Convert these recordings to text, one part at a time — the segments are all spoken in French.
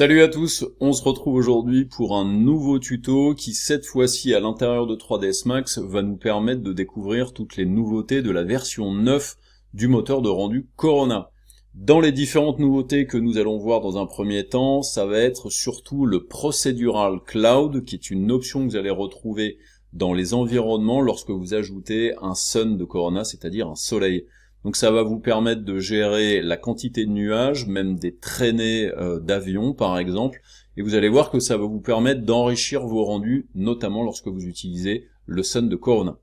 Salut à tous, on se retrouve aujourd'hui pour un nouveau tuto qui cette fois-ci à l'intérieur de 3ds Max va nous permettre de découvrir toutes les nouveautés de la version 9 du moteur de rendu Corona. Dans les différentes nouveautés que nous allons voir dans un premier temps, ça va être surtout le Procedural Cloud qui est une option que vous allez retrouver dans les environnements lorsque vous ajoutez un sun de Corona, c'est-à-dire un soleil. Donc ça va vous permettre de gérer la quantité de nuages, même des traînées d'avions par exemple, et vous allez voir que ça va vous permettre d'enrichir vos rendus, notamment lorsque vous utilisez le sun de Corona.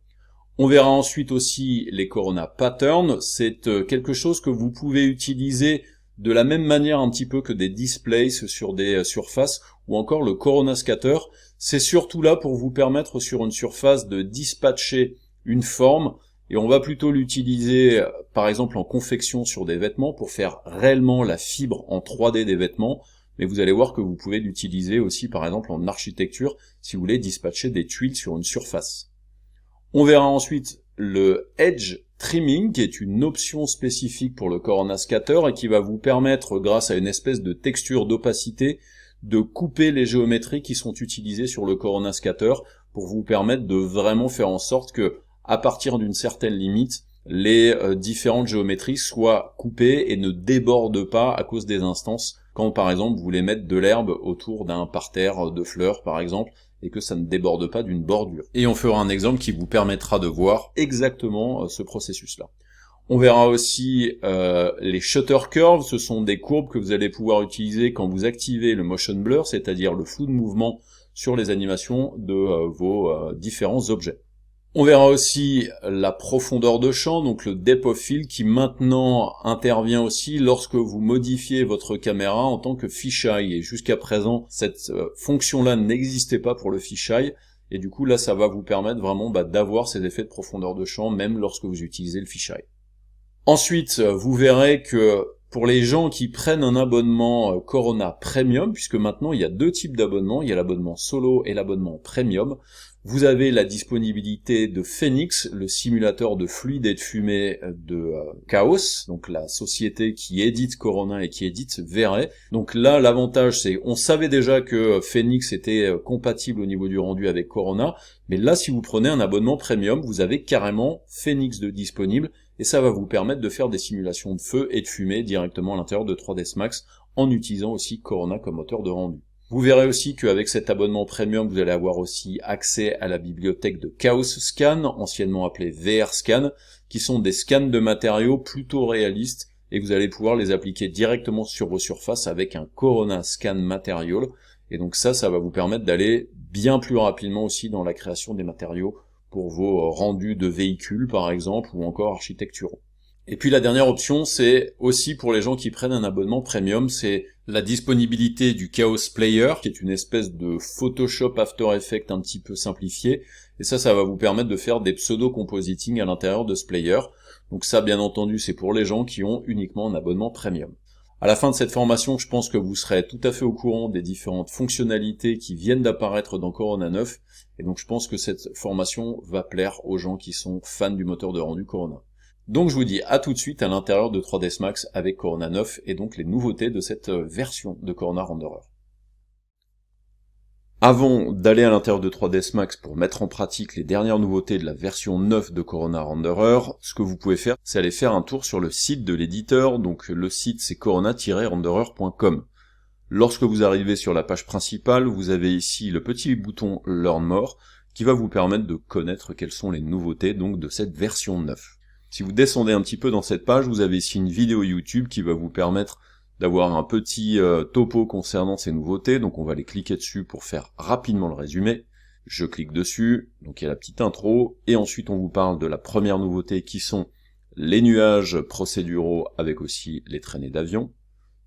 On verra ensuite aussi les Corona Patterns, c'est quelque chose que vous pouvez utiliser de la même manière un petit peu que des displays sur des surfaces, ou encore le Corona Scatter, c'est surtout là pour vous permettre sur une surface de dispatcher une forme, et on va plutôt l'utiliser par exemple en confection sur des vêtements pour faire réellement la fibre en 3D des vêtements, mais vous allez voir que vous pouvez l'utiliser aussi par exemple en architecture si vous voulez dispatcher des tuiles sur une surface. On verra ensuite le Edge Trimming qui est une option spécifique pour le Corona Scatter et qui va vous permettre grâce à une espèce de texture d'opacité de couper les géométries qui sont utilisées sur le Corona Scatter pour vous permettre de vraiment faire en sorte que à partir d'une certaine limite, les différentes géométries soient coupées et ne débordent pas à cause des instances, quand par exemple vous voulez mettre de l'herbe autour d'un parterre de fleurs par exemple, et que ça ne déborde pas d'une bordure. Et on fera un exemple qui vous permettra de voir exactement ce processus-là. On verra aussi les shutter curves, ce sont des courbes que vous allez pouvoir utiliser quand vous activez le motion blur, c'est-à-dire le flou de mouvement sur les animations de vos différents objets. On verra aussi la profondeur de champ, donc le depth of field, qui maintenant intervient aussi lorsque vous modifiez votre caméra en tant que fisheye. Et jusqu'à présent, cette fonction-là n'existait pas pour le fisheye. Et du coup, là, ça va vous permettre vraiment d'avoir ces effets de profondeur de champ, même lorsque vous utilisez le fisheye. Ensuite, vous verrez que pour les gens qui prennent un abonnement Corona Premium, puisque maintenant il y a deux types d'abonnements, il y a l'abonnement solo et l'abonnement Premium, vous avez la disponibilité de Phoenix, le simulateur de fluide et de fumée de Chaos, donc la société qui édite Corona et qui édite V-Ray. Donc là, l'avantage c'est, on savait déjà que Phoenix était compatible au niveau du rendu avec Corona, mais là, si vous prenez un abonnement Premium, vous avez carrément Phoenix de disponible, et ça va vous permettre de faire des simulations de feu et de fumée directement à l'intérieur de 3ds Max, en utilisant aussi Corona comme moteur de rendu. Vous verrez aussi qu'avec cet abonnement Premium, vous allez avoir aussi accès à la bibliothèque de Chaos Scan, anciennement appelée VR Scan, qui sont des scans de matériaux plutôt réalistes, et vous allez pouvoir les appliquer directement sur vos surfaces avec un Corona Scan Material, et donc ça va vous permettre d'aller bien plus rapidement aussi dans la création des matériaux pour vos rendus de véhicules par exemple, ou encore architecturaux. Et puis la dernière option, c'est aussi pour les gens qui prennent un abonnement Premium, c'est la disponibilité du Chaos Player, qui est une espèce de Photoshop After Effects un petit peu simplifié, et ça va vous permettre de faire des pseudo-compositing à l'intérieur de ce player. Donc ça, bien entendu, c'est pour les gens qui ont uniquement un abonnement Premium. À la fin de cette formation, je pense que vous serez tout à fait au courant des différentes fonctionnalités qui viennent d'apparaître dans Corona 9, et donc je pense que cette formation va plaire aux gens qui sont fans du moteur de rendu Corona. Donc je vous dis à tout de suite à l'intérieur de 3ds Max avec Corona 9 et donc les nouveautés de cette version de Corona Renderer. Avant d'aller à l'intérieur de 3ds Max pour mettre en pratique les dernières nouveautés de la version 9 de Corona Renderer, ce que vous pouvez faire, c'est aller faire un tour sur le site de l'éditeur, donc le site c'est corona-renderer.com. Lorsque vous arrivez sur la page principale, vous avez ici le petit bouton Learn More, qui va vous permettre de connaître quelles sont les nouveautés donc de cette version 9. Si vous descendez un petit peu dans cette page, vous avez ici une vidéo YouTube qui va vous permettre d'avoir un petit topo concernant ces nouveautés, donc on va aller cliquer dessus pour faire rapidement le résumé. Je clique dessus, donc il y a la petite intro, et ensuite on vous parle de la première nouveauté qui sont les nuages procéduraux avec aussi les traînées d'avions.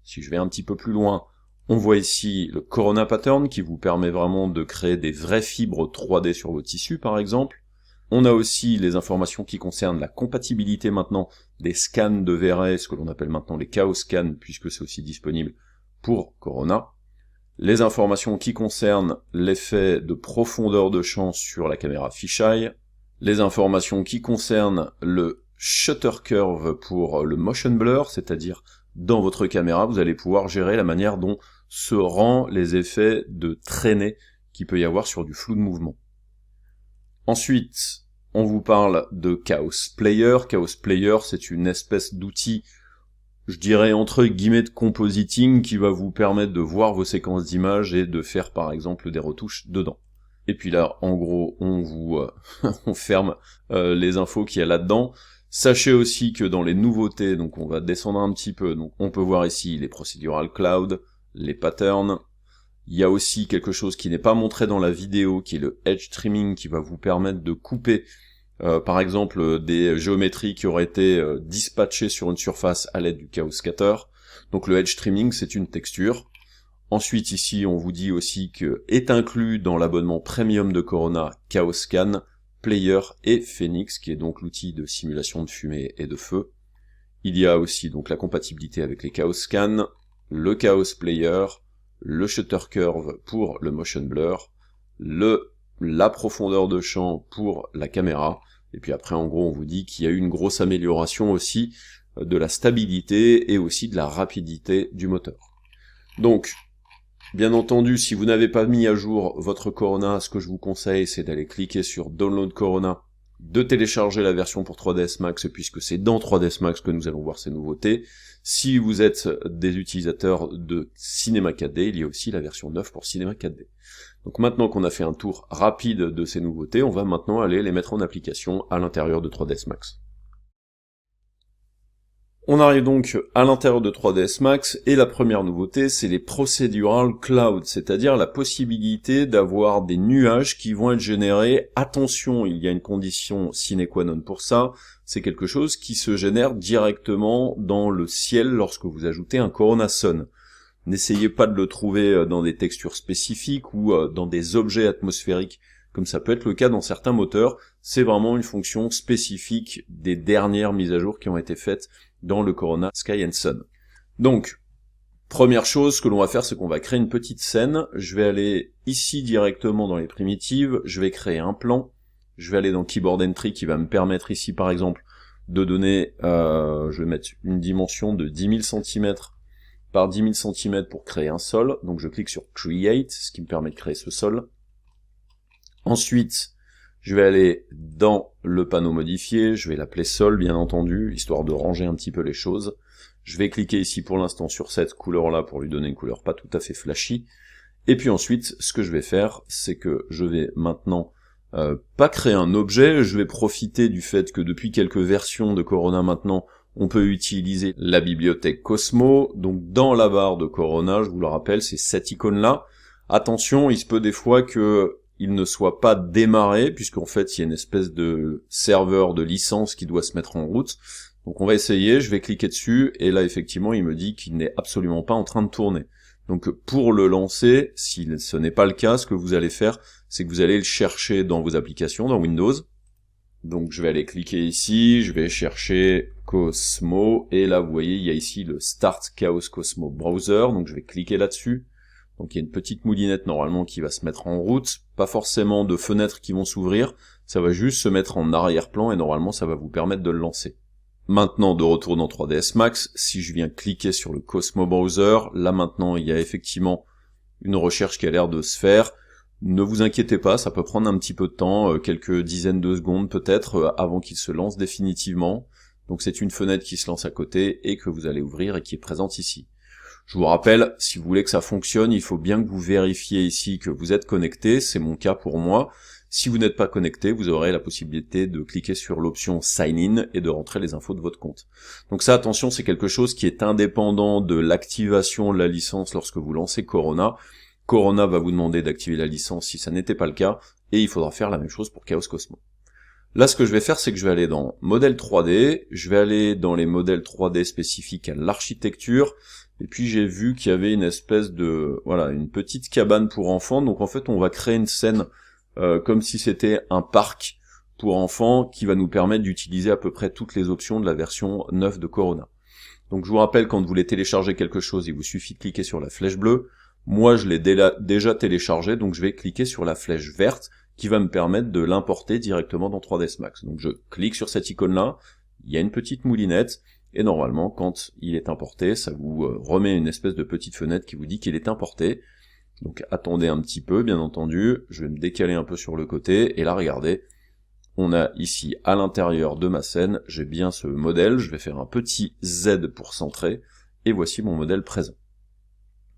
Si je vais un petit peu plus loin, on voit ici le Corona Pattern qui vous permet vraiment de créer des vraies fibres 3D sur vos tissus par exemple. On a aussi les informations qui concernent la compatibilité maintenant des scans de V-Ray, ce que l'on appelle maintenant les Chaos Scans, puisque c'est aussi disponible pour Corona. Les informations qui concernent l'effet de profondeur de champ sur la caméra fisheye. Les informations qui concernent le shutter curve pour le motion blur, c'est-à-dire dans votre caméra, vous allez pouvoir gérer la manière dont se rend les effets de traînée qu'il peut y avoir sur du flou de mouvement. Ensuite, on vous parle de Chaos Player. Chaos Player, c'est une espèce d'outil, je dirais entre guillemets de compositing, qui va vous permettre de voir vos séquences d'images et de faire par exemple des retouches dedans. Et puis là, en gros, on vous on ferme les infos qu'il y a là-dedans. Sachez aussi que dans les nouveautés, donc on va descendre un petit peu, donc on peut voir ici les procedural cloud, les patterns. Il y a aussi quelque chose qui n'est pas montré dans la vidéo, qui est le edge trimming, qui va vous permettre de couper par exemple des géométries qui auraient été dispatchées sur une surface à l'aide du Chaos Scatter. Donc le edge trimming, c'est une texture. Ensuite ici, on vous dit aussi que est inclus dans l'abonnement premium de Corona Chaos Scan, Player et Phoenix, qui est donc l'outil de simulation de fumée et de feu. Il y a aussi donc la compatibilité avec les Chaos Scan, le Chaos Player, le Shutter Curve pour le Motion Blur, la profondeur de champ pour la caméra, et puis après en gros on vous dit qu'il y a eu une grosse amélioration aussi de la stabilité et aussi de la rapidité du moteur. Donc, bien entendu, si vous n'avez pas mis à jour votre Corona, ce que je vous conseille, c'est d'aller cliquer sur Download Corona, de télécharger la version pour 3ds Max, puisque c'est dans 3ds Max que nous allons voir ces nouveautés. Si vous êtes des utilisateurs de Cinema 4D, il y a aussi la version 9 pour Cinema 4D. Donc maintenant qu'on a fait un tour rapide de ces nouveautés, on va maintenant aller les mettre en application à l'intérieur de 3ds Max. On arrive donc à l'intérieur de 3ds Max, et la première nouveauté, c'est les procedural cloud, c'est-à-dire la possibilité d'avoir des nuages qui vont être générés. Attention, il y a une condition sine qua non pour ça, c'est quelque chose qui se génère directement dans le ciel lorsque vous ajoutez un Corona Sun. N'essayez pas de le trouver dans des textures spécifiques ou dans des objets atmosphériques, comme ça peut être le cas dans certains moteurs. C'est vraiment une fonction spécifique des dernières mises à jour qui ont été faites dans le Corona Sky and Sun. Donc, première chose, ce que l'on va faire, c'est qu'on va créer une petite scène. Je vais aller ici directement dans les primitives, je vais créer un plan, je vais aller dans Keyboard Entry qui va me permettre ici par exemple de donner, je vais mettre une dimension de 10 000 cm par 10 000 cm pour créer un sol. Donc je clique sur Create, ce qui me permet de créer ce sol. Ensuite, je vais aller dans le panneau modifié, je vais l'appeler sol bien entendu, histoire de ranger un petit peu les choses. Je vais cliquer ici pour l'instant sur cette couleur-là pour lui donner une couleur pas tout à fait flashy. Et puis ensuite, ce que je vais faire, c'est que je vais maintenant pas créer un objet, je vais profiter du fait que depuis quelques versions de Corona maintenant, on peut utiliser la bibliothèque Cosmo. Donc dans la barre de Corona, je vous le rappelle, c'est cette icône-là. Attention, il se peut des fois que il ne soit pas démarré, puisqu'en fait il y a une espèce de serveur de licence qui doit se mettre en route. Donc on va essayer, je vais cliquer dessus, et là effectivement il me dit qu'il n'est absolument pas en train de tourner. Donc pour le lancer, si ce n'est pas le cas, ce que vous allez faire, c'est que vous allez le chercher dans vos applications, dans Windows. Donc je vais aller cliquer ici, je vais chercher Cosmo, et là vous voyez il y a ici le Start Chaos Cosmo Browser, donc je vais cliquer là-dessus. Donc il y a une petite moulinette normalement qui va se mettre en route, pas forcément de fenêtres qui vont s'ouvrir, ça va juste se mettre en arrière-plan et normalement ça va vous permettre de le lancer. Maintenant de retour dans 3ds Max, si je viens cliquer sur le Cosmo Browser, là maintenant il y a effectivement une recherche qui a l'air de se faire. Ne vous inquiétez pas, ça peut prendre un petit peu de temps, quelques dizaines de secondes peut-être, avant qu'il se lance définitivement. Donc c'est une fenêtre qui se lance à côté et que vous allez ouvrir et qui est présente ici. Je vous rappelle, si vous voulez que ça fonctionne, il faut bien que vous vérifiez ici que vous êtes connecté, c'est mon cas pour moi. Si vous n'êtes pas connecté, vous aurez la possibilité de cliquer sur l'option Sign In et de rentrer les infos de votre compte. Donc ça, attention, c'est quelque chose qui est indépendant de l'activation de la licence lorsque vous lancez Corona. Corona va vous demander d'activer la licence si ça n'était pas le cas, et il faudra faire la même chose pour Chaos Cosmo. Là, ce que je vais faire, c'est que je vais aller dans Modèle 3D, je vais aller dans les modèles 3D spécifiques à l'architecture, et puis j'ai vu qu'il y avait une espèce de, voilà, une petite cabane pour enfants, donc en fait on va créer une scène comme si c'était un parc pour enfants qui va nous permettre d'utiliser à peu près toutes les options de la version 9 de Corona. Donc je vous rappelle, quand vous voulez télécharger quelque chose, il vous suffit de cliquer sur la flèche bleue. Moi je l'ai déjà téléchargé, donc je vais cliquer sur la flèche verte qui va me permettre de l'importer directement dans 3ds Max. Donc je clique sur cette icône là, il y a une petite moulinette, et normalement, quand il est importé, ça vous remet une espèce de petite fenêtre qui vous dit qu'il est importé. Donc attendez un petit peu, bien entendu, je vais me décaler un peu sur le côté, et là regardez, on a ici à l'intérieur de ma scène, j'ai bien ce modèle, je vais faire un petit Z pour centrer, et voici mon modèle présent.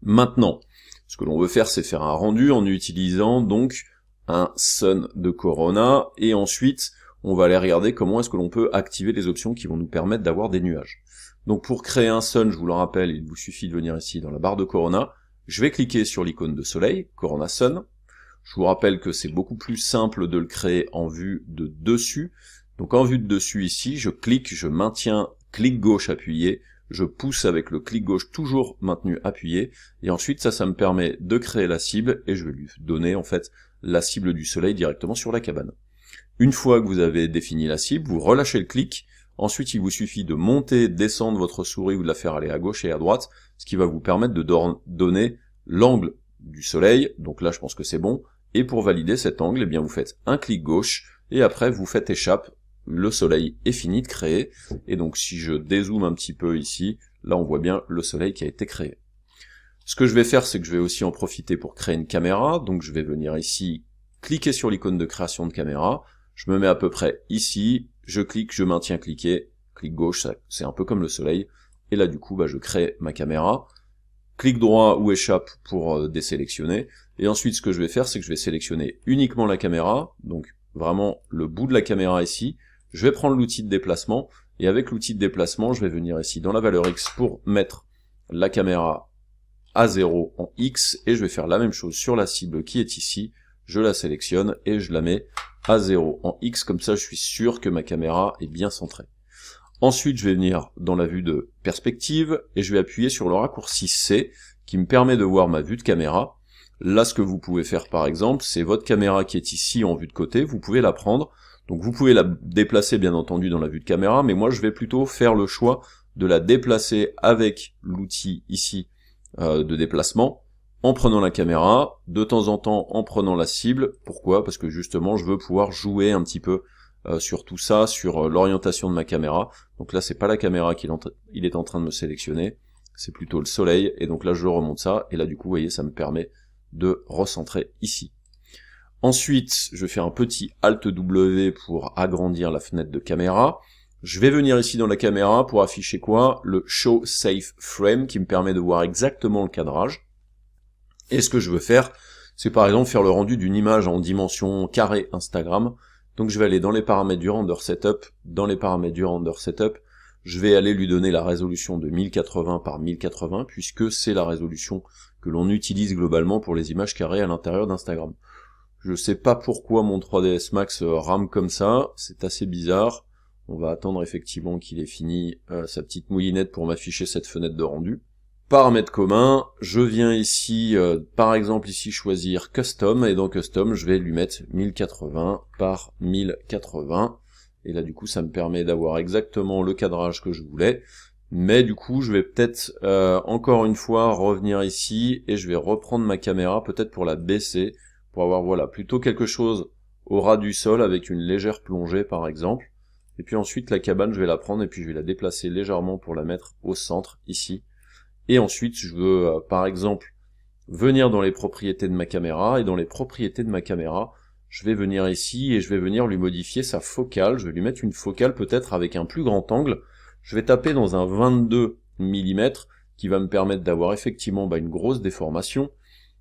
Maintenant, ce que l'on veut faire, c'est faire un rendu en utilisant donc un sun de Corona, et ensuite on va aller regarder comment est-ce que l'on peut activer les options qui vont nous permettre d'avoir des nuages. Donc pour créer un sun, je vous le rappelle, il vous suffit de venir ici dans la barre de Corona, je vais cliquer sur l'icône de soleil, Corona Sun. Je vous rappelle que c'est beaucoup plus simple de le créer en vue de dessus. Donc en vue de dessus ici, je clique, je maintiens clic gauche appuyé, je pousse avec le clic gauche toujours maintenu appuyé, et ensuite ça me permet de créer la cible, et je vais lui donner en fait la cible du soleil directement sur la cabane. Une fois que vous avez défini la cible, vous relâchez le clic, ensuite il vous suffit de monter, descendre votre souris ou de la faire aller à gauche et à droite, ce qui va vous permettre de donner l'angle du soleil, donc là je pense que c'est bon, et pour valider cet angle, eh bien vous faites un clic gauche, et après vous faites échappe, le soleil est fini de créer, et donc si je dézoome un petit peu ici, là on voit bien le soleil qui a été créé. Ce que je vais faire, c'est que je vais aussi en profiter pour créer une caméra, donc je vais venir ici, cliquer sur l'icône de création de caméra, je me mets à peu près ici, je clique, je maintiens cliquer, clic gauche, c'est un peu comme le soleil, et là du coup je crée ma caméra, clic droit ou échappe pour désélectionner, et ensuite ce que je vais faire, c'est que je vais sélectionner uniquement la caméra, donc vraiment le bout de la caméra ici, je vais prendre l'outil de déplacement, et avec l'outil de déplacement, je vais venir ici dans la valeur X pour mettre la caméra à 0 en X, et je vais faire la même chose sur la cible qui est ici, je la sélectionne et je la mets à 0 en X, comme ça je suis sûr que ma caméra est bien centrée. Ensuite je vais venir dans la vue de perspective, et je vais appuyer sur le raccourci C, qui me permet de voir ma vue de caméra. Là ce que vous pouvez faire par exemple, c'est votre caméra qui est ici en vue de côté, vous pouvez la prendre, donc vous pouvez la déplacer bien entendu dans la vue de caméra, mais moi je vais plutôt faire le choix de la déplacer avec l'outil ici de déplacement, en prenant la caméra, de temps en temps en prenant la cible. Pourquoi? Parce que justement je veux pouvoir jouer un petit peu sur tout ça, sur l'orientation de ma caméra. Donc là c'est pas la caméra qu'il est en train de me sélectionner, c'est plutôt le soleil, et donc là je remonte ça, et là du coup vous voyez ça me permet de recentrer ici. Ensuite je fais un petit Alt W pour agrandir la fenêtre de caméra. Je vais venir ici dans la caméra pour afficher quoi? Le Show Safe Frame, qui me permet de voir exactement le cadrage. Et ce que je veux faire, c'est par exemple faire le rendu d'une image en dimension carré Instagram. Donc je vais aller dans les paramètres du render setup, je vais aller lui donner la résolution de 1080 par 1080, puisque c'est la résolution que l'on utilise globalement pour les images carrées à l'intérieur d'Instagram. Je sais pas pourquoi mon 3ds Max rame comme ça, c'est assez bizarre. On va attendre effectivement qu'il ait fini sa petite moulinette pour m'afficher cette fenêtre de rendu. Paramètres communs, je viens ici, par exemple ici choisir Custom, et dans Custom je vais lui mettre 1080 par 1080, et là du coup ça me permet d'avoir exactement le cadrage que je voulais, mais du coup je vais peut-être encore une fois revenir ici, et je vais reprendre ma caméra peut-être pour la baisser, pour avoir voilà plutôt quelque chose au ras du sol avec une légère plongée par exemple, et puis ensuite la cabane je vais la prendre et puis je vais la déplacer légèrement pour la mettre au centre ici. Et ensuite, je veux, par exemple, venir dans les propriétés de ma caméra, et dans les propriétés de ma caméra, je vais venir ici, et je vais venir lui modifier sa focale, je vais lui mettre une focale peut-être avec un plus grand angle, je vais taper dans un 22 mm, qui va me permettre d'avoir effectivement une grosse déformation,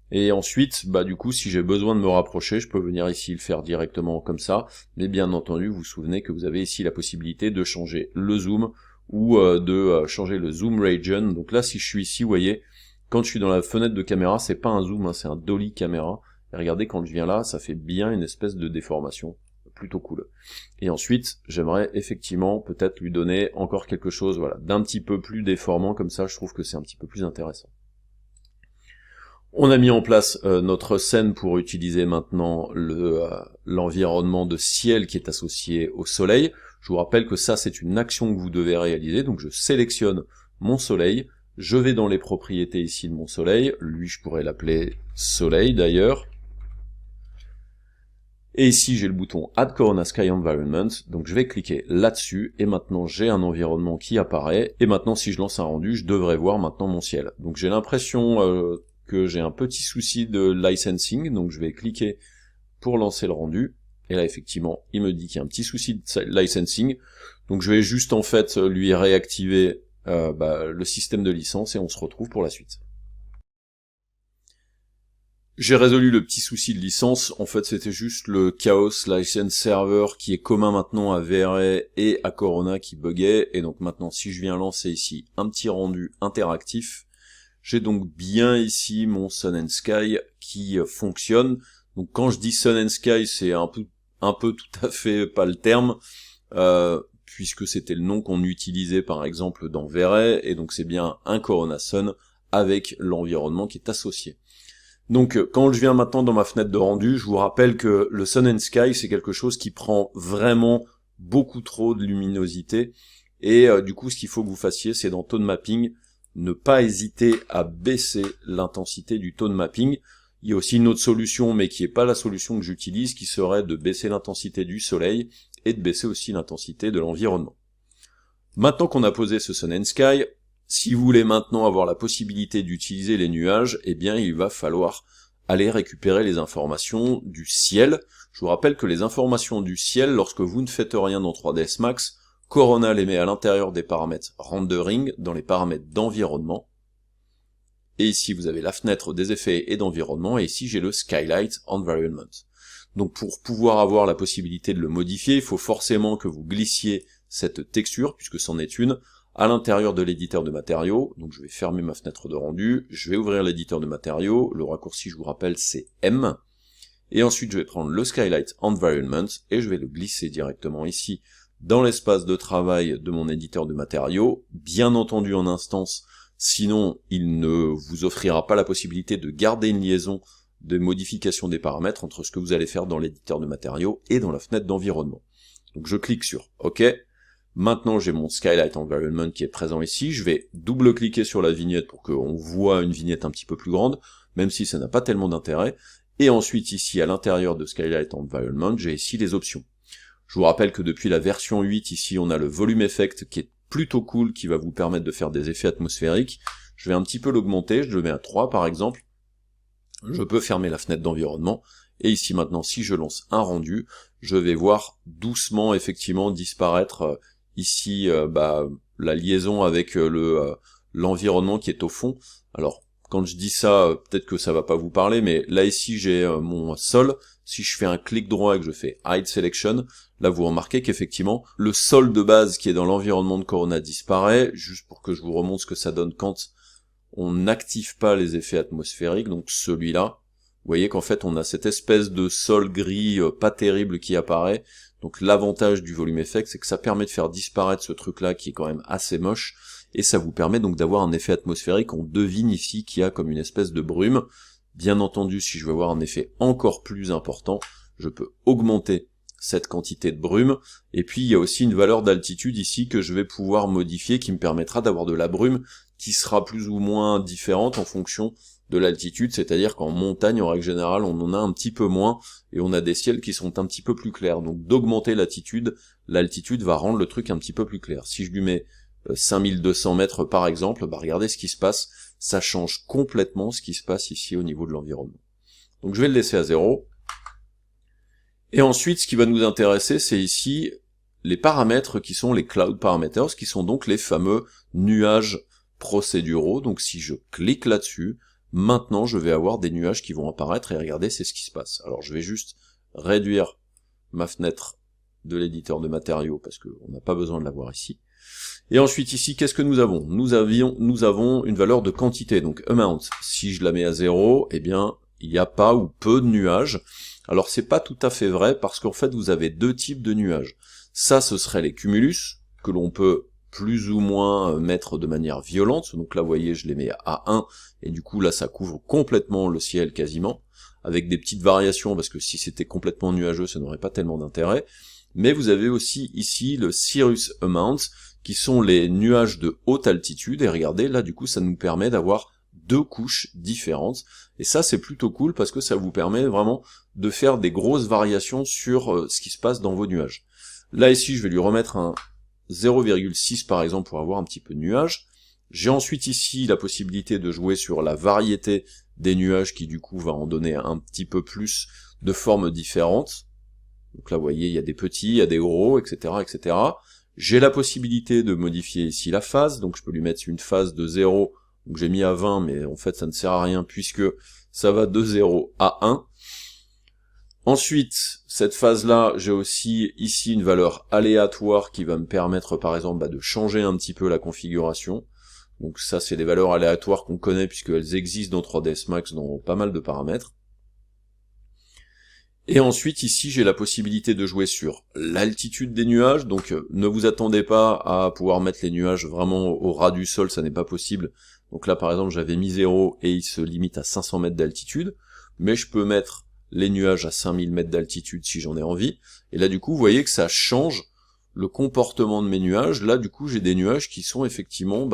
et ensuite, du coup, si j'ai besoin de me rapprocher, je peux venir ici le faire directement comme ça, mais bien entendu, vous vous souvenez que vous avez ici la possibilité de changer le zoom, ou de changer le zoom region. Donc là si je suis ici, vous voyez, quand je suis dans la fenêtre de caméra, c'est pas un zoom, c'est un dolly caméra, et regardez quand je viens là, ça fait bien une espèce de déformation, plutôt cool. Et ensuite, j'aimerais effectivement peut-être lui donner encore quelque chose voilà, d'un petit peu plus déformant, comme ça je trouve que c'est un petit peu plus intéressant. On a mis en place notre scène pour utiliser maintenant l'environnement de ciel qui est associé au soleil. Je vous rappelle que ça c'est une action que vous devez réaliser, donc je sélectionne mon soleil, je vais dans les propriétés ici de mon soleil, lui je pourrais l'appeler soleil d'ailleurs, Et ici, j'ai le bouton Add Corona Sky Environment, donc je vais cliquer là-dessus, et maintenant j'ai un environnement qui apparaît, et maintenant si je lance un rendu, je devrais voir maintenant mon ciel. Donc j'ai l'impression que j'ai un petit souci de licensing, donc je vais cliquer pour lancer le rendu, et là effectivement, il me dit qu'il y a un petit souci de licensing, donc je vais juste en fait lui réactiver le système de licence, et on se retrouve pour la suite. J'ai résolu le petit souci de licence, en fait c'était juste le Chaos License Server qui est commun maintenant à VRA et à Corona qui buguait, et donc maintenant si je viens lancer ici un petit rendu interactif, j'ai donc bien ici mon Sun and Sky qui fonctionne. Donc quand je dis Sun and Sky, c'est un peu tout à fait pas le terme, puisque c'était le nom qu'on utilisait par exemple dans VRA, et donc c'est bien un Corona Sun avec l'environnement qui est associé. Donc quand je viens maintenant dans ma fenêtre de rendu, je vous rappelle que le Sun and Sky c'est quelque chose qui prend vraiment beaucoup trop de luminosité, et du coup ce qu'il faut que vous fassiez c'est dans Tone Mapping, ne pas hésiter à baisser l'intensité du tone mapping. Il y a aussi une autre solution mais qui n'est pas la solution que j'utilise, qui serait de baisser l'intensité du soleil et de baisser aussi l'intensité de l'environnement. Maintenant qu'on a posé ce Sun and Sky, si vous voulez maintenant avoir la possibilité d'utiliser les nuages, eh bien il va falloir aller récupérer les informations du ciel. Je vous rappelle que les informations du ciel, lorsque vous ne faites rien dans 3ds Max, Corona les met à l'intérieur des paramètres rendering, dans les paramètres d'environnement. Et ici vous avez la fenêtre des effets et d'environnement, et ici j'ai le Skylight Environment. Donc pour pouvoir avoir la possibilité de le modifier, il faut forcément que vous glissiez cette texture, puisque c'en est une, à l'intérieur de l'éditeur de matériaux. Donc je vais fermer ma fenêtre de rendu, je vais ouvrir l'éditeur de matériaux, le raccourci je vous rappelle c'est M, et ensuite je vais prendre le Skylight Environment, et je vais le glisser directement ici, dans l'espace de travail de mon éditeur de matériaux, bien entendu en instance, sinon il ne vous offrira pas la possibilité de garder une liaison de modification des paramètres entre ce que vous allez faire dans l'éditeur de matériaux et dans la fenêtre d'environnement. Donc je clique sur OK. Maintenant j'ai mon Skylight Environment qui est présent ici, je vais double-cliquer sur la vignette pour qu'on voit une vignette un petit peu plus grande, même si ça n'a pas tellement d'intérêt, et ensuite ici à l'intérieur de Skylight Environment, j'ai ici les options. Je vous rappelle que depuis la version 8, ici on a le Volume Effect qui est plutôt cool, qui va vous permettre de faire des effets atmosphériques. Je vais un petit peu l'augmenter, je le mets à 3 par exemple, je peux fermer la fenêtre d'environnement, et ici maintenant si je lance un rendu, je vais voir doucement effectivement disparaître ici la liaison avec l'environnement qui est au fond. Alors quand je dis ça, peut-être que ça va pas vous parler, mais là ici j'ai mon sol. Si je fais un clic droit et que je fais Hide Selection, là vous remarquez qu'effectivement le sol de base qui est dans l'environnement de Corona disparaît, juste pour que je vous remontre ce que ça donne quand on n'active pas les effets atmosphériques, donc celui-là. Vous voyez qu'en fait on a cette espèce de sol gris pas terrible qui apparaît. Donc l'avantage du Volume Effect, c'est que ça permet de faire disparaître ce truc-là qui est quand même assez moche, et ça vous permet donc d'avoir un effet atmosphérique. On devine ici qu'il y a comme une espèce de brume. Bien entendu, si je veux avoir un effet encore plus important, je peux augmenter cette quantité de brume, et puis il y a aussi une valeur d'altitude ici que je vais pouvoir modifier, qui me permettra d'avoir de la brume qui sera plus ou moins différente en fonction de l'altitude, c'est-à-dire qu'en montagne, en règle générale, on en a un petit peu moins, et on a des ciels qui sont un petit peu plus clairs. Donc d'augmenter l'altitude va rendre le truc un petit peu plus clair. Si je lui mets 5200 mètres par exemple, regardez ce qui se passe, ça change complètement ce qui se passe ici au niveau de l'environnement. Donc je vais le laisser à 0. Et ensuite, ce qui va nous intéresser, c'est ici les paramètres qui sont les Cloud Parameters, qui sont donc les fameux nuages procéduraux. Donc si je clique là-dessus, maintenant je vais avoir des nuages qui vont apparaître, et regardez, c'est ce qui se passe. Alors je vais juste réduire ma fenêtre de l'éditeur de matériaux, parce qu'on n'a pas besoin de l'avoir ici. Et ensuite ici, qu'est-ce que nous avons ? Nous avons une valeur de quantité, donc amount. Si je la mets à 0, eh bien, il n'y a pas ou peu de nuages. Alors c'est pas tout à fait vrai, parce qu'en fait vous avez deux types de nuages. Ça, ce serait les cumulus, que l'on peut plus ou moins mettre de manière violente. Donc là, vous voyez, je les mets à 1, et du coup là, ça couvre complètement le ciel quasiment, avec des petites variations, parce que si c'était complètement nuageux, ça n'aurait pas tellement d'intérêt. Mais vous avez aussi ici le cirrus amount, qui sont les nuages de haute altitude, et regardez, là du coup ça nous permet d'avoir 2 couches différentes. Et ça, c'est plutôt cool parce que ça vous permet vraiment de faire des grosses variations sur ce qui se passe dans vos nuages. Là, ici, je vais lui remettre un 0,6 par exemple pour avoir un petit peu de nuages. J'ai ensuite ici la possibilité de jouer sur la variété des nuages qui du coup va en donner un petit peu plus de formes différentes. Donc là, vous voyez, il y a des petits, il y a des gros, etc., etc. J'ai la possibilité de modifier ici la phase, donc je peux lui mettre une phase de 0, donc j'ai mis à 20, mais en fait ça ne sert à rien puisque ça va de 0 à 1. Ensuite, cette phase-là, j'ai aussi ici une valeur aléatoire qui va me permettre par exemple de changer un petit peu la configuration. Donc ça, c'est des valeurs aléatoires qu'on connaît puisqu'elles existent dans 3ds Max dans pas mal de paramètres. Et ensuite, ici, j'ai la possibilité de jouer sur l'altitude des nuages, donc ne vous attendez pas à pouvoir mettre les nuages vraiment au ras du sol, ça n'est pas possible. Donc là, par exemple, j'avais mis 0 et il se limite à 500 mètres d'altitude, mais je peux mettre les nuages à 5000 mètres d'altitude si j'en ai envie. Et là, du coup, vous voyez que ça change le comportement de mes nuages. Là, du coup, j'ai des nuages qui sont effectivement,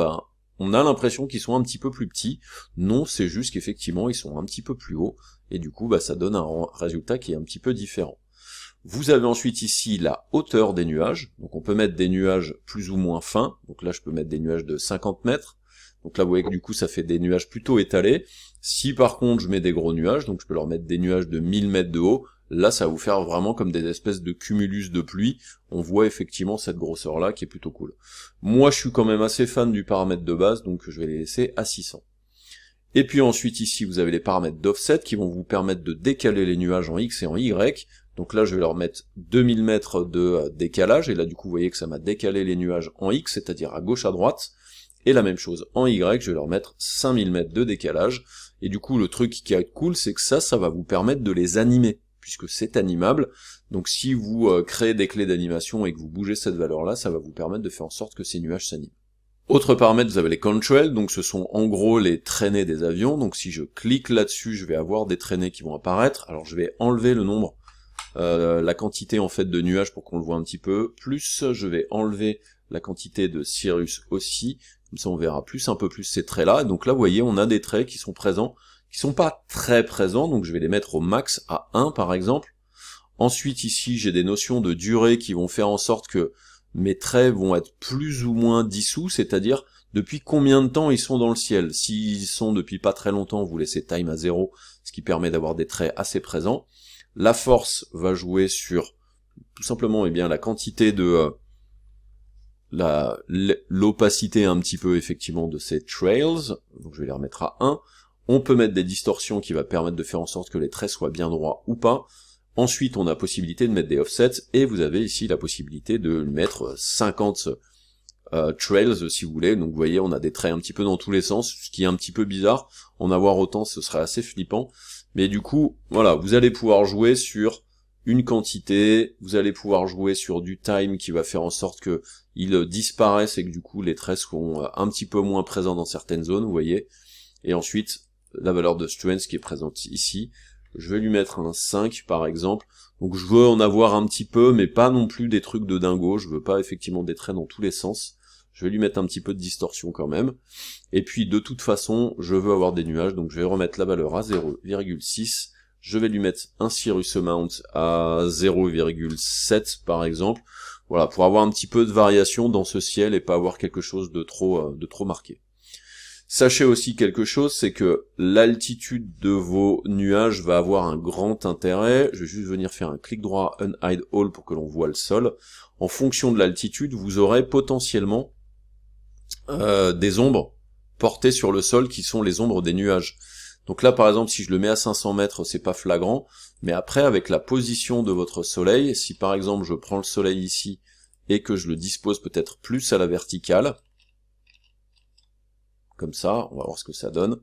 on a l'impression qu'ils sont un petit peu plus petits. Non, c'est juste qu'effectivement, ils sont un petit peu plus hauts. Et du coup, ça donne un résultat qui est un petit peu différent. Vous avez ensuite ici la hauteur des nuages. Donc on peut mettre des nuages plus ou moins fins. Donc là, je peux mettre des nuages de 50 mètres. Donc là, vous voyez que du coup, ça fait des nuages plutôt étalés. Si par contre, je mets des gros nuages, donc je peux leur mettre des nuages de 1000 mètres de haut, là, ça va vous faire vraiment comme des espèces de cumulus de pluie. On voit effectivement cette grosseur-là qui est plutôt cool. Moi, je suis quand même assez fan du paramètre de base, donc je vais les laisser à 600. Et puis ensuite, ici, vous avez les paramètres d'offset qui vont vous permettre de décaler les nuages en X et en Y. Donc là, je vais leur mettre 2000 mètres de décalage, et là, du coup, vous voyez que ça m'a décalé les nuages en X, c'est-à-dire à gauche, à droite. Et la même chose en Y, je vais leur mettre 5000 mètres de décalage. Et du coup, le truc qui est cool, c'est que ça va vous permettre de les animer, puisque c'est animable. Donc si vous créez des clés d'animation et que vous bougez cette valeur-là, ça va vous permettre de faire en sorte que ces nuages s'animent. Autre paramètre, vous avez les contrails, donc ce sont en gros les traînées des avions. Donc si je clique là-dessus, je vais avoir des traînées qui vont apparaître. Alors je vais enlever le nombre, la quantité en fait de nuages pour qu'on le voit un petit peu. Plus je vais enlever la quantité de cirrus aussi. Comme ça on verra un peu plus ces traits-là. Donc là vous voyez, on a des traits qui sont présents, qui sont pas très présents, donc je vais les mettre au max à 1 par exemple. Ensuite ici j'ai des notions de durée qui vont faire en sorte que mes traits vont être plus ou moins dissous, c'est-à-dire depuis combien de temps ils sont dans le ciel. S'ils sont depuis pas très longtemps, vous laissez time à 0, ce qui permet d'avoir des traits assez présents. La force va jouer sur tout simplement la quantité de l'opacité un petit peu effectivement de ces trails, donc je vais les remettre à 1. On peut mettre des distorsions qui va permettre de faire en sorte que les traits soient bien droits ou pas. Ensuite, on a possibilité de mettre des offsets, et vous avez ici la possibilité de mettre 50 trails si vous voulez. Donc vous voyez, on a des traits un petit peu dans tous les sens, ce qui est un petit peu bizarre. En avoir autant, ce serait assez flippant. Mais du coup, voilà, vous allez pouvoir jouer sur une quantité, vous allez pouvoir jouer sur du time qui va faire en sorte que ils disparaissent et que du coup les traits seront un petit peu moins présents dans certaines zones, vous voyez. Et ensuite, la valeur de strength qui est présente ici. Je vais lui mettre un 5 par exemple, donc je veux en avoir un petit peu, mais pas non plus des trucs de dingo, je veux pas effectivement des traits dans tous les sens, je vais lui mettre un petit peu de distorsion quand même, et puis de toute façon, je veux avoir des nuages, donc je vais remettre la valeur à 0,6, je vais lui mettre un cirrus amount à 0,7 par exemple, voilà, pour avoir un petit peu de variation dans ce ciel et pas avoir quelque chose de trop marqué. Sachez aussi quelque chose, c'est que l'altitude de vos nuages va avoir un grand intérêt. Je vais juste venir faire un clic droit Unhide All pour que l'on voit le sol. En fonction de l'altitude, vous aurez potentiellement des ombres portées sur le sol qui sont les ombres des nuages. Donc là, par exemple, si je le mets à 500 mètres, c'est pas flagrant. Mais après, avec la position de votre soleil, si par exemple je prends le soleil ici et que je le dispose peut-être plus à la verticale, comme ça, on va voir ce que ça donne,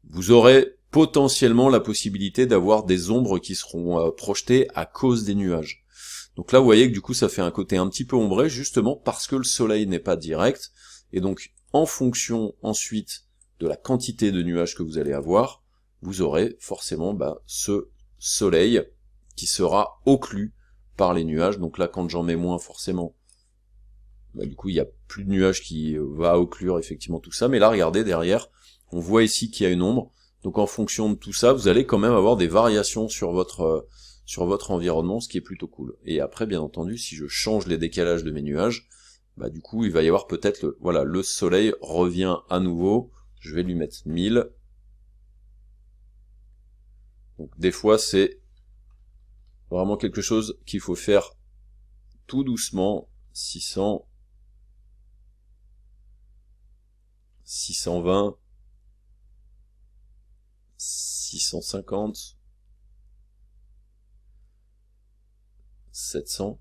vous aurez potentiellement la possibilité d'avoir des ombres qui seront projetées à cause des nuages. Donc là, vous voyez que du coup, ça fait un côté un petit peu ombré, justement parce que le soleil n'est pas direct, et donc, en fonction ensuite de la quantité de nuages que vous allez avoir, vous aurez forcément ce soleil qui sera occlu par les nuages. Donc là, quand j'en mets moins, forcément, du coup, il n'y a plus de nuages qui va occlure effectivement tout ça. Mais là, regardez, derrière, On voit ici qu'il y a une ombre. Donc en fonction de tout ça, vous allez quand même avoir des variations sur votre environnement, ce qui est plutôt cool. Et après, bien entendu, si je change les décalages de mes nuages, bah du coup, il va y avoir peut-être le soleil revient à nouveau. Je vais lui mettre 1000. Donc des fois, c'est vraiment quelque chose qu'il faut faire tout doucement. 600, 620, 650, 700,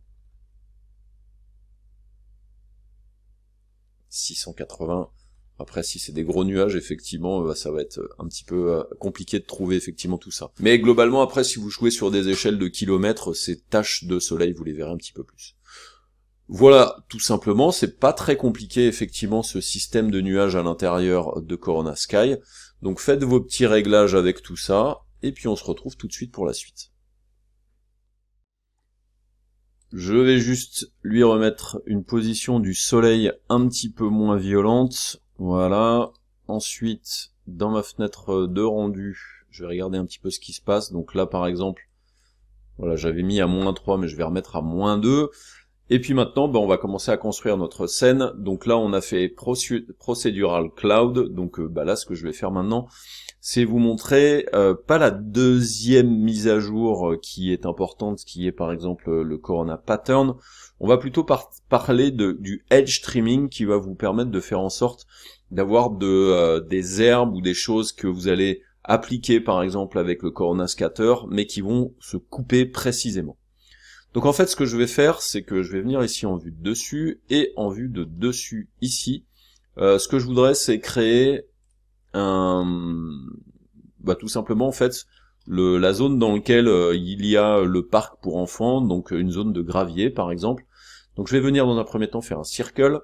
680. Après, si c'est des gros nuages, effectivement, ça va être un petit peu compliqué de trouver effectivement tout ça. Mais globalement, après, si vous jouez sur des échelles de kilomètres, ces taches de soleil, vous les verrez un petit peu plus. Voilà, tout simplement, c'est pas très compliqué, effectivement, ce système de nuages à l'intérieur de Corona Sky. Donc faites vos petits réglages avec tout ça, et puis on se retrouve tout de suite pour la suite. Je vais juste lui remettre une position du soleil un petit peu moins violente. Voilà. Ensuite, dans ma fenêtre de rendu, je vais regarder un petit peu ce qui se passe. Donc là, par exemple, voilà, j'avais mis à -3, mais je vais remettre à -2. Et puis maintenant, on va commencer à construire notre scène. Donc là, on a fait Procedural Cloud. Donc là, ce que je vais faire maintenant, c'est vous montrer pas la deuxième mise à jour qui est importante, qui est par exemple le Corona Pattern. On va plutôt parler du Edge Trimming qui va vous permettre de faire en sorte d'avoir des herbes ou des choses que vous allez appliquer par exemple avec le Corona Scatter, mais qui vont se couper précisément. Donc en fait, ce que je vais faire, c'est que je vais venir ici en vue de dessus et en vue de dessus ici. Ce que je voudrais, c'est créer tout simplement en fait la zone dans laquelle il y a le parc pour enfants, donc une zone de gravier par exemple. Donc je vais venir dans un premier temps faire un circle.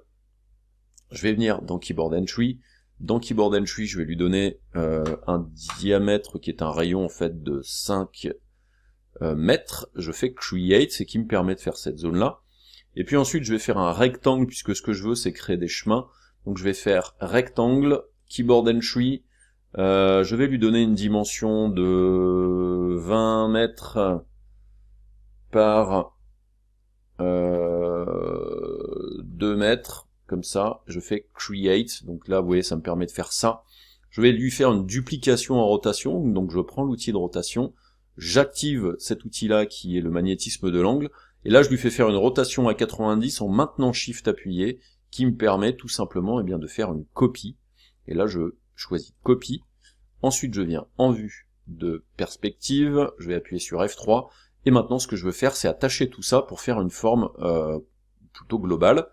Je vais venir dans Keyboard Entry. Dans Keyboard Entry, je vais lui donner un diamètre qui est un rayon en fait de 5 mètres. Je fais Create, c'est qui me permet de faire cette zone là. Et puis ensuite je vais faire un rectangle, puisque ce que je veux c'est créer des chemins. Donc je vais faire rectangle, Keyboard Entry, je vais lui donner une dimension de 20 mètres par 2 mètres, comme ça, je fais Create, donc là vous voyez ça me permet de faire ça. Je vais lui faire une duplication en rotation, donc je prends l'outil de rotation, j'active cet outil-là qui est le magnétisme de l'angle, et là je lui fais faire une rotation à 90 en maintenant Shift appuyé, qui me permet tout simplement de faire une copie. Et là je choisis copie, ensuite je viens en vue de perspective, je vais appuyer sur F3, et maintenant ce que je veux faire c'est attacher tout ça pour faire une forme plutôt globale.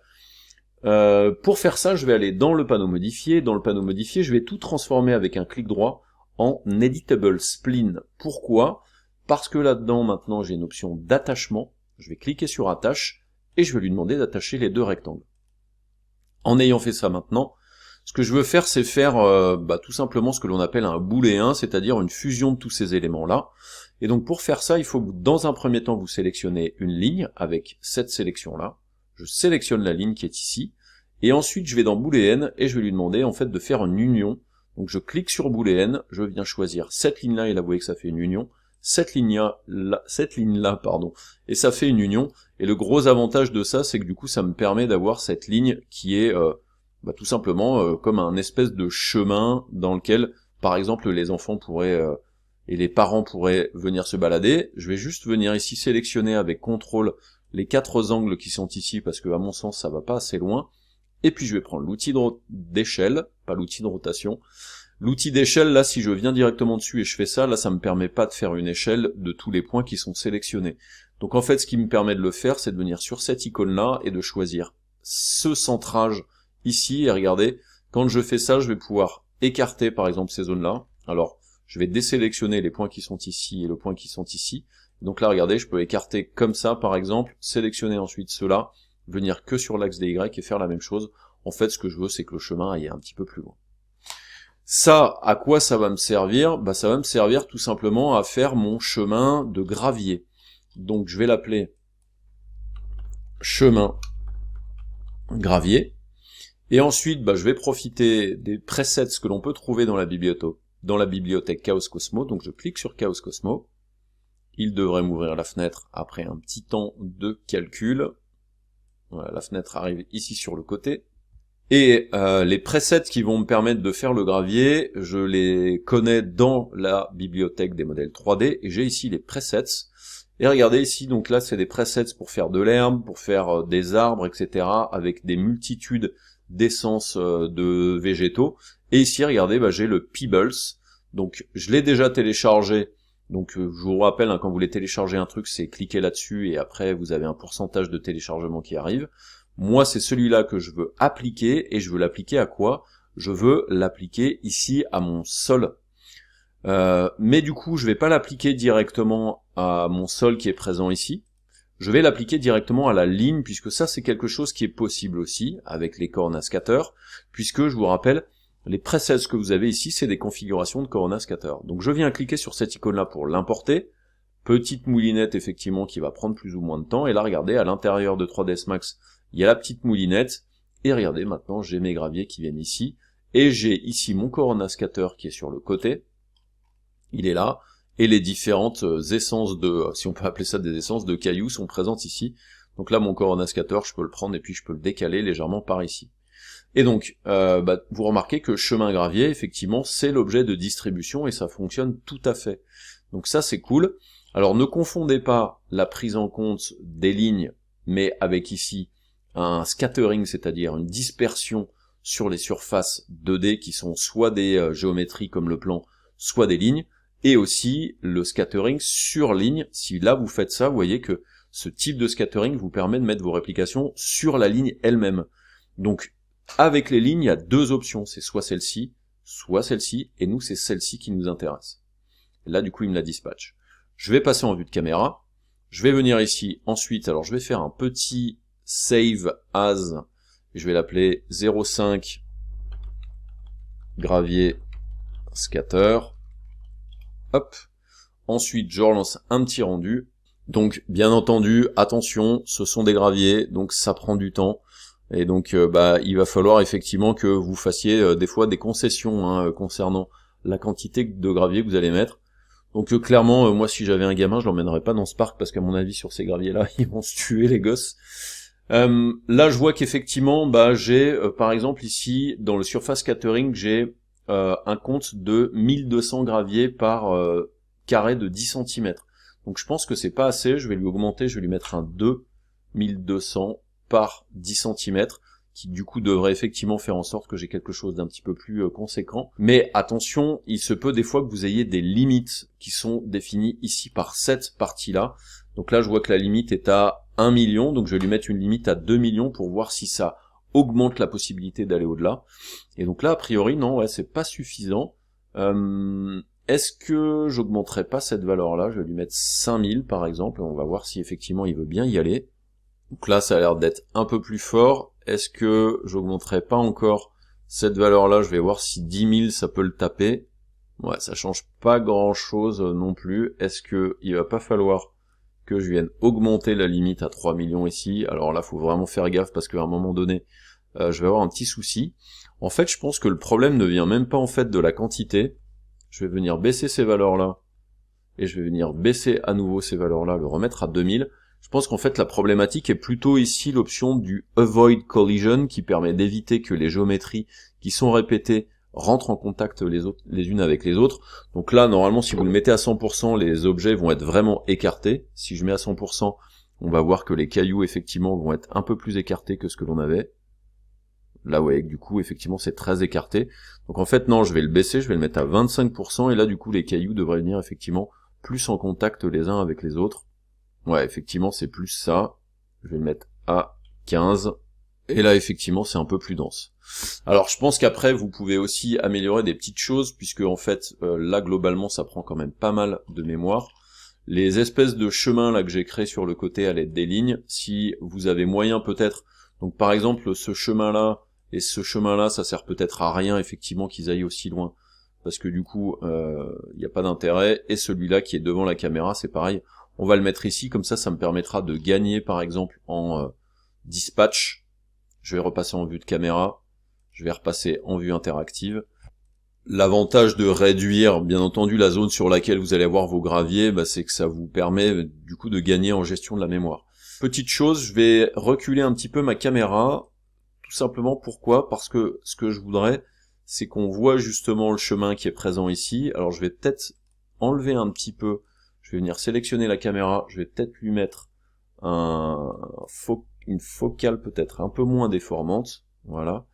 Pour faire ça, je vais aller dans le panneau modifié. Dans le panneau modifié, je vais tout transformer avec un clic droit en Editable Spline. Pourquoi ? Parce que là-dedans, maintenant, j'ai une option d'attachement. Je vais cliquer sur Attache, et je vais lui demander d'attacher les deux rectangles. En ayant fait ça maintenant, ce que je veux faire, c'est faire tout simplement ce que l'on appelle un booléen, c'est-à-dire une fusion de tous ces éléments-là. Et donc pour faire ça, il faut que dans un premier temps, vous sélectionnez une ligne avec cette sélection-là. Je sélectionne la ligne qui est ici, et ensuite je vais dans Boolean, et je vais lui demander en fait de faire une union. Donc je clique sur Boolean, je viens choisir cette ligne-là, et là vous voyez que ça fait une union, cette ligne-là, et ça fait une union. Et le gros avantage de ça, c'est que du coup ça me permet d'avoir cette ligne qui est tout simplement comme un espèce de chemin dans lequel, par exemple, les enfants pourraient et les parents pourraient venir se balader. Je vais juste venir ici sélectionner avec CTRL les 4 angles qui sont ici, parce que à mon sens ça va pas assez loin, et puis je vais prendre l'outil d'échelle, pas l'outil de rotation. L'outil d'échelle, là, si je viens directement dessus et je fais ça, là, ça me permet pas de faire une échelle de tous les points qui sont sélectionnés. Donc en fait, ce qui me permet de le faire, c'est de venir sur cette icône-là, et de choisir ce centrage ici, et regardez, quand je fais ça, je vais pouvoir écarter, par exemple, ces zones-là. Alors, je vais désélectionner les points qui sont ici et le point qui sont ici. Donc là, regardez, je peux écarter comme ça, par exemple, sélectionner ensuite ceux-là, venir que sur l'axe des Y et faire la même chose. En fait, ce que je veux, c'est que le chemin aille un petit peu plus loin. Ça, à quoi ça va me servir ? Ça va me servir tout simplement à faire mon chemin de gravier. Donc, je vais l'appeler chemin gravier. Et ensuite, je vais profiter des presets que l'on peut trouver dans la bibliothèque Chaos Cosmo. Donc je clique sur Chaos Cosmo. Il devrait m'ouvrir la fenêtre après un petit temps de calcul. Voilà, la fenêtre arrive ici sur le côté. Et les presets qui vont me permettre de faire le gravier, je les connais dans la bibliothèque des modèles 3D, et j'ai ici les presets. Et regardez ici, donc là c'est des presets pour faire de l'herbe, pour faire des arbres, etc., avec des multitudes d'essences de végétaux. Et ici, regardez, j'ai le Peebles. Donc je l'ai déjà téléchargé. Donc je vous rappelle, quand vous voulez télécharger un truc, c'est cliquer là-dessus, et après vous avez un pourcentage de téléchargement qui arrive. Moi, c'est celui-là que je veux appliquer, et je veux l'appliquer à quoi? Je veux l'appliquer ici à mon sol. Mais du coup, je vais pas l'appliquer directement à mon sol qui est présent ici. Je vais l'appliquer directement à la ligne, puisque ça, c'est quelque chose qui est possible aussi, avec les Corona Scatter, puisque, je vous rappelle, les presets que vous avez ici, c'est des configurations de Corona Scatter. Donc je viens cliquer sur cette icône-là pour l'importer. Petite moulinette, effectivement, qui va prendre plus ou moins de temps, et là, regardez, à l'intérieur de 3ds Max, il y a la petite moulinette, et regardez, maintenant j'ai mes graviers qui viennent ici, et j'ai ici mon Corona Scatter qui est sur le côté, il est là, et les différentes essences de, si on peut appeler ça des essences de cailloux, sont présentes ici. Donc là, mon Corona Scatter, je peux le prendre, et puis je peux le décaler légèrement par ici. Et donc, vous remarquez que chemin gravier, effectivement, c'est l'objet de distribution, et ça fonctionne tout à fait. Donc ça, c'est cool. Alors ne confondez pas la prise en compte des lignes, mais avec ici, un scattering, c'est-à-dire une dispersion sur les surfaces 2D qui sont soit des géométries comme le plan, soit des lignes, et aussi le scattering sur ligne. Si là vous faites ça, vous voyez que ce type de scattering vous permet de mettre vos réplications sur la ligne elle-même. Donc avec les lignes, il y a deux options, c'est soit celle-ci, et nous c'est celle-ci qui nous intéresse. Et là du coup il me la dispatche. Je vais passer en vue de caméra, je vais venir ici ensuite, alors je vais faire un petit save as, je vais l'appeler 0,5 gravier scatter, hop, ensuite je relance un petit rendu, donc bien entendu, attention, ce sont des graviers, donc ça prend du temps, et donc il va falloir effectivement que vous fassiez des fois des concessions concernant la quantité de gravier que vous allez mettre. Donc clairement, moi si j'avais un gamin, je l'emmènerais pas dans ce parc, parce qu'à mon avis sur ces graviers-là, ils vont se tuer les gosses. Là je vois qu'effectivement j'ai par exemple ici dans le surface scattering j'ai un compte de 1200 graviers par carré de 10 cm. Donc je pense que c'est pas assez, je vais lui augmenter, je vais lui mettre un 2200 par 10 cm qui du coup devrait effectivement faire en sorte que j'ai quelque chose d'un petit peu plus conséquent. Mais attention, il se peut des fois que vous ayez des limites qui sont définies ici par cette partie-là. Donc là je vois que la limite est à 1 million, donc je vais lui mettre une limite à 2 millions pour voir si ça augmente la possibilité d'aller au-delà. Et donc là, a priori, non, ouais, c'est pas suffisant. Est-ce que j'augmenterai pas cette valeur-là? Je vais lui mettre 5000 par exemple, on va voir si effectivement il veut bien y aller. Donc là, ça a l'air d'être un peu plus fort. Est-ce que j'augmenterai pas encore cette valeur-là? Je vais voir si 10 000 ça peut le taper. Ouais, ça change pas grand-chose non plus. Est-ce que il va pas falloir que je vienne augmenter la limite à 3 millions ici? Alors là, faut vraiment faire gaffe parce qu'à un moment donné, je vais avoir un petit souci. En fait, je pense que le problème ne vient même pas en fait de la quantité. Je vais venir baisser ces valeurs-là, et je vais venir baisser à nouveau ces valeurs-là, le remettre à 2000. Je pense qu'en fait, la problématique est plutôt ici l'option du Avoid Collision, qui permet d'éviter que les géométries qui sont répétées rentrent en contact les unes avec les autres. Donc là, normalement, si vous le mettez à 100%, les objets vont être vraiment écartés. Si je mets à 100%, on va voir que les cailloux, effectivement, vont être un peu plus écartés que ce que l'on avait. Là, ouais, du coup, effectivement, c'est très écarté. Donc en fait, non, je vais le baisser, je vais le mettre à 25%, et là, du coup, les cailloux devraient venir, effectivement, plus en contact les uns avec les autres. Ouais, effectivement, c'est plus ça. Je vais le mettre à 15. Et là, effectivement, c'est un peu plus dense. Alors, je pense qu'après, vous pouvez aussi améliorer des petites choses, puisque, en fait, là, globalement, ça prend quand même pas mal de mémoire. Les espèces de chemins, là, que j'ai créés sur le côté à l'aide des lignes, si vous avez moyen, peut-être... Donc, par exemple, ce chemin-là, et ce chemin-là, ça sert peut-être à rien, effectivement, qu'ils aillent aussi loin. Parce que, du coup, il n'y a pas d'intérêt. Et celui-là, qui est devant la caméra, c'est pareil. On va le mettre ici, comme ça me permettra de gagner, par exemple, en dispatch. Je vais repasser en vue de caméra. Je vais repasser en vue interactive. L'avantage de réduire, bien entendu, la zone sur laquelle vous allez avoir vos graviers, c'est que ça vous permet du coup de gagner en gestion de la mémoire. Petite chose, je vais reculer un petit peu ma caméra, tout simplement pourquoi ? Parce que ce que je voudrais, c'est qu'on voit justement le chemin qui est présent ici. Alors je vais peut-être enlever un petit peu, je vais venir sélectionner la caméra, je vais peut-être lui mettre une focale peut-être un peu moins déformante, voilà.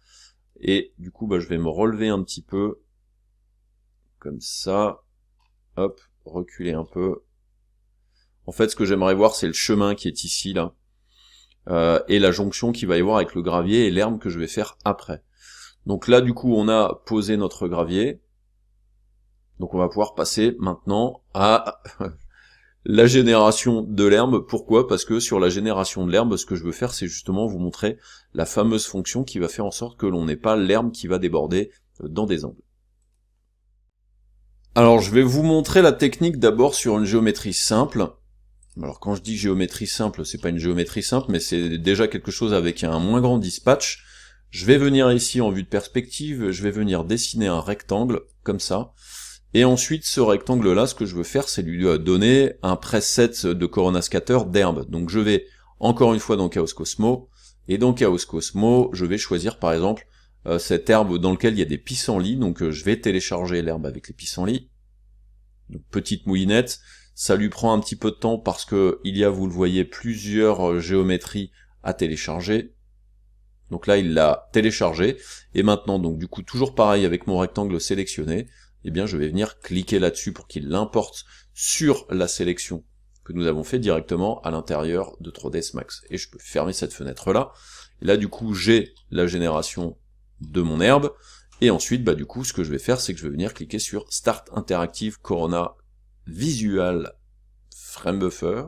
Et du coup, je vais me relever un petit peu, comme ça, hop, reculer un peu. En fait, ce que j'aimerais voir, c'est le chemin qui est ici, là, et la jonction qu'il va y avoir avec le gravier et l'herbe que je vais faire après. Donc là, du coup, on a posé notre gravier. Donc on va pouvoir passer maintenant à la génération de l'herbe. Pourquoi ? Parce que sur la génération de l'herbe, ce que je veux faire, c'est justement vous montrer la fameuse fonction qui va faire en sorte que l'on n'ait pas l'herbe qui va déborder dans des angles. Alors je vais vous montrer la technique d'abord sur une géométrie simple. Alors quand je dis géométrie simple, c'est pas une géométrie simple, mais c'est déjà quelque chose avec un moins grand dispatch. Je vais venir ici en vue de perspective, je vais venir dessiner un rectangle, comme ça. Et ensuite, ce rectangle-là, ce que je veux faire, c'est lui donner un preset de Corona Scatter d'herbe. Donc je vais, encore une fois, dans Chaos Cosmos, et dans Chaos Cosmos, je vais choisir, par exemple, cette herbe dans laquelle il y a des pissenlits, donc je vais télécharger l'herbe avec les pissenlits. Donc petite moulinette, ça lui prend un petit peu de temps parce que il y a, vous le voyez, plusieurs géométries à télécharger. Donc là, il l'a téléchargé, et maintenant, donc du coup, toujours pareil avec mon rectangle sélectionné, eh bien je vais venir cliquer là-dessus pour qu'il l'importe sur la sélection que nous avons fait directement à l'intérieur de 3ds Max. Et je peux fermer cette fenêtre-là. Et là, du coup, j'ai la génération de mon herbe, et ensuite, du coup, ce que je vais faire, c'est que je vais venir cliquer sur Start Interactive Corona Visual Frame Buffer,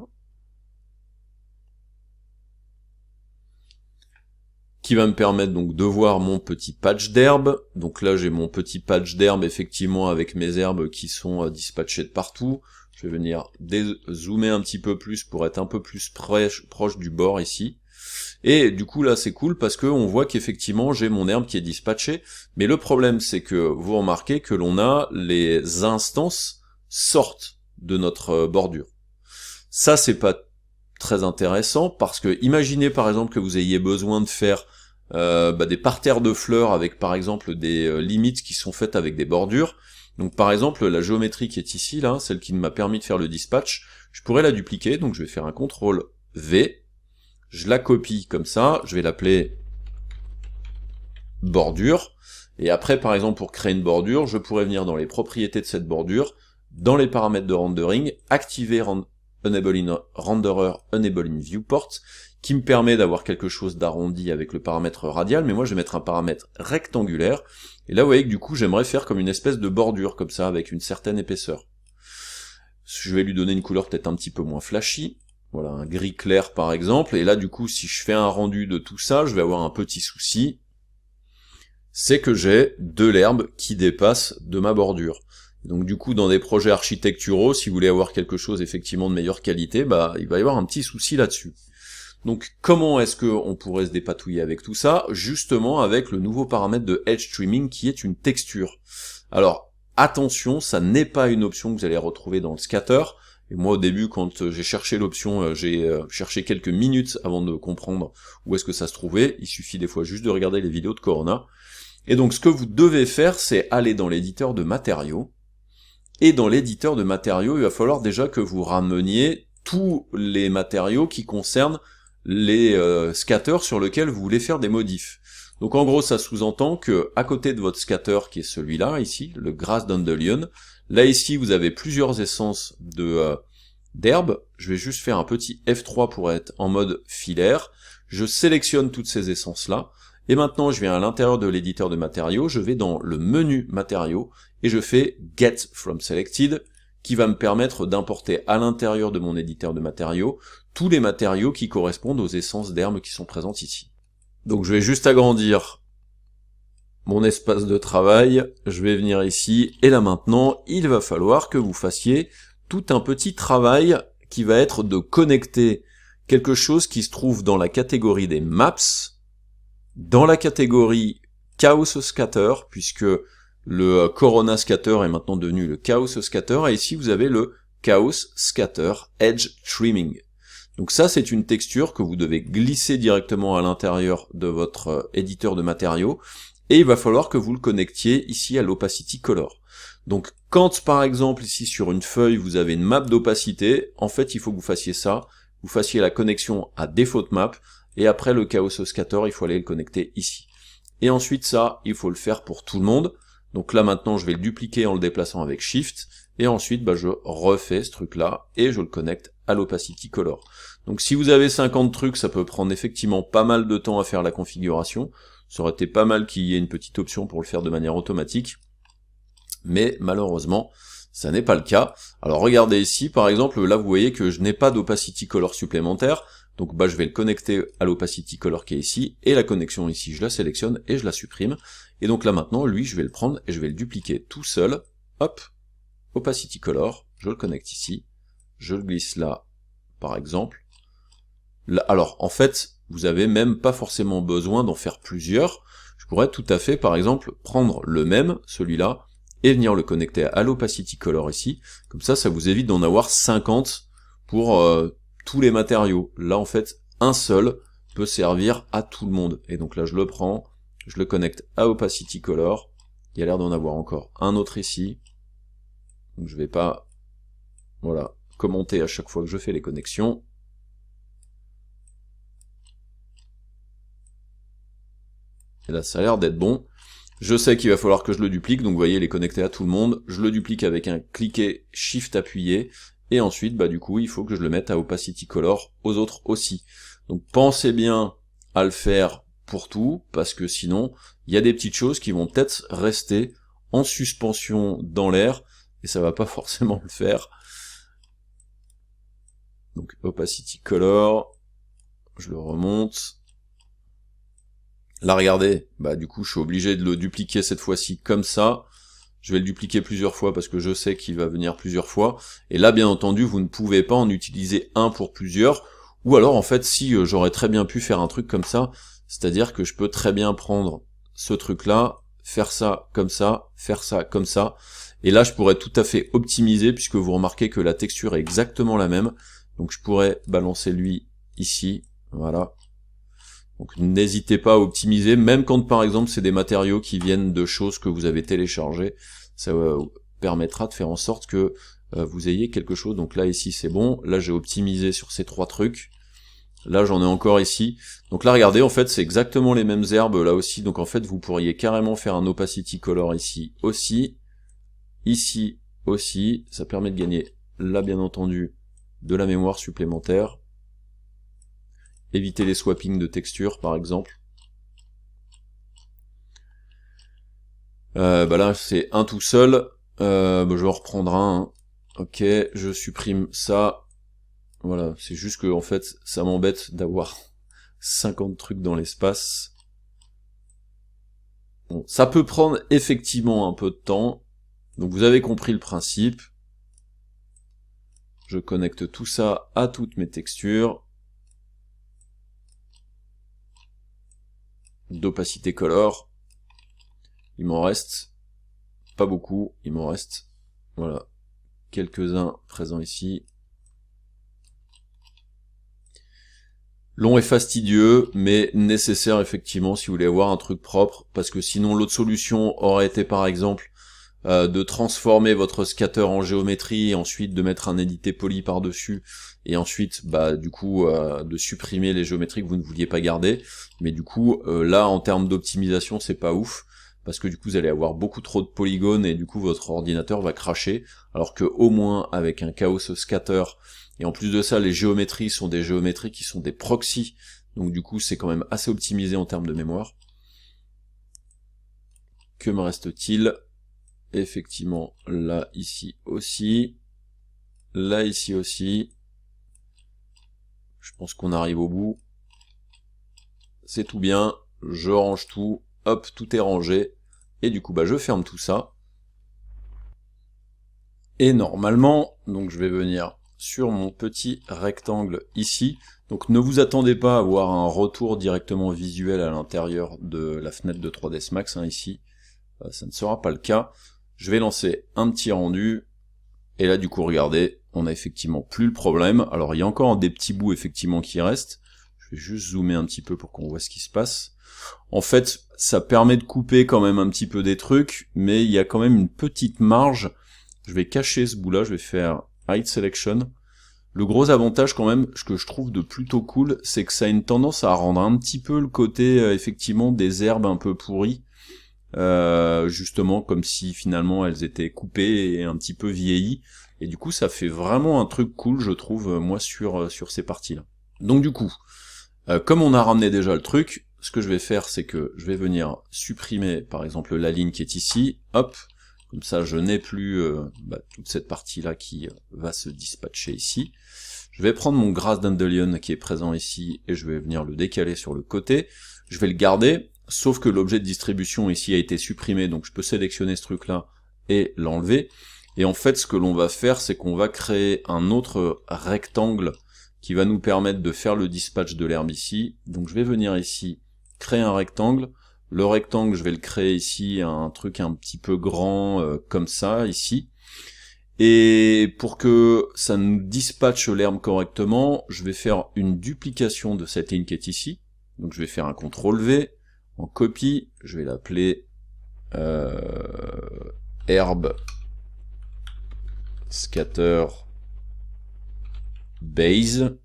qui va me permettre donc de voir mon petit patch d'herbe. Donc là, j'ai mon petit patch d'herbe, effectivement, avec mes herbes qui sont dispatchées de partout. Je vais venir zoomer un petit peu plus pour être un peu plus proche du bord ici. Et du coup, là, c'est cool parce que on voit qu'effectivement, j'ai mon herbe qui est dispatchée. Mais le problème, c'est que vous remarquez que l'on a les instances sortent de notre bordure. Ça, c'est pas très intéressant parce que imaginez par exemple que vous ayez besoin de faire des parterres de fleurs avec par exemple des limites qui sont faites avec des bordures. Donc par exemple la géométrie qui est ici, là, celle qui m'a permis de faire le dispatch, je pourrais la dupliquer, donc je vais faire un CTRL V, je la copie comme ça, je vais l'appeler bordure, et après par exemple pour créer une bordure, je pourrais venir dans les propriétés de cette bordure, dans les paramètres de rendering, activer Enabling Renderer, Enabling Viewport, qui me permet d'avoir quelque chose d'arrondi avec le paramètre radial, mais moi je vais mettre un paramètre rectangulaire, et là vous voyez que du coup j'aimerais faire comme une espèce de bordure, comme ça, avec une certaine épaisseur. Je vais lui donner une couleur peut-être un petit peu moins flashy, voilà, un gris clair par exemple, et là du coup si je fais un rendu de tout ça, je vais avoir un petit souci, c'est que j'ai de l'herbe qui dépasse de ma bordure. Donc du coup, dans des projets architecturaux, si vous voulez avoir quelque chose effectivement de meilleure qualité, il va y avoir un petit souci là-dessus. Donc comment est-ce qu'on pourrait se dépatouiller avec tout ça ? Justement avec le nouveau paramètre de Edge Trimming qui est une texture. Alors attention, ça n'est pas une option que vous allez retrouver dans le scatter. Et moi au début, quand j'ai cherché l'option, j'ai cherché quelques minutes avant de comprendre où est-ce que ça se trouvait. Il suffit des fois juste de regarder les vidéos de Corona. Et donc ce que vous devez faire, c'est aller dans l'éditeur de matériaux. Et dans l'éditeur de matériaux, il va falloir déjà que vous rameniez tous les matériaux qui concernent les scatters sur lesquels vous voulez faire des modifs. Donc en gros, ça sous-entend que à côté de votre scatter, qui est celui-là, ici, le Grass Dandelion, là ici, vous avez plusieurs essences d'herbe. Je vais juste faire un petit F3 pour être en mode filaire. Je sélectionne toutes ces essences-là. Et maintenant, je viens à l'intérieur de l'éditeur de matériaux, je vais dans le menu matériaux, et je fais Get from Selected, qui va me permettre d'importer à l'intérieur de mon éditeur de matériaux tous les matériaux qui correspondent aux essences d'herbe qui sont présentes ici. Donc je vais juste agrandir mon espace de travail, je vais venir ici, et là maintenant, il va falloir que vous fassiez tout un petit travail qui va être de connecter quelque chose qui se trouve dans la catégorie des maps, dans la catégorie Chaos Scatter, puisque le Corona Scatter est maintenant devenu le Chaos Scatter, et ici vous avez le Chaos Scatter Edge Trimming. Donc ça, c'est une texture que vous devez glisser directement à l'intérieur de votre éditeur de matériaux, et il va falloir que vous le connectiez ici à l'Opacity Color. Donc quand par exemple ici sur une feuille vous avez une map d'opacité, en fait il faut que vous fassiez ça, vous fassiez la connexion à Default Map, et après le Chaos Scatter, il faut aller le connecter ici. Et ensuite ça, il faut le faire pour tout le monde. Donc là maintenant je vais le dupliquer en le déplaçant avec Shift, et ensuite je refais ce truc là, et je le connecte à l'Opacity Color. Donc si vous avez 50 trucs, ça peut prendre effectivement pas mal de temps à faire la configuration. Ça aurait été pas mal qu'il y ait une petite option pour le faire de manière automatique, mais malheureusement ça n'est pas le cas. Alors regardez ici par exemple, là vous voyez que je n'ai pas d'Opacity Color supplémentaire, donc je vais le connecter à l'Opacity Color qui est ici, et la connexion ici je la sélectionne et je la supprime, et donc là maintenant lui je vais le prendre et je vais le dupliquer tout seul, hop, Opacity Color, je le connecte ici, je le glisse là par exemple. Là, alors en fait vous avez même pas forcément besoin d'en faire plusieurs, je pourrais tout à fait par exemple prendre le même, celui-là, et venir le connecter à l'Opacity Color ici, comme ça vous évite d'en avoir 50 pour tous les matériaux. Là en fait un seul peut servir à tout le monde, et donc là je le prends, je le connecte à Opacity Color, il y a l'air d'en avoir encore un autre ici, donc je vais pas commenter à chaque fois que je fais les connexions. Et là ça a l'air d'être bon. Je sais qu'il va falloir que je le duplique, donc vous voyez, il est connecté à tout le monde, je le duplique avec un cliquet Shift appuyé, et ensuite, du coup, il faut que je le mette à Opacity Color aux autres aussi. Donc pensez bien à le faire pour tout, parce que sinon, il y a des petites choses qui vont peut-être rester en suspension dans l'air, et ça va pas forcément le faire. Donc Opacity Color, je le remonte. Là regardez, du coup je suis obligé de le dupliquer cette fois-ci comme ça, je vais le dupliquer plusieurs fois parce que je sais qu'il va venir plusieurs fois, et là bien entendu vous ne pouvez pas en utiliser un pour plusieurs, ou alors en fait si j'aurais très bien pu faire un truc comme ça, c'est-à-dire que je peux très bien prendre ce truc là, faire ça comme ça, faire ça comme ça, et là je pourrais tout à fait optimiser puisque vous remarquez que la texture est exactement la même, donc je pourrais balancer lui ici, voilà. Donc n'hésitez pas à optimiser, même quand par exemple c'est des matériaux qui viennent de choses que vous avez téléchargées, ça permettra de faire en sorte que vous ayez quelque chose. Donc là ici c'est bon, là j'ai optimisé sur ces trois trucs, là j'en ai encore ici, donc là regardez en fait c'est exactement les mêmes herbes là aussi, donc en fait vous pourriez carrément faire un Opacity Color ici aussi, ça permet de gagner là bien entendu de la mémoire supplémentaire. Éviter les swappings de textures par exemple. Là c'est un tout seul, je vais en reprendre un, ok, je supprime ça, voilà, c'est juste que en fait ça m'embête d'avoir 50 trucs dans l'espace. Bon, ça peut prendre effectivement un peu de temps, donc vous avez compris le principe. Je connecte tout ça à toutes mes textures. D'opacité color, il m'en reste pas beaucoup, il m'en reste voilà quelques-uns présents ici. Long et fastidieux, mais nécessaire effectivement si vous voulez avoir un truc propre, parce que sinon l'autre solution aurait été par exemple de transformer votre scatter en géométrie, et ensuite de mettre un édité poly par-dessus, et ensuite du coup de supprimer les géométries que vous ne vouliez pas garder, mais du coup là en termes d'optimisation c'est pas ouf, parce que du coup vous allez avoir beaucoup trop de polygones, et du coup votre ordinateur va cracher, alors que au moins avec un Chaos Scatter, et en plus de ça les géométries sont des géométries qui sont des proxys, donc du coup c'est quand même assez optimisé en termes de mémoire. Que me reste-t-il ? Effectivement, là, ici aussi, là, ici aussi, je pense qu'on arrive au bout, c'est tout bien, je range tout, hop, tout est rangé, et du coup, je ferme tout ça, et normalement, donc je vais venir sur mon petit rectangle ici. Donc ne vous attendez pas à avoir un retour directement visuel à l'intérieur de la fenêtre de 3ds Max, hein, ici. Ça ne sera pas le cas. Je vais lancer un petit rendu, et là du coup regardez, on a effectivement plus le problème. Alors il y a encore des petits bouts effectivement qui restent. Je vais juste zoomer un petit peu pour qu'on voit ce qui se passe. En fait, ça permet de couper quand même un petit peu des trucs, mais il y a quand même une petite marge. Je vais cacher ce bout-là, je vais faire Hide Selection. Le gros avantage quand même, ce que je trouve de plutôt cool, c'est que ça a une tendance à rendre un petit peu le côté, effectivement, des herbes un peu pourries. Justement, comme si finalement elles étaient coupées et un petit peu vieillies. Et du coup, ça fait vraiment un truc cool, je trouve, moi, sur ces parties-là. Donc du coup, comme on a ramené déjà le truc, ce que je vais faire, c'est que je vais venir supprimer, par exemple, la ligne qui est ici, hop, comme ça je n'ai plus toute cette partie-là qui va se dispatcher ici. Je vais prendre mon Grass Dandelion qui est présent ici, et je vais venir le décaler sur le côté. Je vais le garder, sauf que l'objet de distribution ici a été supprimé, donc je peux sélectionner ce truc-là et l'enlever. Et en fait, ce que l'on va faire, c'est qu'on va créer un autre rectangle qui va nous permettre de faire le dispatch de l'herbe ici. Donc je vais venir ici, créer un rectangle. Le rectangle, je vais le créer ici, un truc un petit peu grand, comme ça, ici. Et pour que ça nous dispatche l'herbe correctement, je vais faire une duplication de cette ligne qui est ici. Donc je vais faire un CTRL-V, en copie, je vais l'appeler herbe scatter base.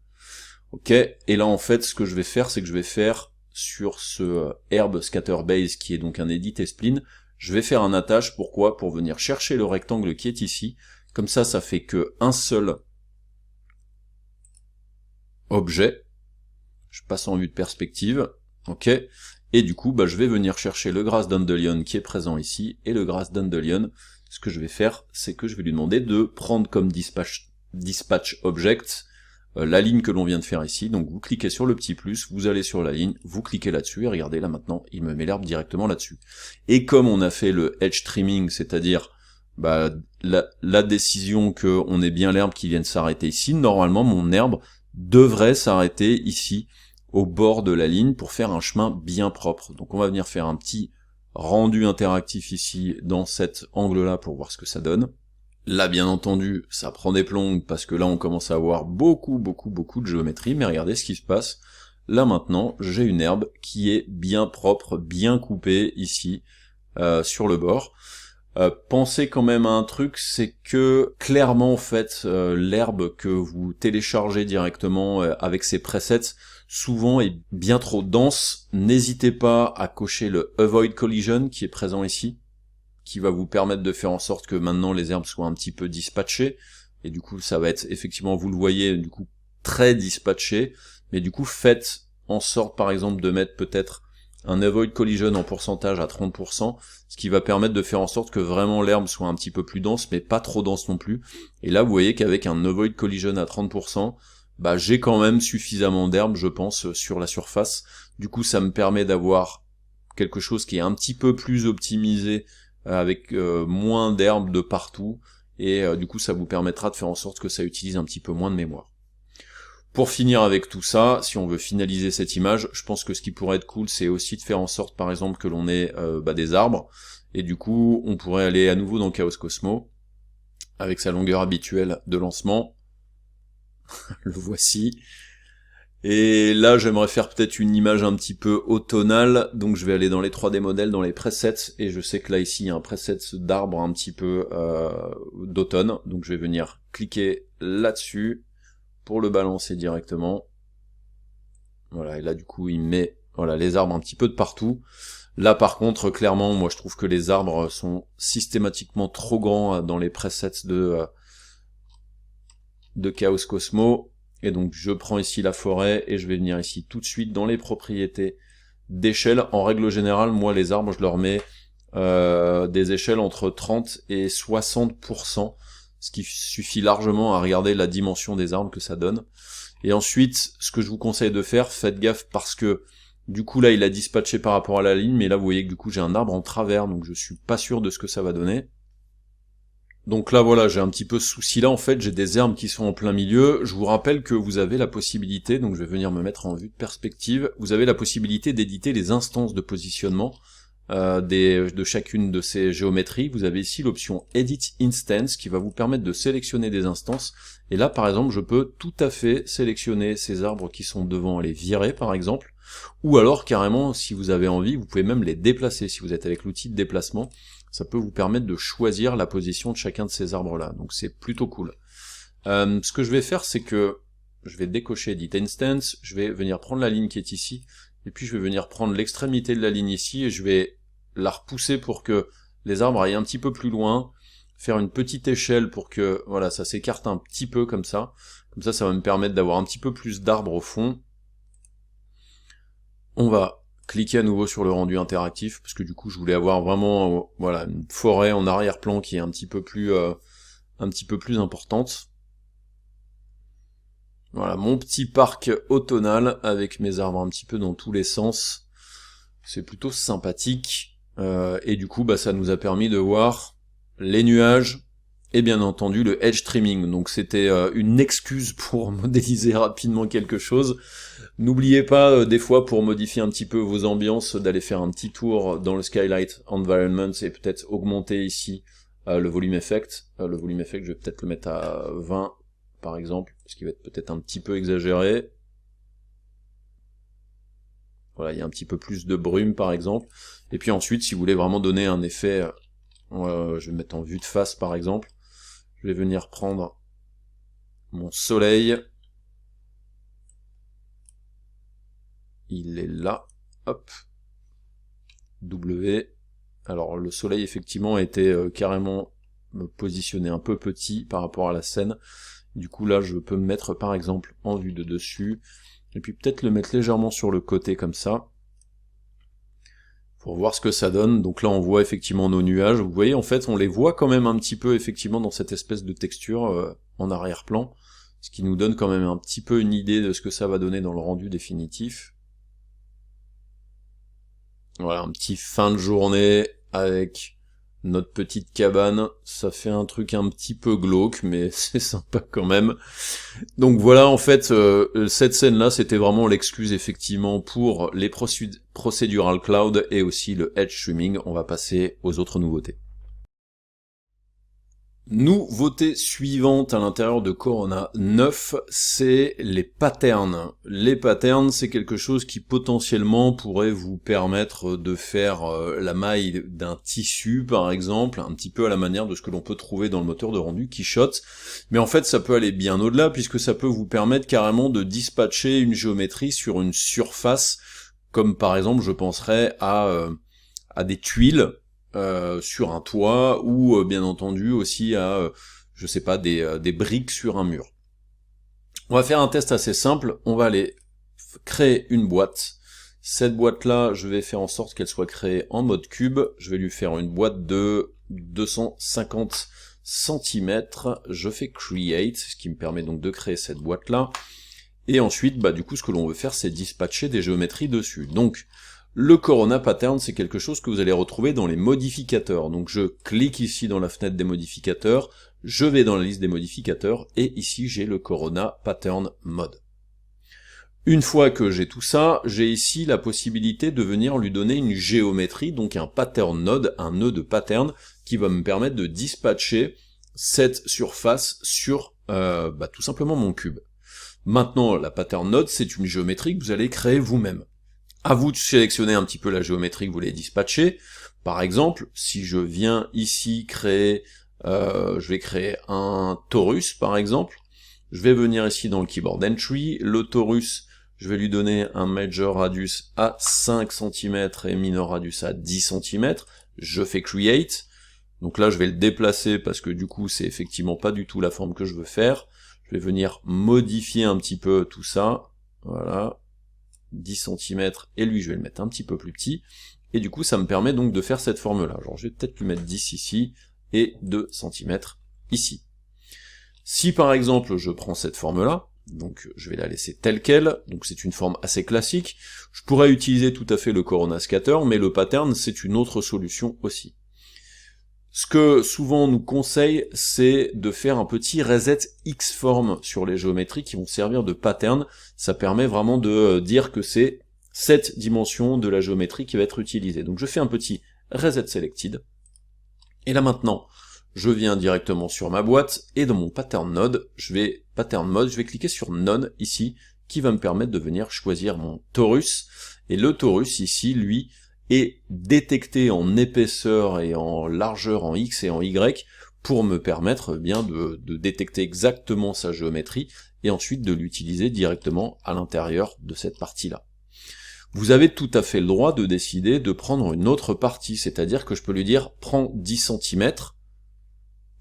Ok, et là en fait ce que je vais faire, c'est que je vais faire sur ce herbe scatter base qui est donc un edit et spline, je vais faire un attache, pourquoi? Pour venir chercher le rectangle qui est ici, comme ça fait que un seul objet, je passe en vue de perspective, ok, et du coup je vais venir chercher le Grass Dandelion qui est présent ici, et le Grass Dandelion, ce que je vais faire, c'est que je vais lui demander de prendre comme dispatch object la ligne que l'on vient de faire ici. Donc vous cliquez sur le petit plus, vous allez sur la ligne, vous cliquez là-dessus, et regardez là maintenant, il me met l'herbe directement là-dessus. Et comme on a fait le edge trimming, c'est-à-dire la décision que on ait bien l'herbe qui vient de s'arrêter ici, normalement mon herbe devrait s'arrêter ici, au bord de la ligne, pour faire un chemin bien propre. Donc on va venir faire un petit rendu interactif ici, dans cet angle-là, pour voir ce que ça donne. Là, bien entendu, ça prend des plombes, parce que là, on commence à avoir beaucoup de géométrie, mais regardez ce qui se passe. Là, maintenant, j'ai une herbe qui est bien propre, bien coupée, ici, sur le bord. Pensez quand même à un truc, c'est que, clairement, en fait, l'herbe que vous téléchargez directement avec ces presets, souvent est bien trop dense. N'hésitez pas à cocher le Avoid Collision, qui est présent ici, qui va vous permettre de faire en sorte que maintenant les herbes soient un petit peu dispatchées, et du coup ça va être effectivement, vous le voyez, du coup très dispatché, mais du coup faites en sorte par exemple de mettre peut-être un Avoid Collision en pourcentage à 30%, ce qui va permettre de faire en sorte que vraiment l'herbe soit un petit peu plus dense, mais pas trop dense non plus, et là vous voyez qu'avec un Avoid Collision à 30%, j'ai quand même suffisamment d'herbe, je pense, sur la surface. Du coup ça me permet d'avoir quelque chose qui est un petit peu plus optimisé, avec moins d'herbes de partout, et du coup ça vous permettra de faire en sorte que ça utilise un petit peu moins de mémoire. Pour finir avec tout ça, si on veut finaliser cette image, je pense que ce qui pourrait être cool, c'est aussi de faire en sorte par exemple que l'on ait des arbres, et du coup on pourrait aller à nouveau dans Chaos Cosmos, avec sa longueur habituelle de lancement, le voici. Et là, j'aimerais faire peut-être une image un petit peu automnale, donc je vais aller dans les 3D modèles, dans les presets, et je sais que là, ici, il y a un preset d'arbre un petit peu d'automne, donc je vais venir cliquer là-dessus pour le balancer directement. Voilà, et là, du coup, il met les arbres un petit peu de partout. Là, par contre, clairement, moi, je trouve que les arbres sont systématiquement trop grands dans les presets de Chaos Cosmos. Et donc je prends ici la forêt, et je vais venir ici tout de suite dans les propriétés d'échelle. En règle générale, moi les arbres, je leur mets des échelles entre 30 et 60%, ce qui suffit largement à regarder la dimension des arbres que ça donne. Et ensuite, ce que je vous conseille de faire, faites gaffe, parce que du coup là il a dispatché par rapport à la ligne, mais là vous voyez que du coup j'ai un arbre en travers, donc je suis pas sûr de ce que ça va donner. Donc là voilà, j'ai un petit peu ce souci là, en fait j'ai des herbes qui sont en plein milieu. Je vous rappelle que vous avez la possibilité, donc je vais venir me mettre en vue de perspective, vous avez la possibilité d'éditer les instances de positionnement de chacune de ces géométries. Vous avez ici l'option Edit Instance qui va vous permettre de sélectionner des instances, et là par exemple je peux tout à fait sélectionner ces arbres qui sont devant, les virer par exemple, ou alors carrément si vous avez envie, vous pouvez même les déplacer. Si vous êtes avec l'outil de déplacement, ça peut vous permettre de choisir la position de chacun de ces arbres là, donc c'est plutôt cool. Ce que je vais faire, c'est que je vais décocher Edit Instance, je vais venir prendre la ligne qui est ici, et puis je vais venir prendre l'extrémité de la ligne ici, et je vais la repousser pour que les arbres aillent un petit peu plus loin, faire une petite échelle pour que voilà, ça s'écarte un petit peu comme ça va me permettre d'avoir un petit peu plus d'arbres au fond. On va cliquer à nouveau sur le rendu interactif, parce que du coup je voulais avoir vraiment voilà, une forêt en arrière-plan qui est un petit peu plus importante. Voilà, mon petit parc automnal avec mes arbres un petit peu dans tous les sens. C'est plutôt sympathique. Et du coup, bah, ça nous a permis de voir les nuages et bien entendu le edge trimming. Donc c'était une excuse pour modéliser rapidement quelque chose. N'oubliez pas, des fois, pour modifier un petit peu vos ambiances, d'aller faire un petit tour dans le Skylight Environment et peut-être augmenter ici le volume effect. Le volume effect, je vais peut-être le mettre à 20, par exemple, ce qui va être peut-être un petit peu exagéré. Voilà, il y a un petit peu plus de brume, par exemple. Et puis ensuite, si vous voulez vraiment donner un effet, je vais me mettre en vue de face, par exemple. Je vais venir prendre mon soleil. Il est là, hop, W. Alors le soleil effectivement était carrément positionné un peu petit par rapport à la scène. Du coup là je peux me mettre par exemple en vue de dessus, et puis peut-être le mettre légèrement sur le côté comme ça, pour voir ce que ça donne. Donc là on voit effectivement nos nuages, vous voyez en fait on les voit quand même un petit peu effectivement dans cette espèce de texture en arrière-plan, ce qui nous donne quand même un petit peu une idée de ce que ça va donner dans le rendu définitif. Voilà, un petit fin de journée avec notre petite cabane, ça fait un truc un petit peu glauque, mais c'est sympa quand même. Donc voilà, en fait, cette scène-là, c'était vraiment l'excuse effectivement pour les procedural cloud et aussi le edge streaming. On va passer aux autres nouveautés. Nouveauté suivante à l'intérieur de Corona 9, c'est les patterns. Les patterns, c'est quelque chose qui potentiellement pourrait vous permettre de faire la maille d'un tissu, par exemple, un petit peu à la manière de ce que l'on peut trouver dans le moteur de rendu Quichotte. Mais en fait, ça peut aller bien au-delà, puisque ça peut vous permettre carrément de dispatcher une géométrie sur une surface, comme par exemple, je penserais à des tuiles, sur un toit, ou bien entendu aussi à, je sais pas, des briques sur un mur. On va faire un test assez simple, on va aller créer une boîte. Cette boîte-là, je vais faire en sorte qu'elle soit créée en mode cube, je vais lui faire une boîte de 250 cm, je fais Create, ce qui me permet donc de créer cette boîte-là, et ensuite, bah du coup, ce que l'on veut faire, c'est dispatcher des géométries dessus. Donc, le Corona Pattern, c'est quelque chose que vous allez retrouver dans les modificateurs. Donc je clique ici dans la fenêtre des modificateurs, je vais dans la liste des modificateurs, et ici j'ai le Corona Pattern Mode. Une fois que j'ai tout ça, j'ai ici la possibilité de venir lui donner une géométrie, donc un pattern node, un nœud de pattern, qui va me permettre de dispatcher cette surface sur tout simplement mon cube. Maintenant, la pattern node, c'est une géométrie que vous allez créer vous-même. À vous de sélectionner un petit peu la géométrie que vous voulez dispatcher. Par exemple, si je viens ici créer, je vais créer un torus par exemple, je vais venir ici dans le keyboard entry, le torus, je vais lui donner un major radius à 5 cm et minor radius à 10 cm, je fais create, donc là je vais le déplacer parce que du coup c'est effectivement pas du tout la forme que je veux faire, je vais venir modifier un petit peu tout ça, voilà, 10 cm, et lui je vais le mettre un petit peu plus petit, et du coup ça me permet donc de faire cette forme là. Genre je vais peut-être lui mettre 10 ici, et 2 cm ici. Si par exemple je prends cette forme là, donc je vais la laisser telle quelle, donc c'est une forme assez classique, je pourrais utiliser tout à fait le Corona Scatter, mais le pattern c'est une autre solution aussi. Ce que souvent on nous conseille, c'est de faire un petit reset X-form sur les géométries qui vont servir de pattern. Ça permet vraiment de dire que c'est cette dimension de la géométrie qui va être utilisée. Donc je fais un petit reset selected. Et là maintenant, je viens directement sur ma boîte, et dans mon pattern node, je vais cliquer sur None ici, qui va me permettre de venir choisir mon torus. Et le torus ici, lui, est détecté en épaisseur et en largeur en X et en Y pour me permettre bien de détecter exactement sa géométrie et ensuite de l'utiliser directement à l'intérieur de cette partie-là. Vous avez tout à fait le droit de décider de prendre une autre partie, c'est-à-dire que je peux lui dire prends 10 cm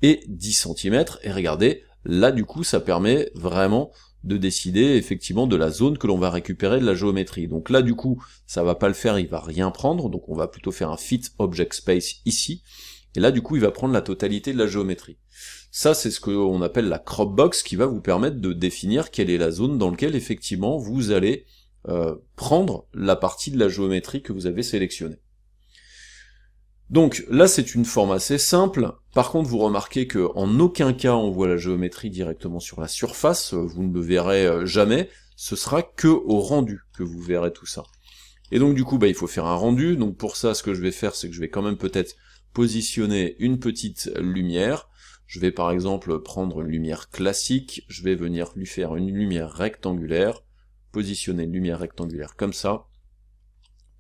et 10 cm, et regardez, là du coup ça permet vraiment de décider effectivement de la zone que l'on va récupérer de la géométrie. Donc là du coup, ça va pas le faire, il va rien prendre, donc on va plutôt faire un fit object space ici, et là du coup il va prendre la totalité de la géométrie. Ça c'est ce qu'on appelle la crop box, qui va vous permettre de définir quelle est la zone dans laquelle effectivement vous allez prendre la partie de la géométrie que vous avez sélectionnée. Donc là c'est une forme assez simple, par contre vous remarquez que en aucun cas on voit la géométrie directement sur la surface, vous ne le verrez jamais, ce sera que au rendu que vous verrez tout ça. Et donc du coup il faut faire un rendu, donc pour ça ce que je vais faire c'est que je vais quand même peut-être positionner une petite lumière, je vais par exemple prendre une lumière classique, je vais venir lui faire une lumière rectangulaire, positionner une lumière rectangulaire comme ça,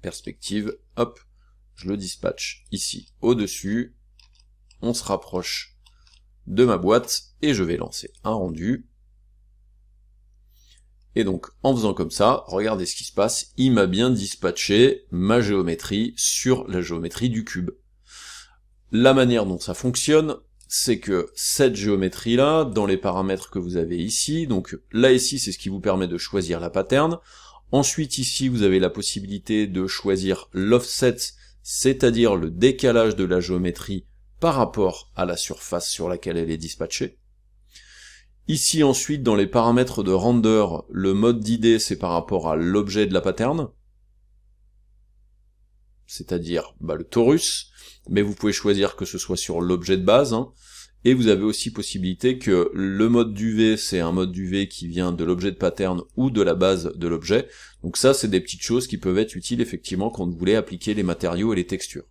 perspective, hop, je le dispatche ici au-dessus, on se rapproche de ma boîte, et je vais lancer un rendu. Et donc, en faisant comme ça, regardez ce qui se passe, il m'a bien dispatché ma géométrie sur la géométrie du cube. La manière dont ça fonctionne, c'est que cette géométrie-là, dans les paramètres que vous avez ici, donc là ici c'est ce qui vous permet de choisir la pattern, ensuite ici vous avez la possibilité de choisir l'offset, c'est-à-dire le décalage de la géométrie par rapport à la surface sur laquelle elle est dispatchée. Ici ensuite, dans les paramètres de render, le mode d'idée c'est par rapport à l'objet de la pattern, c'est-à-dire le torus, mais vous pouvez choisir que ce soit sur l'objet de base, et vous avez aussi possibilité que le mode d'UV, c'est un mode d'UV qui vient de l'objet de pattern ou de la base de l'objet. Donc ça, c'est des petites choses qui peuvent être utiles effectivement quand vous voulez appliquer les matériaux et les textures.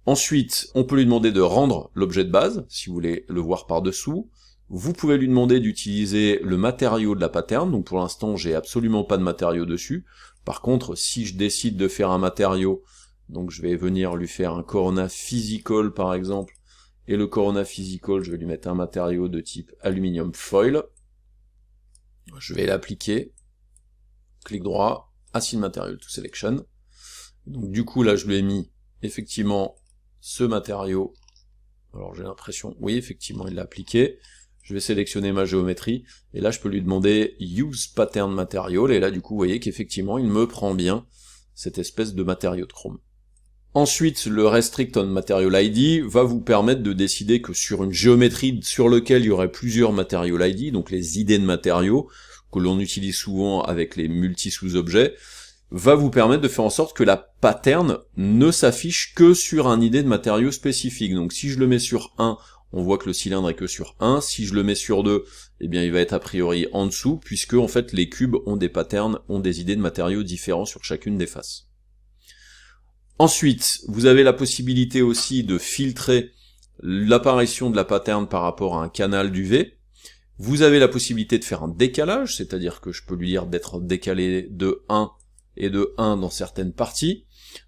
Ensuite, on peut lui demander de rendre l'objet de base, si vous voulez le voir par-dessous. Vous pouvez lui demander d'utiliser le matériau de la pattern, donc pour l'instant, j'ai absolument pas de matériau dessus. Par contre, si je décide de faire un matériau, donc je vais venir lui faire un Corona Physical par exemple, et le Corona Physical, je vais lui mettre un matériau de type aluminium foil. Je vais l'appliquer, clic droit, Assign Material to Selection. Donc du coup là je lui ai mis effectivement ce matériau. Alors j'ai l'impression, oui effectivement il l'a appliqué. Je vais sélectionner ma géométrie, et là je peux lui demander Use Pattern Material, et là du coup vous voyez qu'effectivement il me prend bien cette espèce de matériau de chrome. Ensuite, le Restrict on Material ID va vous permettre de décider que sur une géométrie sur laquelle il y aurait plusieurs Material ID, donc les idées de matériaux, que l'on utilise souvent avec les multi-sous-objets, va vous permettre de faire en sorte que la pattern ne s'affiche que sur un idée de matériau spécifique. Donc si je le mets sur 1, on voit que le cylindre est que sur 1, si je le mets sur 2, eh bien il va être a priori en dessous, puisque en fait les cubes ont des patterns, ont des idées de matériaux différents sur chacune des faces. Ensuite, vous avez la possibilité aussi de filtrer l'apparition de la pattern par rapport à un canal d'UV. Vous avez la possibilité de faire un décalage, c'est-à-dire que je peux lui dire d'être décalé de 1 et de 1 dans certaines parties.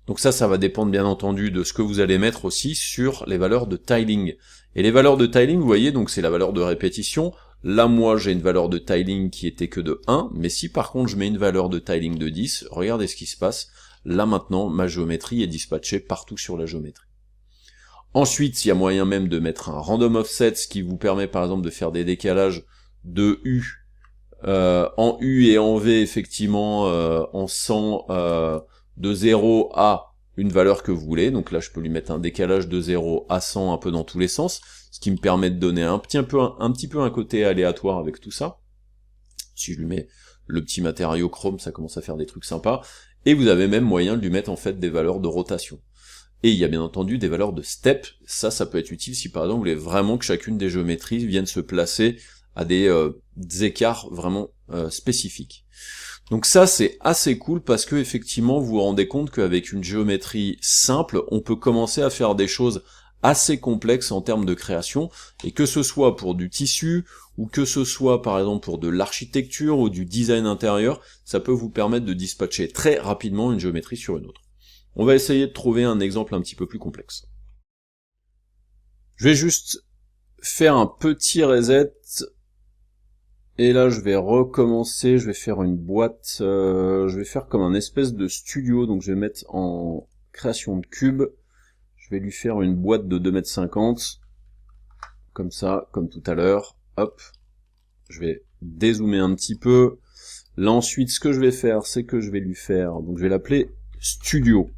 Donc ça va dépendre bien entendu de ce que vous allez mettre aussi sur les valeurs de tiling. Et les valeurs de tiling, vous voyez, donc c'est la valeur de répétition. Là, moi, j'ai une valeur de tiling qui était que de 1, mais si par contre je mets une valeur de tiling de 10, regardez ce qui se passe. Là maintenant, ma géométrie est dispatchée partout sur la géométrie. Ensuite, il y a moyen même de mettre un random offset, ce qui vous permet par exemple de faire des décalages de U, en U et en V effectivement, en 100 de 0 à une valeur que vous voulez. Donc là, je peux lui mettre un décalage de 0 à 100 un peu dans tous les sens, ce qui me permet de donner un petit peu un côté aléatoire avec tout ça. Si je lui mets le petit matériau chrome, ça commence à faire des trucs sympas. Et vous avez même moyen de lui mettre en fait des valeurs de rotation. Et il y a bien entendu des valeurs de step, ça peut être utile si par exemple vous voulez vraiment que chacune des géométries vienne se placer à des écarts vraiment spécifiques. Donc ça c'est assez cool parce que effectivement vous vous rendez compte qu'avec une géométrie simple, on peut commencer à faire des choses assez complexes en termes de création, et que ce soit pour du tissu, ou que ce soit par exemple pour de l'architecture ou du design intérieur, ça peut vous permettre de dispatcher très rapidement une géométrie sur une autre. On va essayer de trouver un exemple un petit peu plus complexe. Je vais juste faire un petit reset, et là je vais recommencer, je vais faire une boîte, je vais faire comme un espèce de studio, donc je vais mettre en création de cube, je vais lui faire une boîte de 2,50 m, comme ça, comme tout à l'heure, hop, je vais dézoomer un petit peu. Là ensuite, ce que je vais faire, c'est que je vais lui faire, donc je vais l'appeler studio,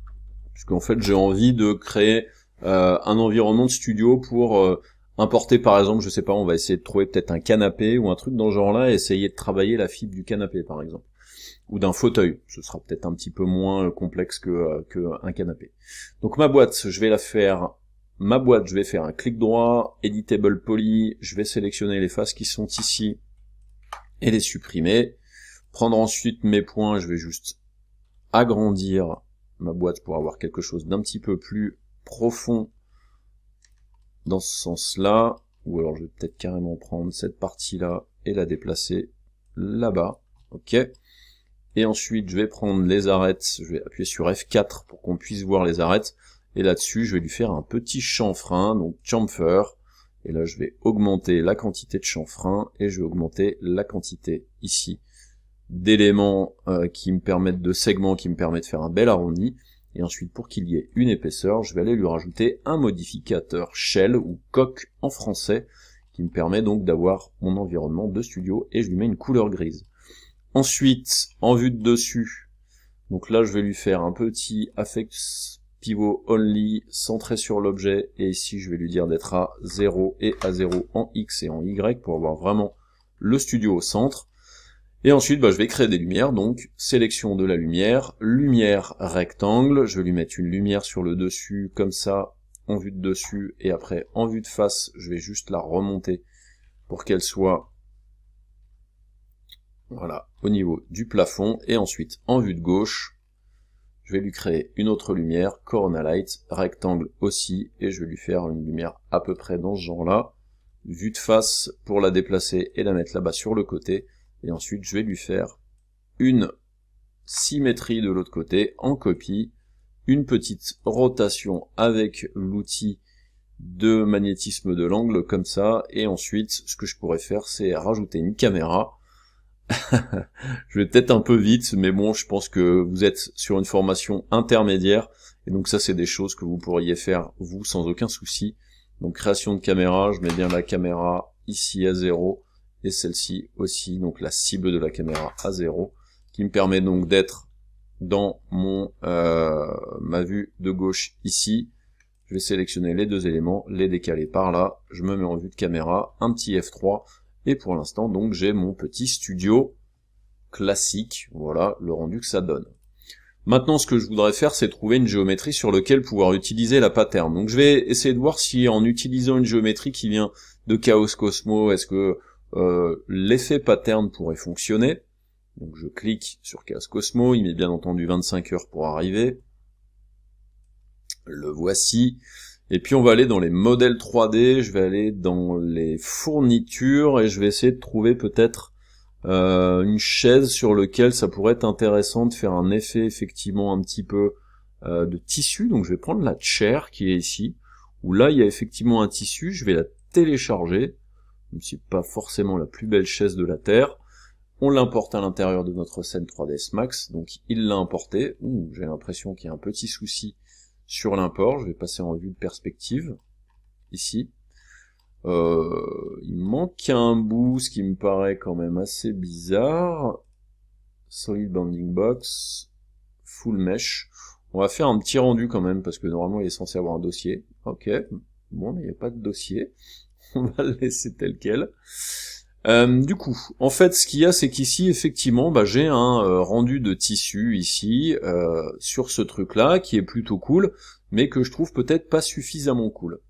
puisqu'en fait j'ai envie de créer un environnement de studio pour importer par exemple, je sais pas, on va essayer de trouver peut-être un canapé ou un truc dans ce genre-là, et essayer de travailler la fibre du canapé par exemple, ou d'un fauteuil, ce sera peut-être un petit peu moins complexe que un canapé. Donc ma boîte, je vais la faire, je vais faire un clic droit, Editable Poly, je vais sélectionner les faces qui sont ici, et les supprimer, prendre ensuite mes points, je vais juste agrandir ma boîte pour avoir quelque chose d'un petit peu plus profond dans ce sens-là, ou alors je vais peut-être carrément prendre cette partie-là et la déplacer là-bas, ok. Et ensuite je vais prendre les arêtes, je vais appuyer sur F4 pour qu'on puisse voir les arêtes, et là-dessus je vais lui faire un petit chanfrein, donc chamfer, et là je vais augmenter la quantité de chanfrein, et je vais augmenter la quantité ici d'éléments qui me permettent de segments, qui me permettent de faire un bel arrondi, et ensuite pour qu'il y ait une épaisseur, je vais aller lui rajouter un modificateur shell, ou coque en français, qui me permet donc d'avoir mon environnement de studio, et je lui mets une couleur grise. Ensuite, en vue de dessus, donc là je vais lui faire un petit affect pivot only centré sur l'objet, et ici je vais lui dire d'être à 0 et à 0 en X et en Y pour avoir vraiment le studio au centre. Et ensuite, je vais créer des lumières, donc sélection de la lumière, lumière rectangle, je vais lui mettre une lumière sur le dessus, comme ça, en vue de dessus, et après, en vue de face, je vais juste la remonter pour qu'elle soit, voilà, au niveau du plafond, et ensuite, en vue de gauche, je vais lui créer une autre lumière, Corona Light, rectangle aussi, et je vais lui faire une lumière à peu près dans ce genre-là, vue de face pour la déplacer et la mettre là-bas sur le côté, et ensuite je vais lui faire une symétrie de l'autre côté en copie, une petite rotation avec l'outil de magnétisme de l'angle comme ça, et ensuite ce que je pourrais faire c'est rajouter une caméra. Je vais peut-être un peu vite, mais bon, je pense que vous êtes sur une formation intermédiaire, et donc ça c'est des choses que vous pourriez faire vous sans aucun souci. Donc création de caméra, je mets bien la caméra ici à 0, et celle-ci aussi, donc la cible de la caméra à 0, qui me permet donc d'être dans mon ma vue de gauche ici. Je vais sélectionner les deux éléments, les décaler par là, je me mets en vue de caméra, un petit F3, et pour l'instant donc j'ai mon petit studio classique, voilà le rendu que ça donne. Maintenant ce que je voudrais faire c'est trouver une géométrie sur laquelle pouvoir utiliser la pattern. Donc je vais essayer de voir si en utilisant une géométrie qui vient de Chaos Cosmos, est-ce que l'effet pattern pourrait fonctionner. Donc je clique sur Chaos Cosmos, il met bien entendu 25 heures pour arriver. Le voici. Et puis on va aller dans les modèles 3D, je vais aller dans les fournitures, et je vais essayer de trouver peut-être une chaise sur laquelle ça pourrait être intéressant de faire un effet effectivement un petit peu de tissu. Donc je vais prendre la chair qui est ici, où là il y a effectivement un tissu, je vais la télécharger, même si c'est pas forcément la plus belle chaise de la Terre. On l'importe à l'intérieur de notre scène 3ds Max, donc il l'a importé. J'ai l'impression qu'il y a un petit souci sur l'import, je vais passer en vue de perspective, ici. Il manque un bout, ce qui me paraît quand même assez bizarre. Solid Bounding Box, Full Mesh. On va faire un petit rendu quand même, parce que normalement il est censé avoir un dossier. Ok, bon, mais il n'y a pas de dossier. On va le laisser tel quel. Du coup, en fait, ce qu'il y a, c'est qu'ici, effectivement, bah, j'ai un rendu de tissu ici, sur ce truc-là, qui est plutôt cool, mais que je trouve peut-être pas suffisamment cool.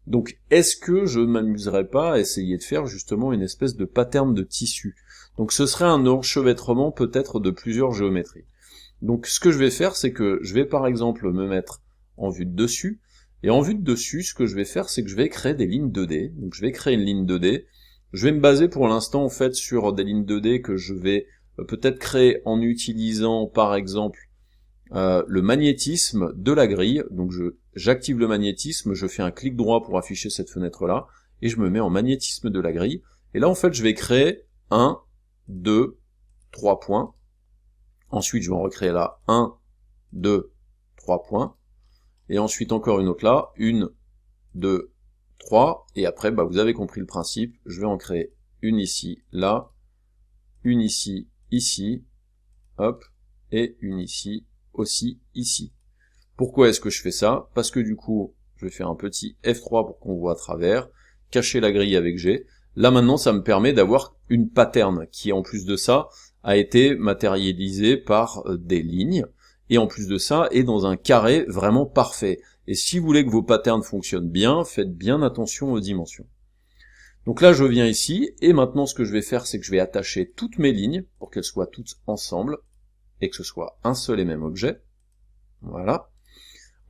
Donc, est-ce que je m'amuserais pas à essayer de faire justement une espèce de pattern de tissu? Donc, ce serait un enchevêtrement peut-être de plusieurs géométries. Donc, ce que je vais faire, c'est que je vais par exemple me mettre en vue de dessus, et en vue de dessus, ce que je vais faire, c'est que je vais créer des lignes 2D. Donc, je vais créer une ligne 2D. Je vais me baser pour l'instant, en fait, sur des lignes 2D que je vais peut-être créer en utilisant, par exemple, le magnétisme de la grille. Donc j'active le magnétisme, je fais un clic droit pour afficher cette fenêtre-là, et je me mets en magnétisme de la grille. Et là, en fait, je vais créer 1, 2, 3 points. Ensuite, je vais en recréer là 1, 2, 3 points. Et ensuite, encore une autre là, 1, 2, 3. Et après, bah, vous avez compris le principe, je vais en créer une ici, là, une ici, ici, hop, et une ici, aussi ici. Pourquoi est-ce que je fais ça? Parce que du coup, je vais faire un petit F3 pour qu'on voit à travers, cacher la grille avec G. Là maintenant, ça me permet d'avoir une pattern qui, en plus de ça, a été matérialisée par des lignes, et en plus de ça, est dans un carré vraiment parfait. Et si vous voulez que vos patterns fonctionnent bien, faites bien attention aux dimensions. Donc là, je viens ici, et maintenant ce que je vais faire, c'est que je vais attacher toutes mes lignes, pour qu'elles soient toutes ensemble, et que ce soit un seul et même objet. Voilà.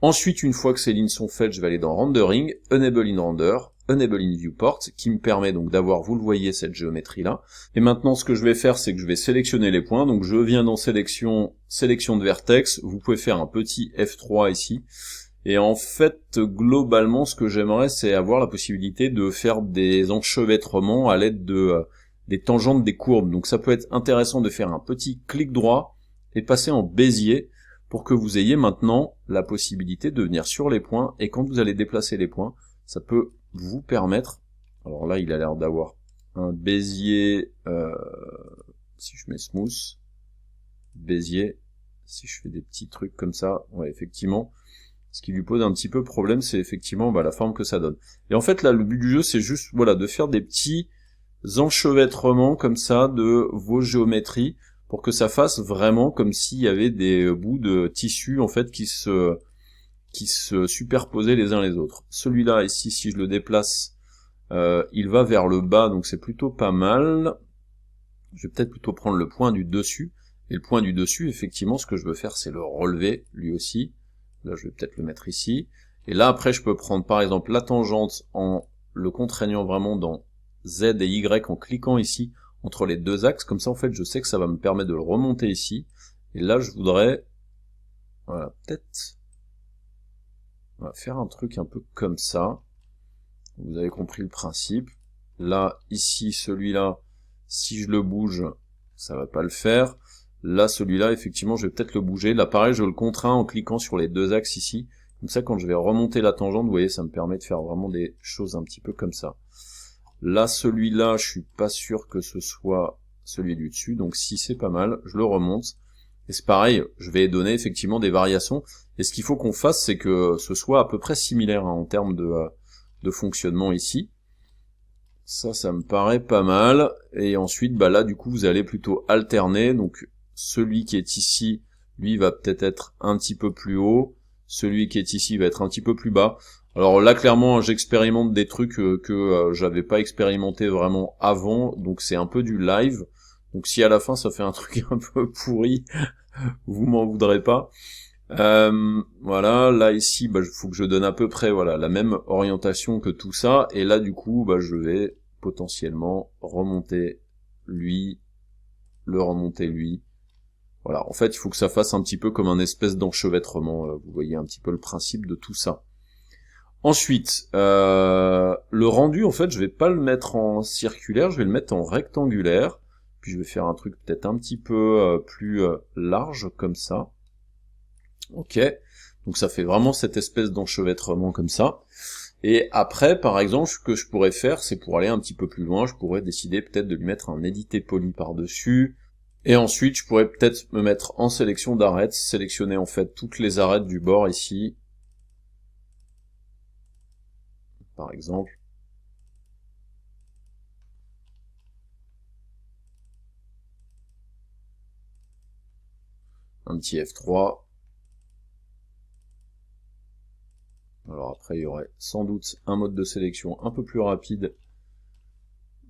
Ensuite, une fois que ces lignes sont faites, je vais aller dans Rendering, Enable in Render, Enable in Viewport, qui me permet donc d'avoir, vous le voyez, cette géométrie-là. Et maintenant, ce que je vais faire, c'est que je vais sélectionner les points. Donc je viens dans Sélection, Sélection de vertex. Vous pouvez faire un petit F3 ici. Et en fait, globalement, ce que j'aimerais, c'est avoir la possibilité de faire des enchevêtrements à l'aide de des tangentes des courbes. Donc ça peut être intéressant de faire un petit clic droit et passer en Bézier pour que vous ayez maintenant la possibilité de venir sur les points, et quand vous allez déplacer les points, ça peut vous permettre, alors là il a l'air d'avoir un Bézier, si je mets Smooth, Bézier, si je fais des petits trucs comme ça, ouais effectivement, ce qui lui pose un petit peu problème, c'est effectivement la forme que ça donne. Et en fait là le but du jeu c'est juste voilà de faire des petits enchevêtrements comme ça de vos géométries, pour que ça fasse vraiment comme s'il y avait des bouts de tissu en fait qui se superposaient les uns les autres. Celui-là ici, si je le déplace, il va vers le bas, donc c'est plutôt pas mal. Je vais peut-être plutôt prendre le point du dessus, et le point du dessus, effectivement, ce que je veux faire, c'est le relever, lui aussi. Là, je vais peut-être le mettre ici. Et là, après, je peux prendre, par exemple, la tangente en le contraignant vraiment dans Z et Y, en cliquant ici, entre les deux axes, comme ça en fait je sais que ça va me permettre de le remonter ici, et là je voudrais, voilà, peut-être, on va faire un truc un peu comme ça, vous avez compris le principe, là, ici, celui-là, si je le bouge, ça va pas le faire, là, celui-là, effectivement, je vais peut-être le bouger, là pareil, je le contrains en cliquant sur les deux axes ici, comme ça quand je vais remonter la tangente, vous voyez, ça me permet de faire vraiment des choses un petit peu comme ça. Là, celui-là, je suis pas sûr que ce soit celui du dessus, donc si c'est pas mal, je le remonte. Et c'est pareil, je vais donner effectivement des variations. Et ce qu'il faut qu'on fasse, c'est que ce soit à peu près similaire en termes de fonctionnement ici. Ça me paraît pas mal. Et ensuite, là, du coup, vous allez plutôt alterner. Donc, celui qui est ici, lui, va peut-être être un petit peu plus haut. Celui qui est ici va être un petit peu plus bas. Alors là, clairement, j'expérimente des trucs que j'avais pas expérimenté vraiment avant, donc c'est un peu du live. Donc si à la fin ça fait un truc un peu pourri, vous m'en voudrez pas. Voilà, là ici, il faut que je donne à peu près voilà la même orientation que tout ça, et là du coup, je vais potentiellement remonter lui, le remonter lui. Voilà, en fait, il faut que ça fasse un petit peu comme un espèce d'enchevêtrement. Vous voyez un petit peu le principe de tout ça. Ensuite, le rendu, en fait, je vais pas le mettre en circulaire, je vais le mettre en rectangulaire. Puis je vais faire un truc peut-être un petit peu plus large, comme ça. Ok, donc ça fait vraiment cette espèce d'enchevêtrement comme ça. Et après, par exemple, ce que je pourrais faire, c'est pour aller un petit peu plus loin, je pourrais décider peut-être de lui mettre un édité poly par-dessus. Et ensuite, je pourrais peut-être me mettre en sélection d'arêtes, sélectionner en fait toutes les arêtes du bord ici. Par exemple. un petit F3. Alors après, il y aurait sans doute un mode de sélection un peu plus rapide,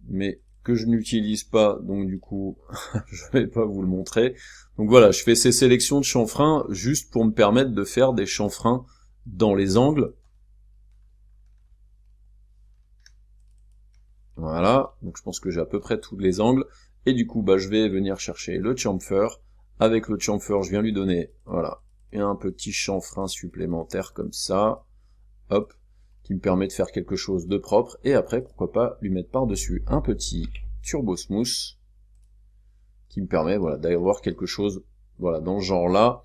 mais que je n'utilise pas, donc du coup, je vais pas vous le montrer. Donc voilà, je fais ces sélections de chanfrein juste pour me permettre de faire des chanfreins dans les angles. Voilà, donc je pense que j'ai à peu près tous les angles. Et du coup, bah, je vais venir chercher le chamfer. Avec le chamfer, je viens lui donner, voilà, un petit chanfrein supplémentaire comme ça. Hop, qui me permet de faire quelque chose de propre, et après, pourquoi pas, lui mettre par-dessus un petit Turbo Smooth, qui me permet, voilà, d'avoir quelque chose, voilà, dans ce genre-là.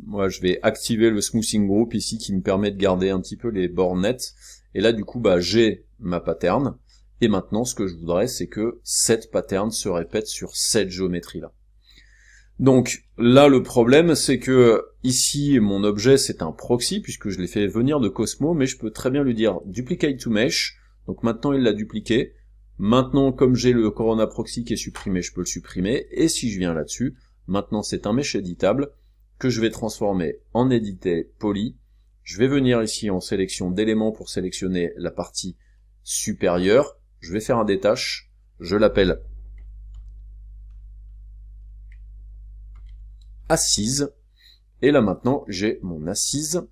Moi, je vais activer le Smoothing Group ici, qui me permet de garder un petit peu les bords nets, et là, du coup, bah, j'ai ma pattern, et maintenant, ce que je voudrais, c'est que cette pattern se répète sur cette géométrie-là. Donc là, le problème, c'est que ici, mon objet, c'est un proxy, puisque je l'ai fait venir de Cosmo, mais je peux très bien lui dire duplicate to mesh. Donc maintenant, il l'a dupliqué. Maintenant, comme j'ai le Corona proxy qui est supprimé, je peux le supprimer. Et si je viens là-dessus, maintenant, c'est un mesh éditable que je vais transformer en édité poly. Je vais venir ici en sélection d'éléments pour sélectionner la partie supérieure. Je vais faire un détache. Je l'appelle assise, et là maintenant j'ai mon assise,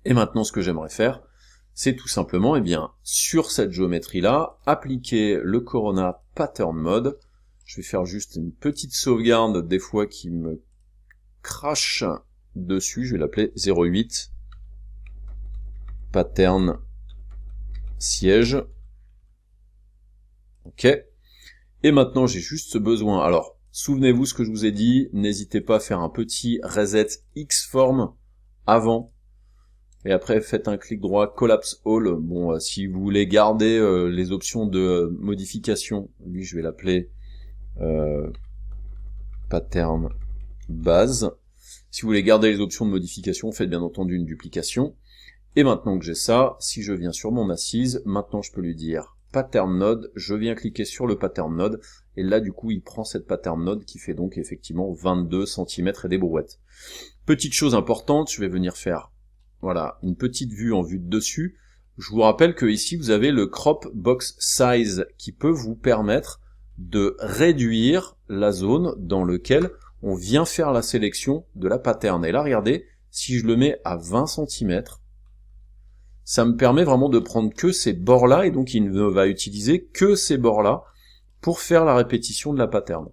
et maintenant ce que j'aimerais faire, c'est tout simplement, eh bien, sur cette géométrie là, appliquer le Corona Pattern Mode. Je vais faire juste une petite sauvegarde des fois qui me crache dessus, je vais l'appeler 08 Pattern Siège. Ok, et maintenant j'ai juste besoin, alors souvenez-vous ce que je vous ai dit, n'hésitez pas à faire un petit reset X-form avant, et après faites un clic droit, collapse all. Bon, si vous voulez garder les options de modification, lui je vais l'appeler pattern base. Si vous voulez garder les options de modification, faites bien entendu une duplication. Et maintenant que j'ai ça, si je viens sur mon assise, maintenant je peux lui dire pattern node, je viens cliquer sur le pattern node, et là du coup il prend cette pattern node qui fait donc effectivement 22 cm et des brouettes. Petite chose importante, je vais venir faire, voilà, une petite vue en vue de dessus. Je vous rappelle que ici vous avez le crop box size qui peut vous permettre de réduire la zone dans laquelle on vient faire la sélection de la pattern. Et là regardez, si je le mets à 20 cm, ça me permet vraiment de prendre que ces bords-là, et donc il ne va utiliser que ces bords-là pour faire la répétition de la pattern.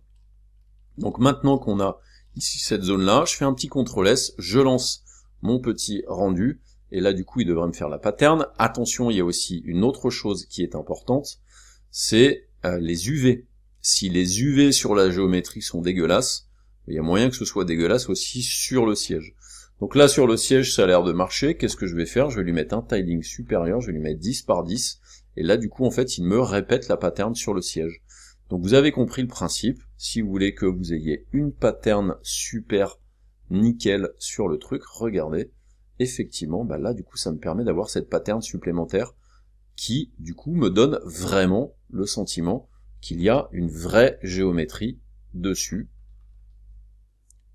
Donc maintenant qu'on a ici cette zone-là, je fais un petit CTRL S, je lance mon petit rendu, et là du coup il devrait me faire la pattern. Attention, il y a aussi une autre chose qui est importante, c'est les UV. Si les UV sur la géométrie sont dégueulasses, il y a moyen que ce soit dégueulasse aussi sur le siège. Donc là, sur le siège, ça a l'air de marcher. Qu'est-ce que je vais faire? Je vais lui mettre un tiling supérieur, je vais lui mettre 10 par 10, et là, du coup, en fait, il me répète la pattern sur le siège. Donc vous avez compris le principe. Si vous voulez que vous ayez une pattern super nickel sur le truc, regardez, effectivement, bah là, du coup, ça me permet d'avoir cette pattern supplémentaire qui, du coup, me donne vraiment le sentiment qu'il y a une vraie géométrie dessus,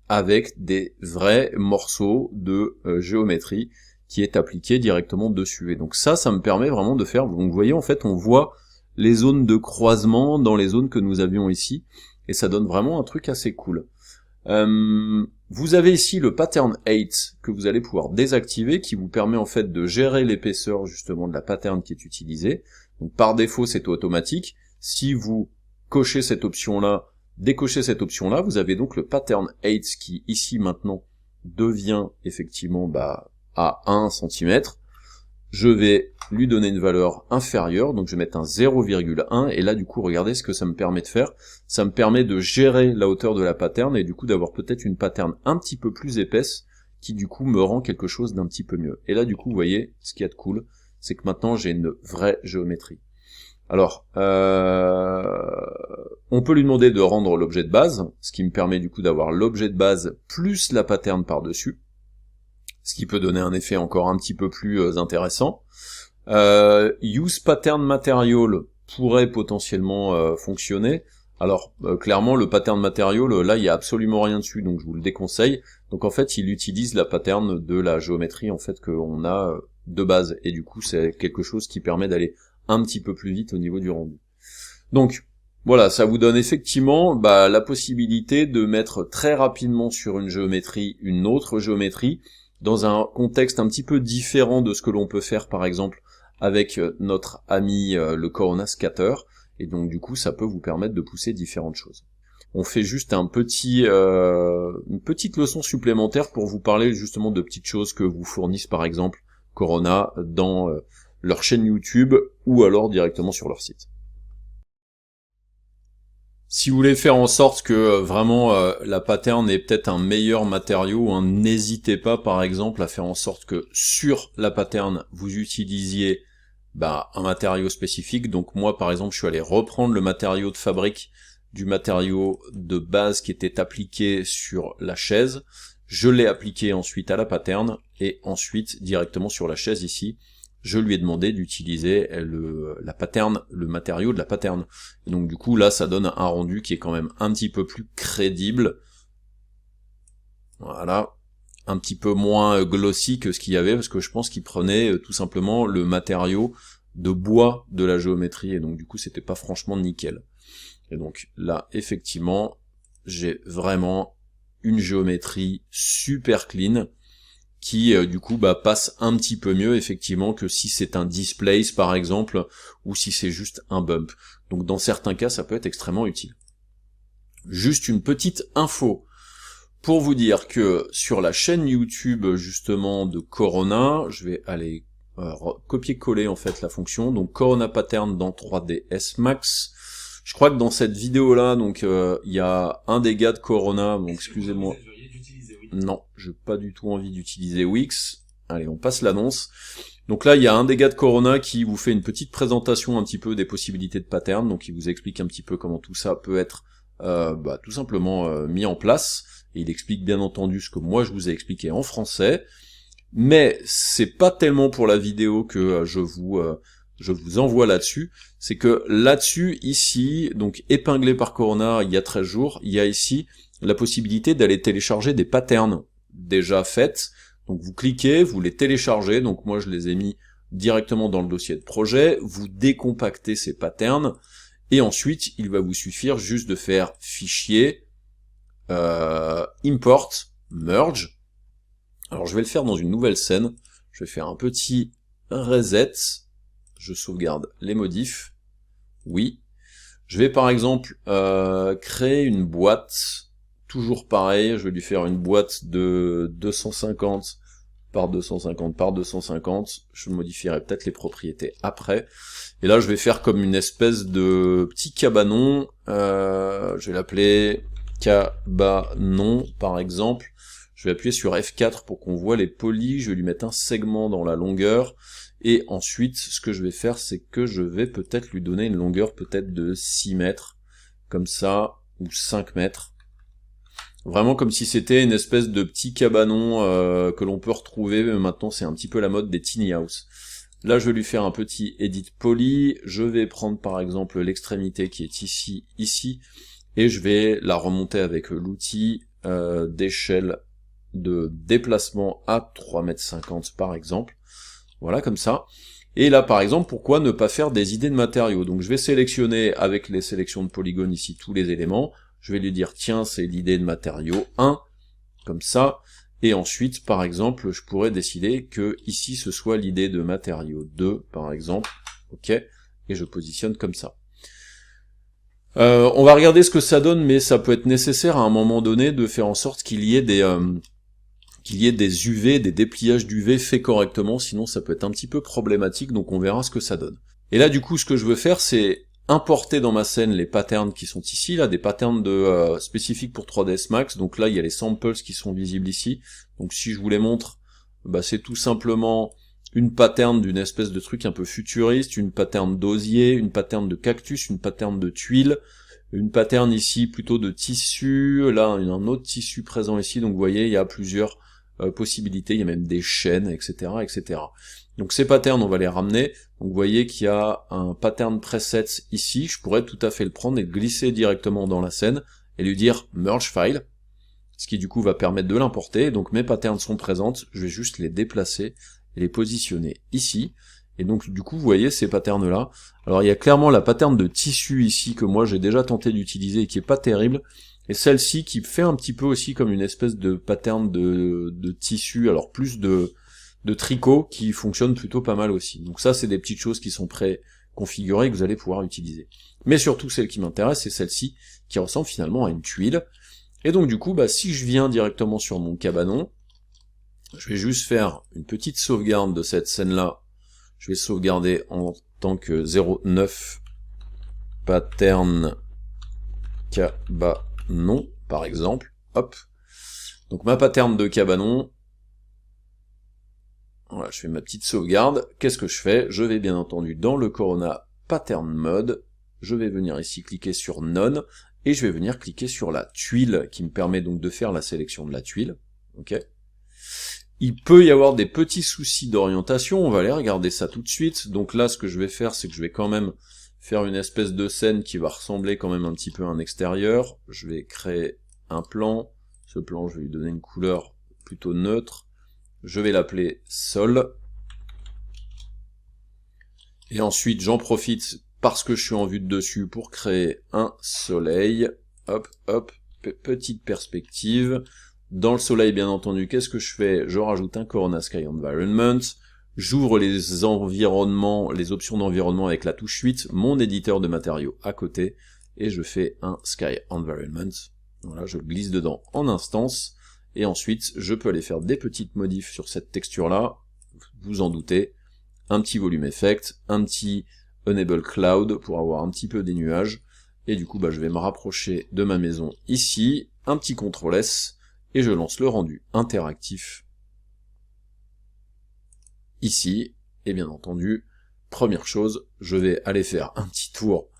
avec des vrais morceaux de géométrie qui est appliqué directement dessus. Et donc ça me permet vraiment de faire, donc vous voyez, en fait, on voit les zones de croisement dans les zones que nous avions ici, et ça donne vraiment un truc assez cool. Vous avez ici le pattern 8 que vous allez pouvoir désactiver, qui vous permet en fait de gérer l'épaisseur justement de la pattern qui est utilisée. Donc par défaut, c'est automatique. Si vous cochez cette option-là, décochez cette option-là, vous avez donc le pattern 8 qui ici maintenant devient effectivement à 1 cm. Je vais lui donner une valeur inférieure, donc je vais mettre un 0,1, et là du coup regardez ce que ça me permet de faire. Ça me permet de gérer la hauteur de la pattern, et du coup d'avoir peut-être une pattern un petit peu plus épaisse, qui du coup me rend quelque chose d'un petit peu mieux. Et là du coup vous voyez, ce qu'il y a de cool, c'est que maintenant j'ai une vraie géométrie. Alors, on peut lui demander de rendre l'objet de base, ce qui me permet du coup d'avoir l'objet de base plus la pattern par-dessus, ce qui peut donner un effet encore un petit peu plus intéressant. Use Pattern Material pourrait potentiellement fonctionner. Alors, clairement, le pattern matériau, là, il y a absolument rien dessus, donc je vous le déconseille. Donc en fait, il utilise la pattern de la géométrie, en fait, qu'on a de base, et du coup, c'est quelque chose qui permet d'aller un petit peu plus vite au niveau du rendu. Donc, voilà, ça vous donne effectivement la possibilité de mettre très rapidement sur une géométrie une autre géométrie, dans un contexte un petit peu différent de ce que l'on peut faire, par exemple, avec notre ami le Corona Scatter, et donc du coup, ça peut vous permettre de pousser différentes choses. On fait juste une petite leçon supplémentaire pour vous parler justement de petites choses que vous fournissent par exemple Corona dans leur chaîne YouTube ou alors directement sur leur site. Si vous voulez faire en sorte que vraiment la pattern est peut-être un meilleur matériau, n'hésitez pas par exemple à faire en sorte que sur la pattern vous utilisiez un matériau spécifique. Donc moi par exemple je suis allé reprendre le matériau de fabrique du matériau de base qui était appliqué sur la chaise, je l'ai appliqué ensuite à la pattern, et ensuite directement sur la chaise ici, je lui ai demandé d'utiliser le matériau de la pattern. Et donc du coup là ça donne un rendu qui est quand même un petit peu plus crédible, voilà, un petit peu moins glossy que ce qu'il y avait, parce que je pense qu'il prenait tout simplement le matériau de bois de la géométrie, et donc du coup c'était pas franchement nickel. Et donc là, effectivement, j'ai vraiment une géométrie super clean qui, du coup, passe un petit peu mieux, effectivement, que si c'est un displace, par exemple, ou si c'est juste un bump. Donc dans certains cas, ça peut être extrêmement utile. Juste une petite info pour vous dire que sur la chaîne YouTube, justement, de Corona, je vais aller copier-coller, en fait, la fonction, donc Corona Pattern dans 3ds Max. Je crois que dans cette vidéo-là, donc il y a un des gars de Corona, donc excusez-moi. Non, j'ai pas du tout envie d'utiliser Wix. Allez, on passe l'annonce. Donc là, il y a un des gars de Corona qui vous fait une petite présentation un petit peu des possibilités de pattern, donc il vous explique un petit peu comment tout ça peut être tout simplement mis en place. Et il explique bien entendu ce que moi je vous ai expliqué en français. Mais c'est pas tellement pour la vidéo que je vous envoie là-dessus, c'est que là-dessus, ici, donc épinglé par Corona il y a 13 jours, il y a ici la possibilité d'aller télécharger des patterns déjà faites. Donc vous cliquez, vous les téléchargez, donc moi je les ai mis directement dans le dossier de projet, vous décompactez ces patterns, et ensuite il va vous suffire juste de faire fichier, import, merge. Alors je vais le faire dans une nouvelle scène, je vais faire un petit reset, je sauvegarde les modifs, oui. Je vais par exemple créer une boîte, toujours pareil, je vais lui faire une boîte de 250 par 250 par 250, je modifierai peut-être les propriétés après, et là je vais faire comme une espèce de petit cabanon, je vais l'appeler cabanon par exemple, je vais appuyer sur F4 pour qu'on voit les polys, je vais lui mettre un segment dans la longueur, et ensuite, ce que je vais faire, c'est que je vais peut-être lui donner une longueur peut-être de 6 mètres, comme ça, ou 5 mètres. Vraiment comme si c'était une espèce de petit cabanon que l'on peut retrouver, mais maintenant c'est un petit peu la mode des tiny house. Là, je vais lui faire un petit edit poly, je vais prendre par exemple l'extrémité qui est ici, et je vais la remonter avec l'outil d'échelle de déplacement à 3,50 m par exemple. Voilà, comme ça. Et là, par exemple, pourquoi ne pas faire des idées de matériaux? Donc je vais sélectionner, avec les sélections de polygones ici, tous les éléments. Je vais lui dire, tiens, c'est l'idée de matériau 1, comme ça. Et ensuite, par exemple, je pourrais décider que ici, ce soit l'idée de matériau 2, par exemple. Ok, et je positionne comme ça. On va regarder ce que ça donne, mais ça peut être nécessaire à un moment donné de faire en sorte qu'il y ait des UV, des dépliages d'UV faits correctement, sinon ça peut être un petit peu problématique, donc on verra ce que ça donne. Et là du coup ce que je veux faire c'est importer dans ma scène les patterns qui sont ici, là, des patterns spécifiques pour 3ds Max, donc là il y a les samples qui sont visibles ici, donc si je vous les montre, c'est tout simplement une pattern d'une espèce de truc un peu futuriste, une pattern d'osier, une pattern de cactus, une pattern de tuiles, une pattern ici plutôt de tissu, là un autre tissu présent ici, donc vous voyez il y a plusieurs possibilités, il y a même des chaînes, etc., etc. Donc ces patterns, on va les ramener. Donc vous voyez qu'il y a un pattern preset ici, je pourrais tout à fait le prendre et le glisser directement dans la scène, et lui dire merge file, ce qui du coup va permettre de l'importer. Donc mes patterns sont présentes, je vais juste les déplacer et les positionner ici. Et donc du coup vous voyez ces patterns là. Alors il y a clairement la pattern de tissu ici que moi j'ai déjà tenté d'utiliser et qui est pas terrible. Et celle-ci qui fait un petit peu aussi comme une espèce de pattern de tissu, alors plus de tricot qui fonctionne plutôt pas mal aussi. Donc ça c'est des petites choses qui sont pré-configurées que vous allez pouvoir utiliser. Mais surtout celle qui m'intéresse c'est celle-ci qui ressemble finalement à une tuile. Et donc du coup si je viens directement sur mon cabanon, je vais juste faire une petite sauvegarde de cette scène-là. Je vais sauvegarder en tant que 09 pattern cabanon, par exemple. Hop. Donc ma pattern de cabanon. Voilà, je fais ma petite sauvegarde. Qu'est-ce que je fais? Je vais bien entendu dans le Corona Pattern Mode. Je vais venir ici cliquer sur None. Et je vais venir cliquer sur la tuile qui me permet donc de faire la sélection de la tuile. Ok. Il peut y avoir des petits soucis d'orientation, on va aller regarder ça tout de suite. Donc là, ce que je vais faire, c'est que je vais quand même faire une espèce de scène qui va ressembler quand même un petit peu à un extérieur. Je vais créer un plan. Ce plan, je vais lui donner une couleur plutôt neutre. Je vais l'appeler Sol. Et ensuite, j'en profite parce que je suis en vue de dessus pour créer un soleil. Hop, hop, petite perspective. Dans le soleil, bien entendu, qu'est-ce que je fais? Je rajoute un Corona Sky Environment, j'ouvre les environnements, les options d'environnement avec la touche 8, mon éditeur de matériaux à côté, et je fais un Sky Environment. Voilà, je glisse dedans en instance, et ensuite, je peux aller faire des petites modifs sur cette texture-là, vous en doutez, un petit volume effect, un petit Enable Cloud pour avoir un petit peu des nuages, et du coup, je vais me rapprocher de ma maison ici, un petit CTRL S, et je lance le rendu interactif ici, et bien entendu, première chose, je vais aller faire un petit tour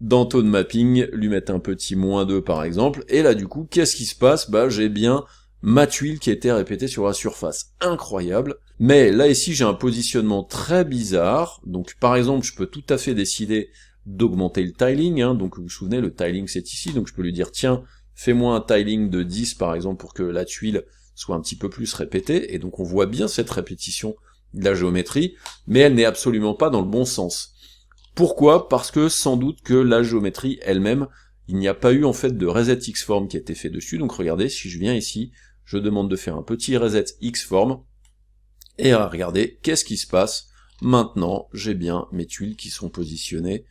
dans Tone Mapping, lui mettre un petit -2 par exemple, et là du coup, qu'est-ce qui se passe? J'ai bien ma tuile qui a été répétée sur la surface, incroyable, mais là ici j'ai un positionnement très bizarre, donc par exemple je peux tout à fait décider d'augmenter le tiling, donc vous vous souvenez, le tiling c'est ici, donc je peux lui dire tiens, fais-moi un tiling de 10 par exemple pour que la tuile soit un petit peu plus répétée, et donc on voit bien cette répétition de la géométrie, mais elle n'est absolument pas dans le bon sens. Pourquoi? Parce que sans doute que la géométrie elle-même, il n'y a pas eu en fait de reset Xform qui a été fait dessus, donc regardez, si je viens ici, je demande de faire un petit reset Xform, et regardez, qu'est-ce qui se passe? Maintenant, j'ai bien mes tuiles qui sont positionnées,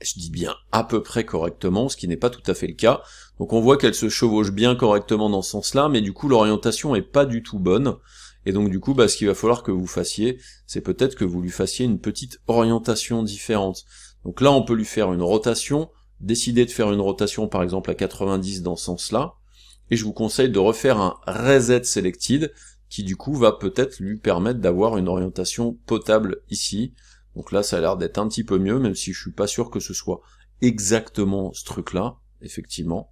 je dis bien à peu près correctement, ce qui n'est pas tout à fait le cas. Donc on voit qu'elle se chevauche bien correctement dans ce sens-là, mais du coup l'orientation est pas du tout bonne. Et donc du coup, ce qu'il va falloir que vous fassiez, c'est peut-être que vous lui fassiez une petite orientation différente. Donc là, on peut lui faire une rotation, décider de faire une rotation par exemple à 90 dans ce sens-là, et je vous conseille de refaire un Reset Selected, qui du coup va peut-être lui permettre d'avoir une orientation potable ici. Donc là, ça a l'air d'être un petit peu mieux, même si je suis pas sûr que ce soit exactement ce truc-là, effectivement.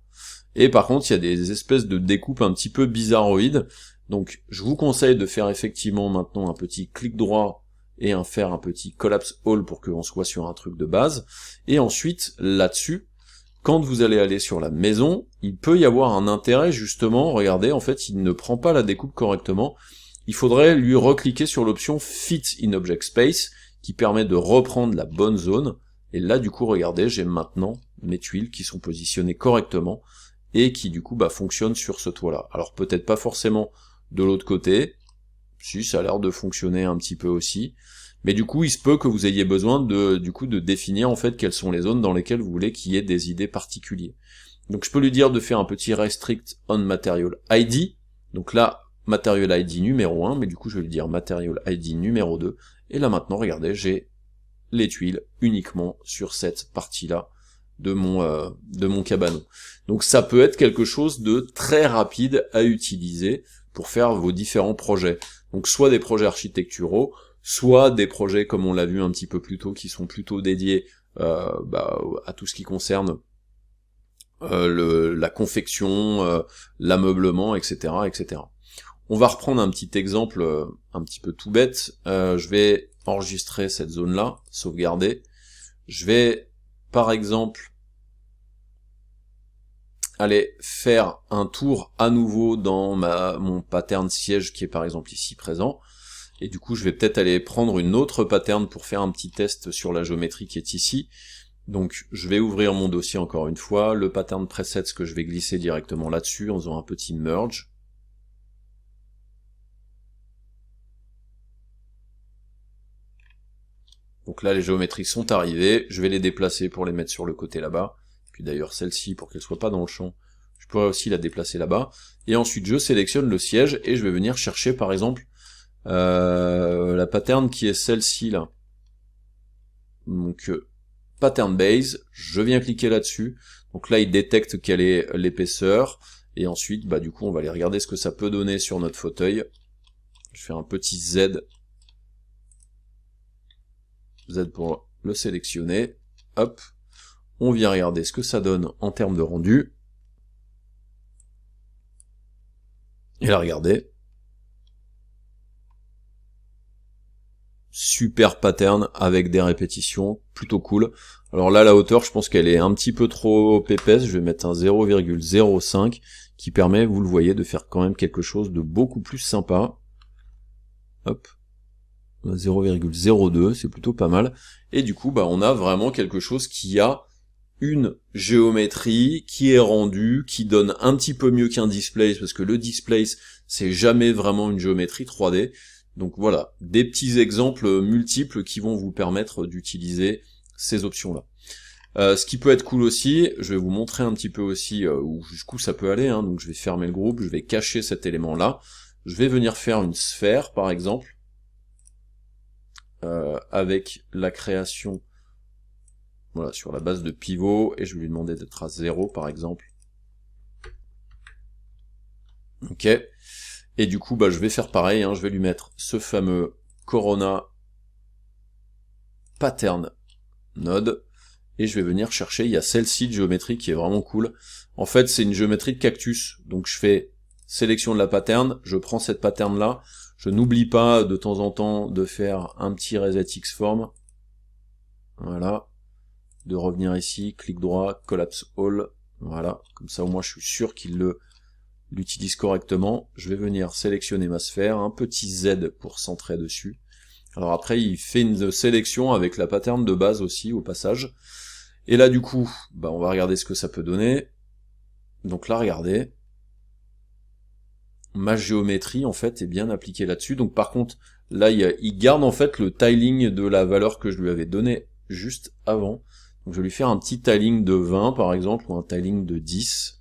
Et par contre, il y a des espèces de découpes un petit peu bizarroïdes. Donc, je vous conseille de faire effectivement maintenant un petit clic droit et faire un petit Collapse All pour qu'on soit sur un truc de base. Et ensuite, là-dessus, quand vous allez aller sur la maison, il peut y avoir un intérêt justement, regardez, en fait, il ne prend pas la découpe correctement. Il faudrait lui recliquer sur l'option Fit in Object Space, qui permet de reprendre la bonne zone, et là du coup regardez, j'ai maintenant mes tuiles qui sont positionnées correctement, et qui du coup fonctionnent sur ce toit là. Alors peut-être pas forcément de l'autre côté, si ça a l'air de fonctionner un petit peu aussi, mais du coup il se peut que vous ayez besoin de définir en fait quelles sont les zones dans lesquelles vous voulez qu'il y ait des idées particulières. Donc je peux lui dire de faire un petit Restrict on Material ID, donc là Material ID numéro 1, mais du coup je vais lui dire Material ID numéro 2, et là maintenant, regardez, j'ai les tuiles uniquement sur cette partie-là de mon cabanon. Donc ça peut être quelque chose de très rapide à utiliser pour faire vos différents projets. Donc soit des projets architecturaux, soit des projets comme on l'a vu un petit peu plus tôt, qui sont plutôt dédiés à tout ce qui concerne la confection, l'ameublement, etc., etc. On va reprendre un petit exemple un petit peu tout bête. Je vais enregistrer cette zone-là, sauvegarder. Je vais, par exemple, aller faire un tour à nouveau dans mon pattern siège qui est par exemple ici présent. Et du coup, je vais peut-être aller prendre une autre pattern pour faire un petit test sur la géométrie qui est ici. Donc, je vais ouvrir mon dossier encore une fois, le pattern presets que je vais glisser directement là-dessus en faisant un petit merge. Donc là, les géométries sont arrivées, je vais les déplacer pour les mettre sur le côté là-bas. Puis d'ailleurs, celle-ci, pour qu'elle soit pas dans le champ, je pourrais aussi la déplacer là-bas. Et ensuite, je sélectionne le siège et je vais venir chercher, par exemple, la pattern qui est celle-ci là. Donc pattern base, je viens cliquer là-dessus. Donc là il détecte quelle est l'épaisseur. Et ensuite bah du coup on va aller regarder ce que ça peut donner sur notre fauteuil. Je fais un petit Z. Z pour le sélectionner. Hop. On vient regarder ce que ça donne en termes de rendu. Et là regardez. Super pattern avec des répétitions, plutôt cool. Alors là, la hauteur, je pense qu'elle est un petit peu trop épaisse. Je vais mettre un 0,05 qui permet, vous le voyez, de faire quand même quelque chose de beaucoup plus sympa. Hop. 0,02, c'est plutôt pas mal. Et du coup, bah, on a vraiment quelque chose qui a une géométrie qui est rendue, qui donne un petit peu mieux qu'un displace, parce que le displace, c'est jamais vraiment une géométrie 3D. Donc voilà, des petits exemples multiples qui vont vous permettre d'utiliser ces options-là. Ce qui peut être cool aussi, je vais vous montrer un petit peu aussi où jusqu'où ça peut aller, hein. Donc je vais fermer le groupe, je vais cacher cet élément-là, je vais venir faire une sphère par exemple, avec la création voilà, sur la base de pivot, et je vais lui demander d'être à 0 par exemple. Ok. Et du coup, bah, je vais faire pareil, hein, je vais lui mettre ce fameux Corona Pattern Node, et je vais venir chercher, il y a celle-ci de géométrie qui est vraiment cool. En fait, c'est une géométrie de cactus, donc je fais sélection de la pattern, je prends cette pattern-là, je n'oublie pas de temps en temps de faire un petit reset X-form, voilà, de revenir ici, clic droit, collapse all, voilà, comme ça au moins je suis sûr qu'il l'utilise correctement. Je vais venir sélectionner ma sphère, un petit Z pour centrer dessus. Alors après, il fait une sélection avec la pattern de base aussi, au passage. Et là, du coup, bah, on va regarder ce que ça peut donner. Donc là, regardez. Ma géométrie, en fait, est bien appliquée là-dessus. Donc par contre, là, il garde en fait le tiling de la valeur que je lui avais donnée juste avant. Donc je vais lui faire un petit tiling de 20, par exemple, ou un tiling de 10.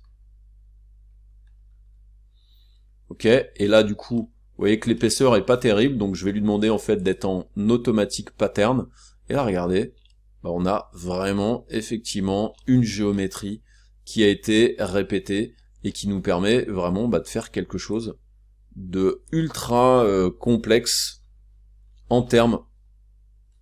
Ok, et là du coup, vous voyez que l'épaisseur est pas terrible, donc je vais lui demander en fait d'être en automatique pattern. Et là regardez, bah, on a vraiment effectivement une géométrie qui a été répétée et qui nous permet vraiment bah, de faire quelque chose de ultra complexe en termes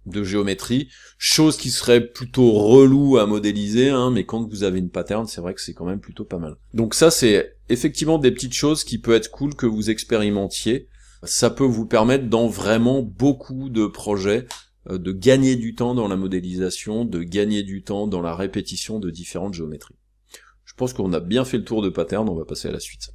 de géométrie, chose qui serait plutôt relou à modéliser, hein, mais quand vous avez une pattern, c'est vrai que c'est quand même plutôt pas mal. Donc ça, c'est effectivement des petites choses qui peut être cool que vous expérimentiez. Ça peut vous permettre dans vraiment beaucoup de projets de gagner du temps dans la modélisation, de gagner du temps dans la répétition de différentes géométries. Je pense qu'on a bien fait le tour de pattern, on va passer à la suite.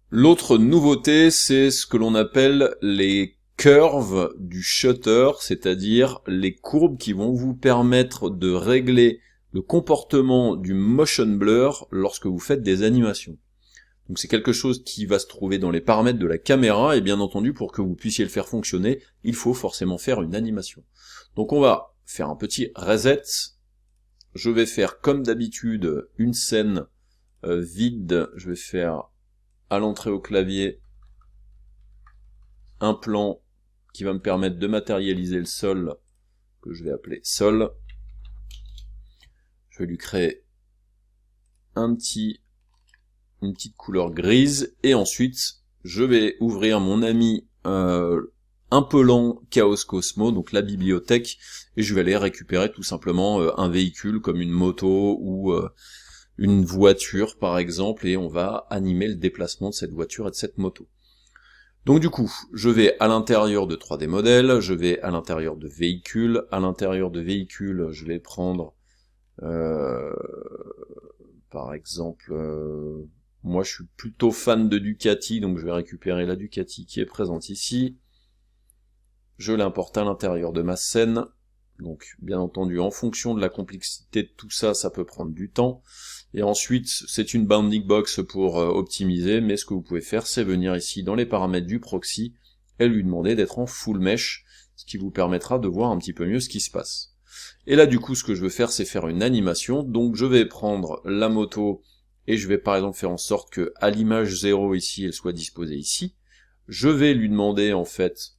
L'autre nouveauté, c'est ce que l'on appelle les curves du shutter, c'est-à-dire les courbes qui vont vous permettre de régler le comportement du motion blur lorsque vous faites des animations. Donc c'est quelque chose qui va se trouver dans les paramètres de la caméra, et bien entendu pour que vous puissiez le faire fonctionner, il faut forcément faire une animation. Donc on va faire un petit reset, je vais faire comme d'habitude une scène vide, je vais faire à l'entrée au clavier un plan qui va me permettre de matérialiser le sol, que je vais appeler sol. Je vais lui créer une petite couleur grise, et ensuite je vais ouvrir mon ami un peu lent Chaos Cosmo, donc la bibliothèque, et je vais aller récupérer tout simplement un véhicule comme une moto ou une voiture par exemple, et on va animer le déplacement de cette voiture et de cette moto. Donc du coup, je vais à l'intérieur de 3D modèle, je vais à l'intérieur de véhicule, je vais prendre par exemple, moi je suis plutôt fan de Ducati, donc je vais récupérer la Ducati qui est présente ici. Je l'importe à l'intérieur de ma scène. Donc bien entendu, en fonction de la complexité de tout ça, ça peut prendre du temps. Et ensuite, c'est une bounding box pour optimiser, mais ce que vous pouvez faire, c'est venir ici dans les paramètres du proxy et lui demander d'être en full mesh, ce qui vous permettra de voir un petit peu mieux ce qui se passe. Et là du coup, ce que je veux faire, c'est faire une animation. Donc je vais prendre la moto et je vais par exemple faire en sorte que à l'image 0 ici, elle soit disposée ici. Je vais lui demander en fait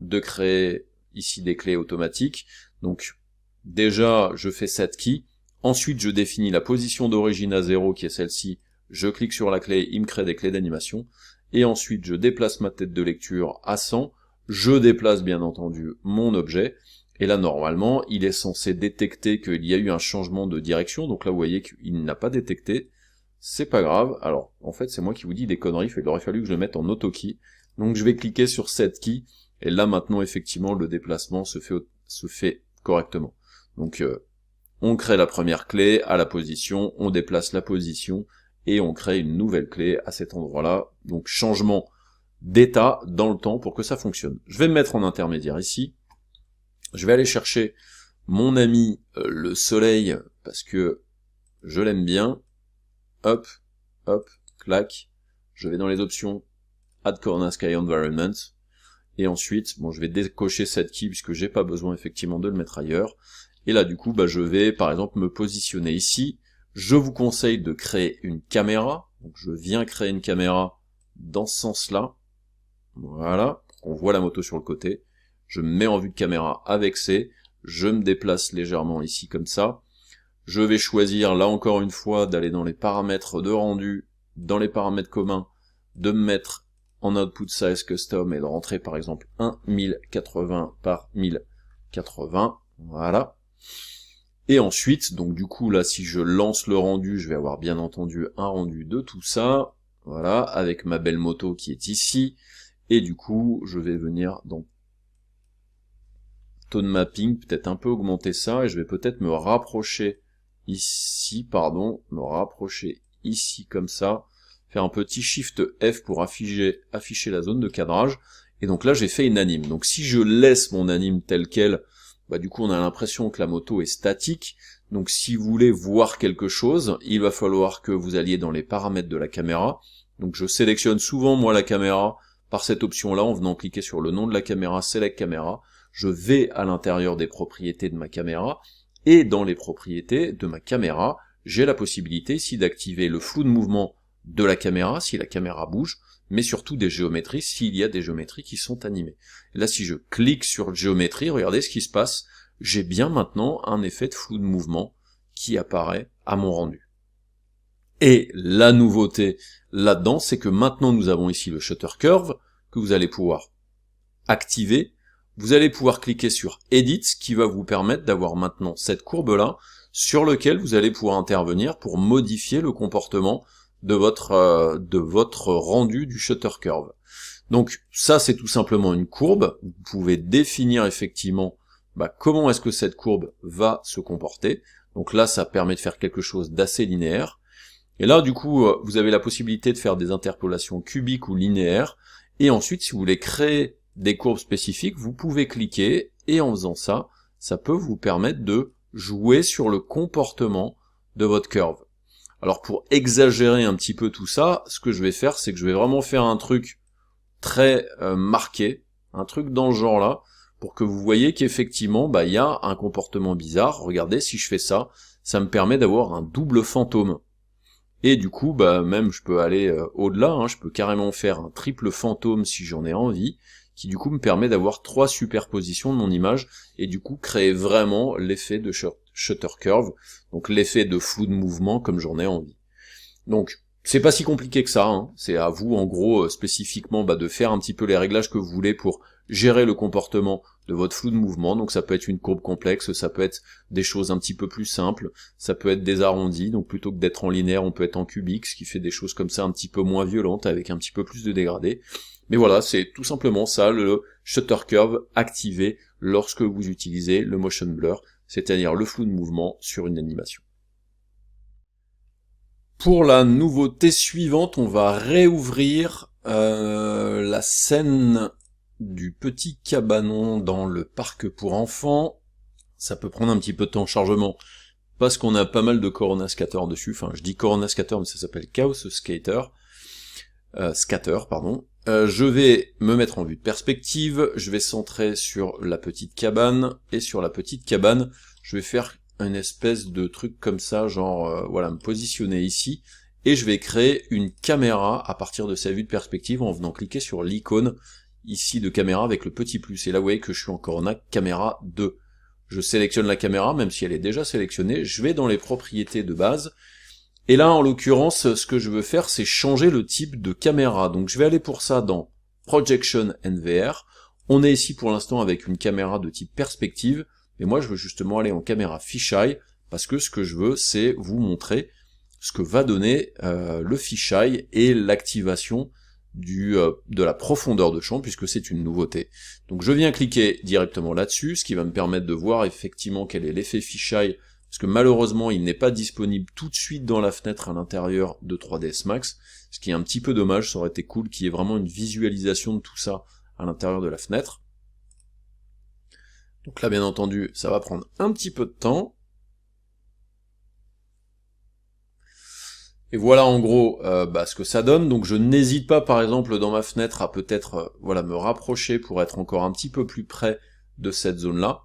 de créer ici des clés automatiques. Donc déjà je fais set key, ensuite je définis la position d'origine à 0 qui est celle-ci, je clique sur la clé, il me crée des clés d'animation, et ensuite je déplace ma tête de lecture à 100, je déplace bien entendu mon objet, et là normalement il est censé détecter qu'il y a eu un changement de direction, donc là vous voyez qu'il n'a pas détecté, c'est pas grave. Alors en fait c'est moi qui vous dis des conneries, il aurait fallu que je le mette en auto-key, donc je vais cliquer sur set key, et là maintenant effectivement le déplacement se fait correctement. Donc on crée la première clé à la position, on déplace la position et on crée une nouvelle clé à cet endroit-là. Donc changement d'état dans le temps pour que ça fonctionne. Je vais me mettre en intermédiaire ici. Je vais aller chercher mon ami le soleil parce que je l'aime bien. Hop, hop, clac. Je vais dans les options Add Corner Sky Environment. Et ensuite, bon, je vais décocher cette key puisque j'ai pas besoin effectivement de le mettre ailleurs. Et là, du coup, je vais, par exemple, me positionner ici. Je vous conseille de créer une caméra. Donc, je viens créer une caméra dans ce sens-là. Voilà. On voit la moto sur le côté. Je me mets en vue de caméra avec C. Je me déplace légèrement ici comme ça. Je vais choisir, là encore une fois, d'aller dans les paramètres de rendu, dans les paramètres communs, de me mettre en output size custom et de rentrer par exemple 1080 par 1080, voilà. Et ensuite, donc du coup là si je lance le rendu, je vais avoir bien entendu un rendu de tout ça, voilà, avec ma belle moto qui est ici, et du coup je vais venir dans tone mapping, peut-être un peu augmenter ça, et je vais peut-être me rapprocher ici, me rapprocher ici comme ça, faire un petit shift F pour afficher la zone de cadrage, et donc là j'ai fait une anime. Donc si je laisse mon anime tel quel, du coup on a l'impression que la moto est statique, donc si vous voulez voir quelque chose, il va falloir que vous alliez dans les paramètres de la caméra, donc je sélectionne souvent moi la caméra par cette option là, en venant cliquer sur le nom de la caméra, Select Camera, je vais à l'intérieur des propriétés de ma caméra, et dans les propriétés de ma caméra, j'ai la possibilité ici d'activer le flou de mouvement de la caméra, si la caméra bouge, mais surtout des géométries, s'il y a des géométries qui sont animées. Et là, si je clique sur géométrie, regardez ce qui se passe, j'ai bien maintenant un effet de flou de mouvement qui apparaît à mon rendu. Et la nouveauté là-dedans, c'est que maintenant nous avons ici le shutter curve, que vous allez pouvoir activer. Vous allez pouvoir cliquer sur Edit, ce qui va vous permettre d'avoir maintenant cette courbe-là, sur lequel vous allez pouvoir intervenir pour modifier le comportement de votre rendu du shutter curve. Donc ça c'est tout simplement une courbe, vous pouvez définir effectivement comment est-ce que cette courbe va se comporter, donc là ça permet de faire quelque chose d'assez linéaire, et là du coup vous avez la possibilité de faire des interpolations cubiques ou linéaires, et ensuite si vous voulez créer des courbes spécifiques, vous pouvez cliquer, et en faisant ça, ça peut vous permettre de jouer sur le comportement de votre curve. Alors pour exagérer un petit peu tout ça, ce que je vais faire, c'est que je vais vraiment faire un truc très marqué, un truc dans ce genre-là, pour que vous voyez qu'effectivement, il y a un comportement bizarre. Regardez, si je fais ça, ça me permet d'avoir un double fantôme. Et du coup, même je peux aller au-delà, je peux carrément faire un triple fantôme si j'en ai envie, qui du coup me permet d'avoir 3 superpositions de mon image, et du coup créer vraiment l'effet de shutter curve, donc l'effet de flou de mouvement comme j'en ai envie. Donc c'est pas si compliqué que ça, c'est à vous en gros spécifiquement de faire un petit peu les réglages que vous voulez pour gérer le comportement votre flou de mouvement. Donc ça peut être une courbe complexe, ça peut être des choses un petit peu plus simples, ça peut être des arrondis, donc plutôt que d'être en linéaire, on peut être en cubique, ce qui fait des choses comme ça un petit peu moins violentes, avec un petit peu plus de dégradé. Mais voilà, c'est tout simplement ça, le shutter curve activé lorsque vous utilisez le motion blur, c'est-à-dire le flou de mouvement sur une animation. Pour la nouveauté suivante, on va réouvrir la scène du petit cabanon dans le parc pour enfants. Ça peut prendre un petit peu de temps de chargement parce qu'on a pas mal de Corona Scatter dessus. Enfin, je dis Corona Scatter, mais ça s'appelle Chaos Scatter. Scatter, pardon. Je vais me mettre en vue de perspective. Je vais centrer sur la petite cabane. Et sur la petite cabane, je vais faire une espèce de truc comme ça, genre, voilà, me positionner ici. Et je vais créer une caméra à partir de sa vue de perspective en venant cliquer sur l'icône ici de caméra avec le petit plus. Et là, vous voyez que je suis en Corona Caméra 2. Je sélectionne la caméra, même si elle est déjà sélectionnée. Je vais dans les propriétés de base. Et là, en l'occurrence, ce que je veux faire, c'est changer le type de caméra. Donc je vais aller pour ça dans Projection NVR. On est ici pour l'instant avec une caméra de type perspective. Mais moi, je veux justement aller en caméra fisheye, parce que ce que je veux, c'est vous montrer ce que va donner le fisheye et l'activation de la profondeur de champ, puisque c'est une nouveauté. Donc je viens cliquer directement là-dessus, ce qui va me permettre de voir effectivement quel est l'effet fisheye, parce que malheureusement il n'est pas disponible tout de suite dans la fenêtre à l'intérieur de 3ds Max, ce qui est un petit peu dommage. Ça aurait été cool qu'il y ait vraiment une visualisation de tout ça à l'intérieur de la fenêtre. Donc là, bien entendu, ça va prendre un petit peu de temps. Et voilà en gros ce que ça donne. Donc je n'hésite pas, par exemple, dans ma fenêtre à peut-être voilà, me rapprocher pour être encore un petit peu plus près de cette zone-là.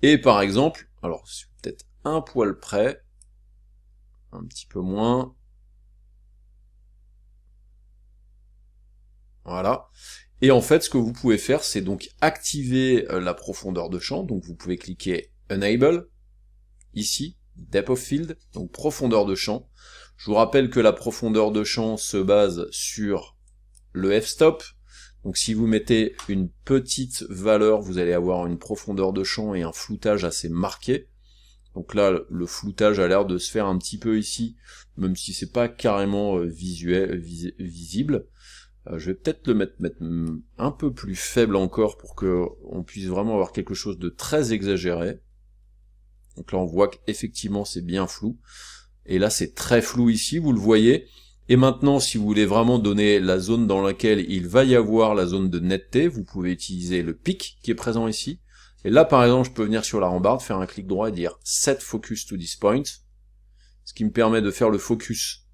Et par exemple, alors peut-être un poil près, un petit peu moins. Voilà. Et en fait, ce que vous pouvez faire, c'est donc activer la profondeur de champ. Donc vous pouvez cliquer Enable, ici, Depth of Field, donc profondeur de champ. Je vous rappelle que la profondeur de champ se base sur le f-stop. Donc si vous mettez une petite valeur, vous allez avoir une profondeur de champ et un floutage assez marqué. Donc là, le floutage a l'air de se faire un petit peu ici, même si c'est pas carrément visible. Je vais peut-être le mettre un peu plus faible encore pour que on puisse vraiment avoir quelque chose de très exagéré. Donc là on voit qu'effectivement c'est bien flou. Et là c'est très flou ici, vous le voyez. Et maintenant, si vous voulez vraiment donner la zone dans laquelle il va y avoir la zone de netteté, vous pouvez utiliser le pic qui est présent ici. Et là par exemple, je peux venir sur la rambarde, faire un clic droit et dire Set Focus to this point. Ce qui me permet de faire le focus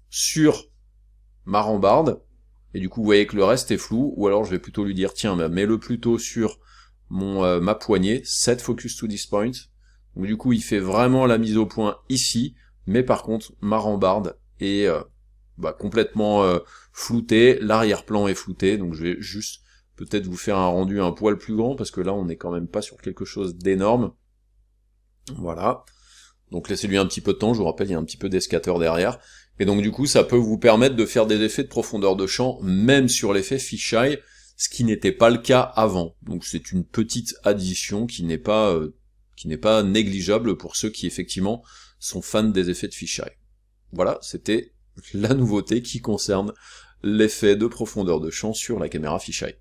sur ma rambarde. Et du coup, vous voyez que le reste est flou, ou alors je vais plutôt lui dire, tiens, mets-le plutôt sur ma poignée, set focus to this point. Donc du coup, il fait vraiment la mise au point ici, mais par contre, ma rambarde est complètement floutée, l'arrière-plan est flouté, donc je vais juste peut-être vous faire un rendu un poil plus grand, parce que là, on n'est quand même pas sur quelque chose d'énorme. Voilà. Donc laissez-lui un petit peu de temps, je vous rappelle, il y a un petit peu d'escateur derrière. Et donc du coup, ça peut vous permettre de faire des effets de profondeur de champ, même sur l'effet fisheye, ce qui n'était pas le cas avant. Donc c'est une petite addition qui n'est pas négligeable pour ceux qui effectivement sont fans des effets de fisheye. Voilà, c'était la nouveauté qui concerne l'effet de profondeur de champ sur la caméra fisheye.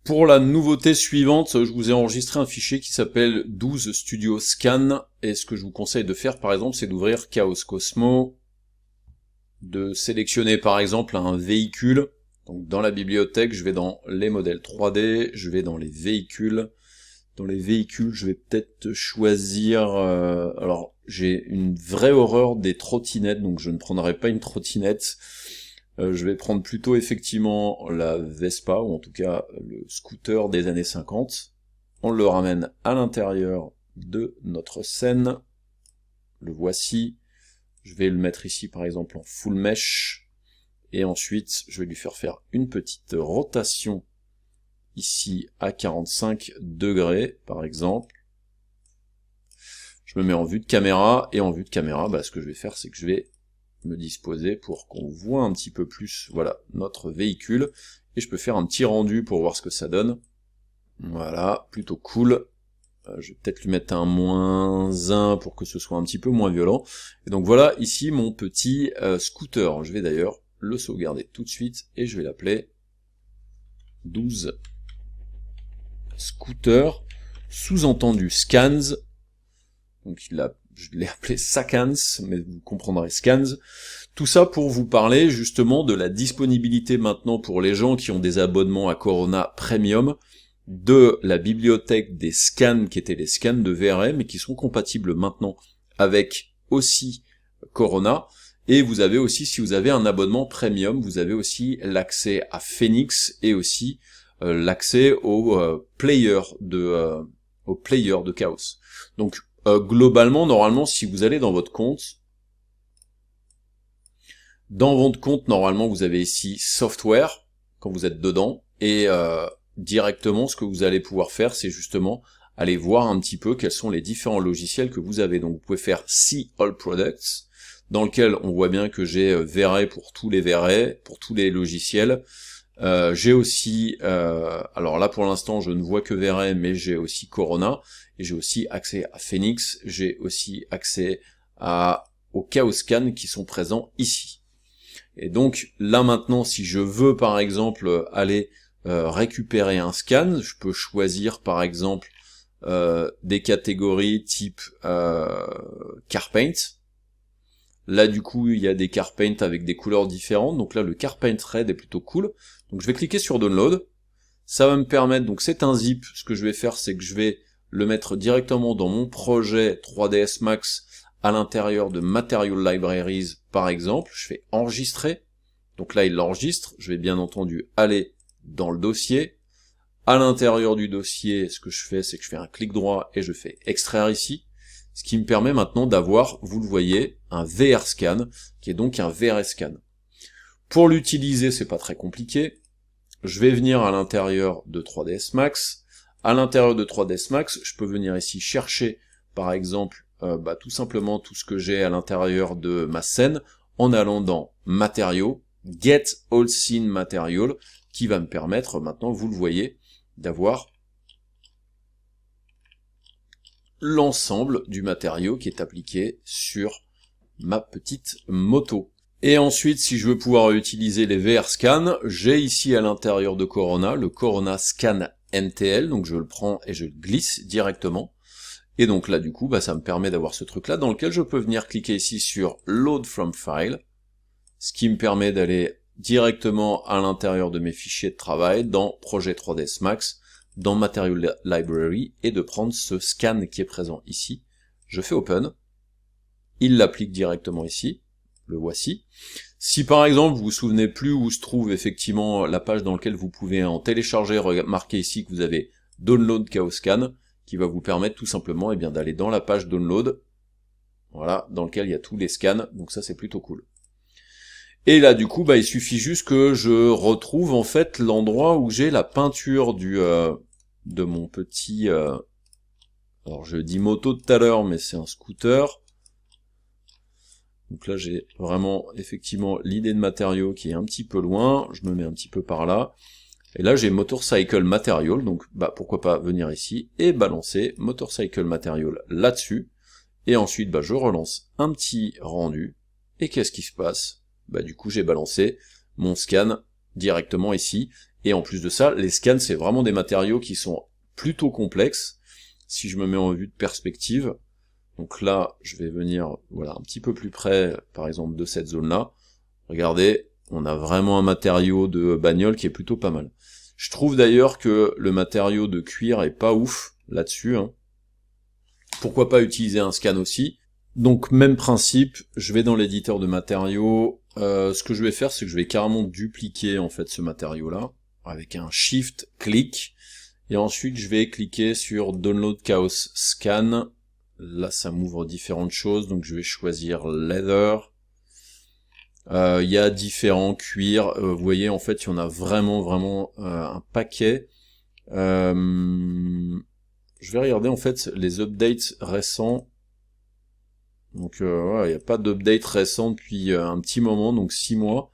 Pour la nouveauté suivante, je vous ai enregistré un fichier qui s'appelle 12 Studio Scan, et ce que je vous conseille de faire par exemple, c'est d'ouvrir Chaos Cosmo, de sélectionner par exemple un véhicule. Donc dans la bibliothèque, je vais dans les modèles 3D, je vais dans les véhicules. Dans les véhicules, je vais peut-être choisir... alors, j'ai une vraie horreur des trottinettes, donc je ne prendrai pas une trottinette. Je vais prendre plutôt effectivement la Vespa, ou en tout cas le scooter des années 50. On le ramène à l'intérieur de notre scène. Le voici. Je vais le mettre ici par exemple en full mesh. Et ensuite, je vais lui faire une petite rotation ici à 45 degrés par exemple. Je me mets en vue de caméra, et en vue de caméra, ce que je vais faire, c'est que je vais me disposer pour qu'on voit un petit peu plus, voilà, notre véhicule, et je peux faire un petit rendu pour voir ce que ça donne. Voilà, plutôt cool. Je vais peut-être lui mettre un -1 pour que ce soit un petit peu moins violent. Et donc voilà, ici mon petit scooter. Je vais d'ailleurs le sauvegarder tout de suite, et je vais l'appeler 12 scooter, sous-entendu scans. Donc je l'ai appelé Sakans, mais vous comprendrez scans. Tout ça pour vous parler justement de la disponibilité maintenant pour les gens qui ont des abonnements à Corona Premium, de la bibliothèque des scans qui étaient les scans de VRM et qui sont compatibles maintenant avec aussi Corona. Et vous avez aussi, si vous avez un abonnement Premium, vous avez aussi l'accès à Phoenix et aussi l'accès au player de Chaos. Donc globalement, normalement, si vous allez dans votre compte, normalement, vous avez ici Software, quand vous êtes dedans, et directement, ce que vous allez pouvoir faire, c'est justement aller voir un petit peu quels sont les différents logiciels que vous avez. Donc vous pouvez faire See All Products, dans lequel on voit bien que j'ai VRay pour tous les VRay, pour tous les logiciels. J'ai aussi, alors là pour l'instant je ne vois que VRay, mais j'ai aussi Corona, et j'ai aussi accès à Phoenix, j'ai aussi accès aux Chaos Scan qui sont présents ici. Et donc là maintenant, si je veux par exemple aller récupérer un scan, je peux choisir par exemple des catégories type Carpaint. Là du coup il y a des Carpaint avec des couleurs différentes, donc là le Carpaint Red est plutôt cool. Donc je vais cliquer sur Download, ça va me permettre, donc c'est un zip, ce que je vais faire c'est que je vais le mettre directement dans mon projet 3ds Max à l'intérieur de Material Libraries par exemple, je fais enregistrer, donc là il l'enregistre, je vais bien entendu aller dans le dossier, à l'intérieur du dossier, ce que je fais c'est que je fais un clic droit et je fais extraire ici, ce qui me permet maintenant d'avoir, vous le voyez, un VR scan, qui est donc un VRS scan. Pour l'utiliser, c'est pas très compliqué, je vais venir à l'intérieur de 3ds Max, à l'intérieur de 3ds Max, je peux venir ici chercher, par exemple, tout simplement tout ce que j'ai à l'intérieur de ma scène, en allant dans Matériaux, Get All Scene Material, qui va me permettre, maintenant, vous le voyez, d'avoir l'ensemble du matériau qui est appliqué sur ma petite moto. Et ensuite, si je veux pouvoir utiliser les VR scans, j'ai ici à l'intérieur de Corona, le Corona Scan NTL, donc je le prends et je le glisse directement. Et donc là, du coup, ça me permet d'avoir ce truc-là, dans lequel je peux venir cliquer ici sur Load from File, ce qui me permet d'aller directement à l'intérieur de mes fichiers de travail, dans Projet 3ds Max, dans Material Library, et de prendre ce scan qui est présent ici. Je fais Open, il l'applique directement ici, le voici. Si par exemple vous vous souvenez plus où se trouve effectivement la page dans laquelle vous pouvez en télécharger, remarquez ici que vous avez Download Chaos Scan, qui va vous permettre tout simplement d'aller dans la page Download, voilà, dans lequel il y a tous les scans, donc ça c'est plutôt cool. Et là du coup il suffit juste que je retrouve en fait l'endroit où j'ai la peinture de mon petit alors je dis moto tout à l'heure mais c'est un scooter. Donc là j'ai vraiment effectivement l'idée de matériau qui est un petit peu loin, je me mets un petit peu par là. Et là j'ai Motorcycle Material, donc pourquoi pas venir ici et balancer Motorcycle Material là-dessus. Et ensuite je relance un petit rendu. Et qu'est-ce qui se passe? Du coup j'ai balancé mon scan directement ici. Et en plus de ça, les scans c'est vraiment des matériaux qui sont plutôt complexes. Si je me mets en vue de perspective, donc là je vais venir voilà un petit peu plus près par exemple de cette zone-là. Regardez, on a vraiment un matériau de bagnole qui est plutôt pas mal. Je trouve d'ailleurs que le matériau de cuir est pas ouf là-dessus. Pourquoi pas utiliser un scan aussi? Donc même principe, je vais dans l'éditeur de matériaux. Ce que je vais faire, c'est que je vais carrément dupliquer en fait ce matériau-là avec un Shift-clic. Et ensuite, je vais cliquer sur Download Chaos Scan. Là, ça m'ouvre différentes choses. Donc je vais choisir Leather. Il y a différents cuirs, vous voyez en fait il y en a vraiment un paquet. Je vais regarder en fait les updates récents. Donc voilà, il n'y a pas d'update récent depuis un petit moment, donc 6 mois.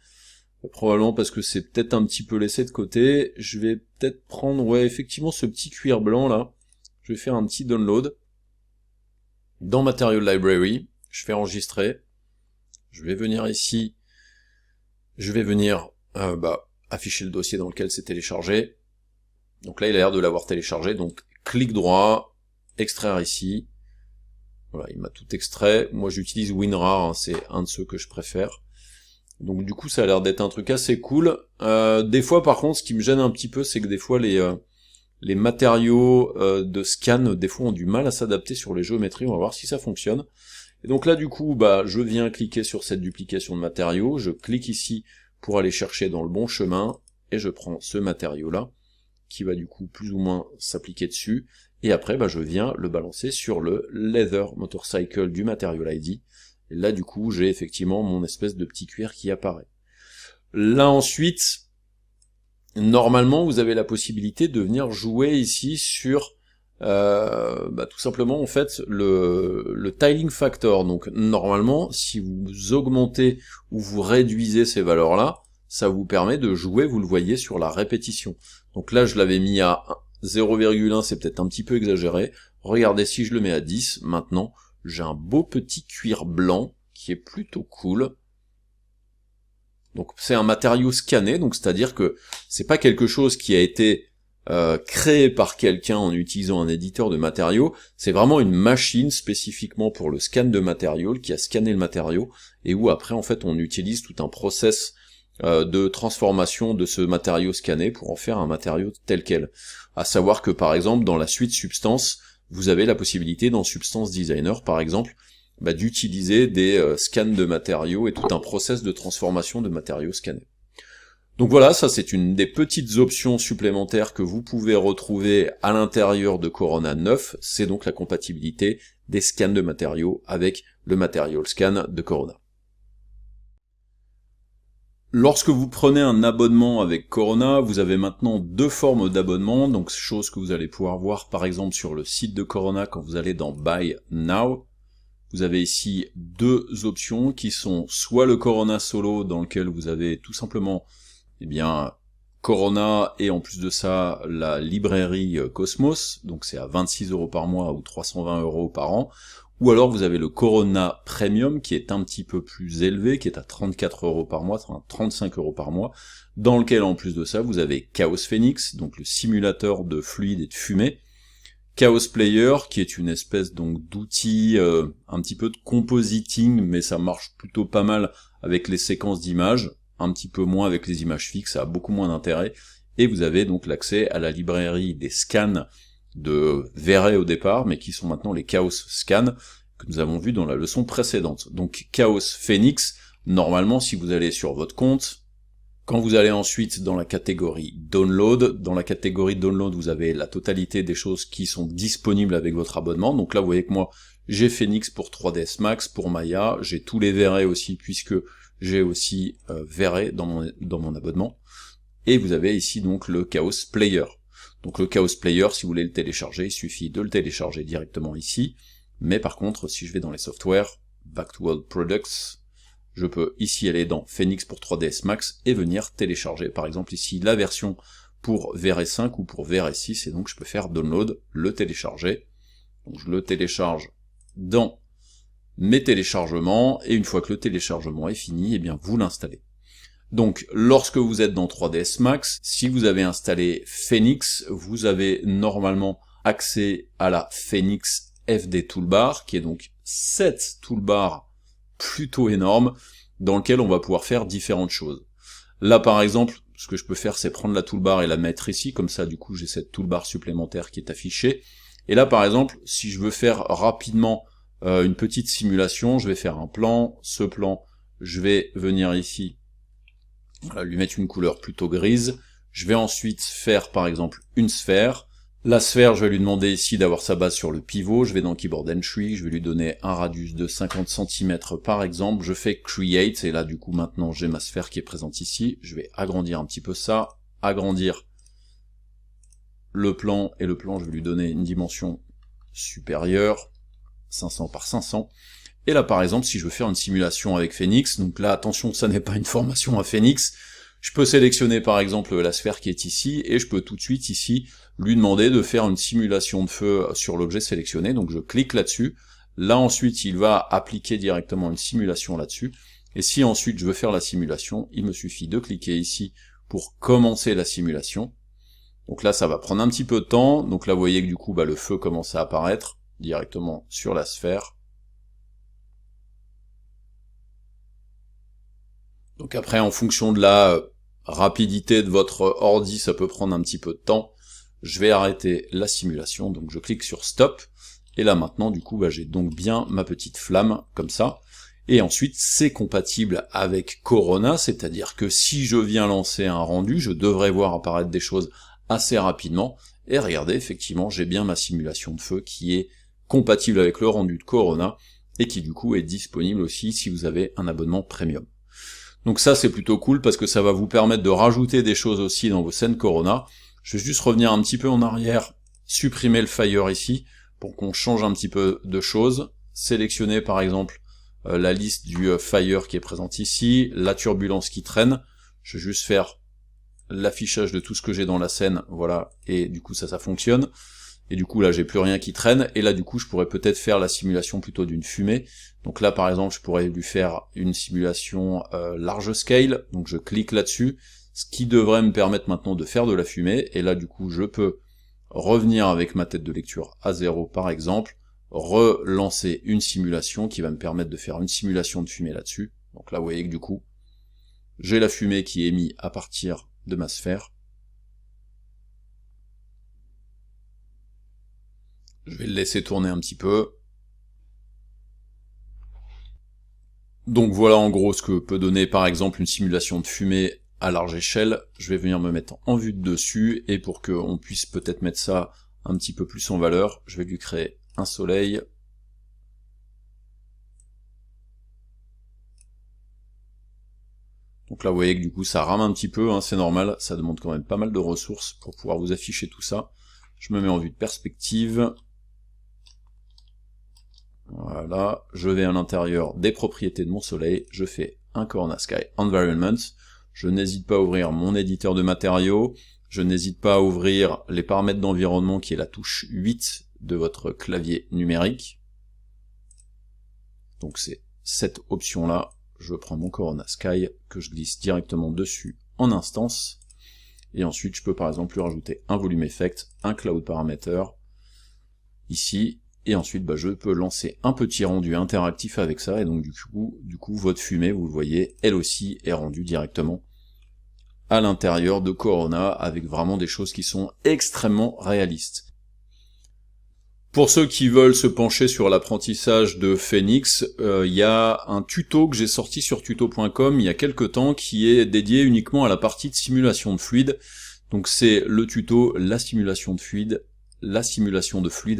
Probablement parce que c'est peut-être un petit peu laissé de côté. Je vais peut-être prendre, ouais, effectivement, ce petit cuir blanc là. Je vais faire un petit download. Dans Material Library, je fais enregistrer. Je vais venir ici. Je vais venir afficher le dossier dans lequel c'est téléchargé. Donc là, il a l'air de l'avoir téléchargé. Donc, clic droit, extraire ici. Voilà, il m'a tout extrait. Moi, j'utilise WinRAR, hein, c'est un de ceux que je préfère. Donc du coup, ça a l'air d'être un truc assez cool. Des fois, par contre, ce qui me gêne un petit peu, c'est que des fois, les matériaux de scan, des fois, ont du mal à s'adapter sur les géométries. On va voir si ça fonctionne. Et donc là, du coup, je viens cliquer sur cette duplication de matériaux. Je clique ici pour aller chercher dans le bon chemin. Et je prends ce matériau-là, qui va du coup plus ou moins s'appliquer dessus. Et après, je viens le balancer sur le Leather Motorcycle du Material ID. Et là, du coup, j'ai effectivement mon espèce de petit cuir qui apparaît. Là, ensuite, normalement, vous avez la possibilité de venir jouer ici sur, tout simplement, en fait, le tiling factor. Donc, normalement, si vous augmentez ou vous réduisez ces valeurs-là, ça vous permet de jouer, vous le voyez, sur la répétition. Donc là, je l'avais mis à 0,1, c'est peut-être un petit peu exagéré. Regardez, si je le mets à 10, maintenant, j'ai un beau petit cuir blanc qui est plutôt cool. Donc c'est un matériau scanné, donc c'est-à-dire que c'est pas quelque chose qui a été créé par quelqu'un en utilisant un éditeur de matériaux, c'est vraiment une machine spécifiquement pour le scan de matériaux qui a scanné le matériau et où après en fait on utilise tout un process de transformation de ce matériau scanné pour en faire un matériau tel quel. À savoir que par exemple dans la suite Substance, vous avez la possibilité dans Substance Designer par exemple d'utiliser des scans de matériaux et tout un process de transformation de matériaux scannés. Donc voilà, ça c'est une des petites options supplémentaires que vous pouvez retrouver à l'intérieur de Corona 9, c'est donc la compatibilité des scans de matériaux avec le Material Scan de Corona. Lorsque vous prenez un abonnement avec Corona, vous avez maintenant deux formes d'abonnement, donc chose que vous allez pouvoir voir par exemple sur le site de Corona quand vous allez dans Buy Now. Vous avez ici deux options qui sont soit le Corona Solo dans lequel vous avez tout simplement Corona et en plus de ça la librairie Cosmos, donc c'est à 26 € par mois ou 320 € par an, ou alors vous avez le Corona Premium qui est un petit peu plus élevé, qui est à 34 € par mois, enfin 35 € par mois, dans lequel en plus de ça vous avez Chaos Phoenix, donc le simulateur de fluide et de fumée, Chaos Player, qui est une espèce donc d'outil, un petit peu de compositing, mais ça marche plutôt pas mal avec les séquences d'images, un petit peu moins avec les images fixes, ça a beaucoup moins d'intérêt, et vous avez donc l'accès à la librairie des scans de V-Ray au départ, mais qui sont maintenant les Chaos Scans, que nous avons vu dans la leçon précédente. Donc Chaos Phoenix, normalement si vous allez sur votre compte, quand vous allez ensuite dans la catégorie Download, vous avez la totalité des choses qui sont disponibles avec votre abonnement. Donc là, vous voyez que moi, j'ai Phoenix pour 3ds Max, pour Maya, j'ai tous les V-Ray aussi, puisque j'ai aussi V-Ray dans mon abonnement. Et vous avez ici donc le Chaos Player. Donc le Chaos Player, si vous voulez le télécharger, il suffit de le télécharger directement ici. Mais par contre, si je vais dans les softwares, Back to World Products, je peux ici aller dans Phoenix pour 3ds Max et venir télécharger par exemple ici la version pour V-Ray 5 ou pour V-Ray 6 et donc je peux faire download, le télécharger. Donc je le télécharge dans mes téléchargements et une fois que le téléchargement est fini, vous l'installez. Donc lorsque vous êtes dans 3ds Max, si vous avez installé Phoenix, vous avez normalement accès à la Phoenix FD Toolbar qui est donc cette toolbar plutôt énorme, dans lequel on va pouvoir faire différentes choses. Là par exemple, ce que je peux faire c'est prendre la toolbar et la mettre ici, comme ça du coup j'ai cette toolbar supplémentaire qui est affichée, et là par exemple, si je veux faire rapidement une petite simulation, je vais faire un plan, ce plan, je vais venir ici, lui mettre une couleur plutôt grise, je vais ensuite faire par exemple une sphère. La sphère, je vais lui demander ici d'avoir sa base sur le pivot, je vais dans Keyboard Entry, je vais lui donner un radius de 50 cm par exemple, je fais Create, et là du coup maintenant j'ai ma sphère qui est présente ici, je vais agrandir un petit peu ça, agrandir le plan, et le plan je vais lui donner une dimension supérieure, 500 par 500. Et là, par exemple, si je veux faire une simulation avec Phoenix, donc là, attention, ça n'est pas une formation à Phoenix, je peux sélectionner par exemple la sphère qui est ici, et je peux tout de suite ici lui demander de faire une simulation de feu sur l'objet sélectionné, donc je clique là-dessus. Là ensuite, il va appliquer directement une simulation là-dessus, et si ensuite je veux faire la simulation, il me suffit de cliquer ici pour commencer la simulation. Donc là, ça va prendre un petit peu de temps, donc là vous voyez que du coup, le feu commence à apparaître directement sur la sphère. Donc après, en fonction de la rapidité de votre ordi, ça peut prendre un petit peu de temps. Je vais arrêter la simulation, donc je clique sur Stop, et là maintenant, du coup, j'ai donc bien ma petite flamme, comme ça. Et ensuite, c'est compatible avec Corona, c'est-à-dire que si je viens lancer un rendu, je devrais voir apparaître des choses assez rapidement. Et regardez, effectivement, j'ai bien ma simulation de feu qui est compatible avec le rendu de Corona, et qui du coup est disponible aussi si vous avez un abonnement premium. Donc ça c'est plutôt cool parce que ça va vous permettre de rajouter des choses aussi dans vos scènes Corona. Je vais juste revenir un petit peu en arrière, supprimer le Fire ici, pour qu'on change un petit peu de choses. Sélectionner par exemple la liste du Fire qui est présente ici, la turbulence qui traîne. Je vais juste faire l'affichage de tout ce que j'ai dans la scène, voilà, et du coup ça fonctionne. Et du coup là j'ai plus rien qui traîne, et là du coup je pourrais peut-être faire la simulation plutôt d'une fumée. Donc là par exemple je pourrais lui faire une simulation large scale, donc je clique là-dessus, ce qui devrait me permettre maintenant de faire de la fumée, et là du coup je peux revenir avec ma tête de lecture à 0 par exemple, relancer une simulation qui va me permettre de faire une simulation de fumée là-dessus. Donc là vous voyez que du coup j'ai la fumée qui est émise à partir de ma sphère. Je vais le laisser tourner un petit peu. Donc voilà en gros ce que peut donner par exemple une simulation de fumée à large échelle. Je vais venir me mettre en vue de dessus, et pour qu'on puisse peut-être mettre ça un petit peu plus en valeur, je vais lui créer un soleil. Donc là vous voyez que du coup ça rame un petit peu, c'est normal, ça demande quand même pas mal de ressources pour pouvoir vous afficher tout ça. Je me mets en vue de perspective. Voilà, je vais à l'intérieur des propriétés de mon soleil, je fais un Corona Sky Environment, je n'hésite pas à ouvrir mon éditeur de matériaux, je n'hésite pas à ouvrir les paramètres d'environnement qui est la touche 8 de votre clavier numérique. Donc c'est cette option-là, je prends mon Corona Sky, que je glisse directement dessus en instance, et ensuite je peux par exemple lui rajouter un volume effect, un cloud parameter, ici, et ensuite je peux lancer un petit rendu interactif avec ça, et donc du coup votre fumée, vous le voyez, elle aussi est rendue directement à l'intérieur de Corona, avec vraiment des choses qui sont extrêmement réalistes. Pour ceux qui veulent se pencher sur l'apprentissage de Phoenix, il y a un tuto que j'ai sorti sur tuto.com il y a quelques temps qui est dédié uniquement à la partie de simulation de fluide. Donc c'est le tuto la simulation de fluide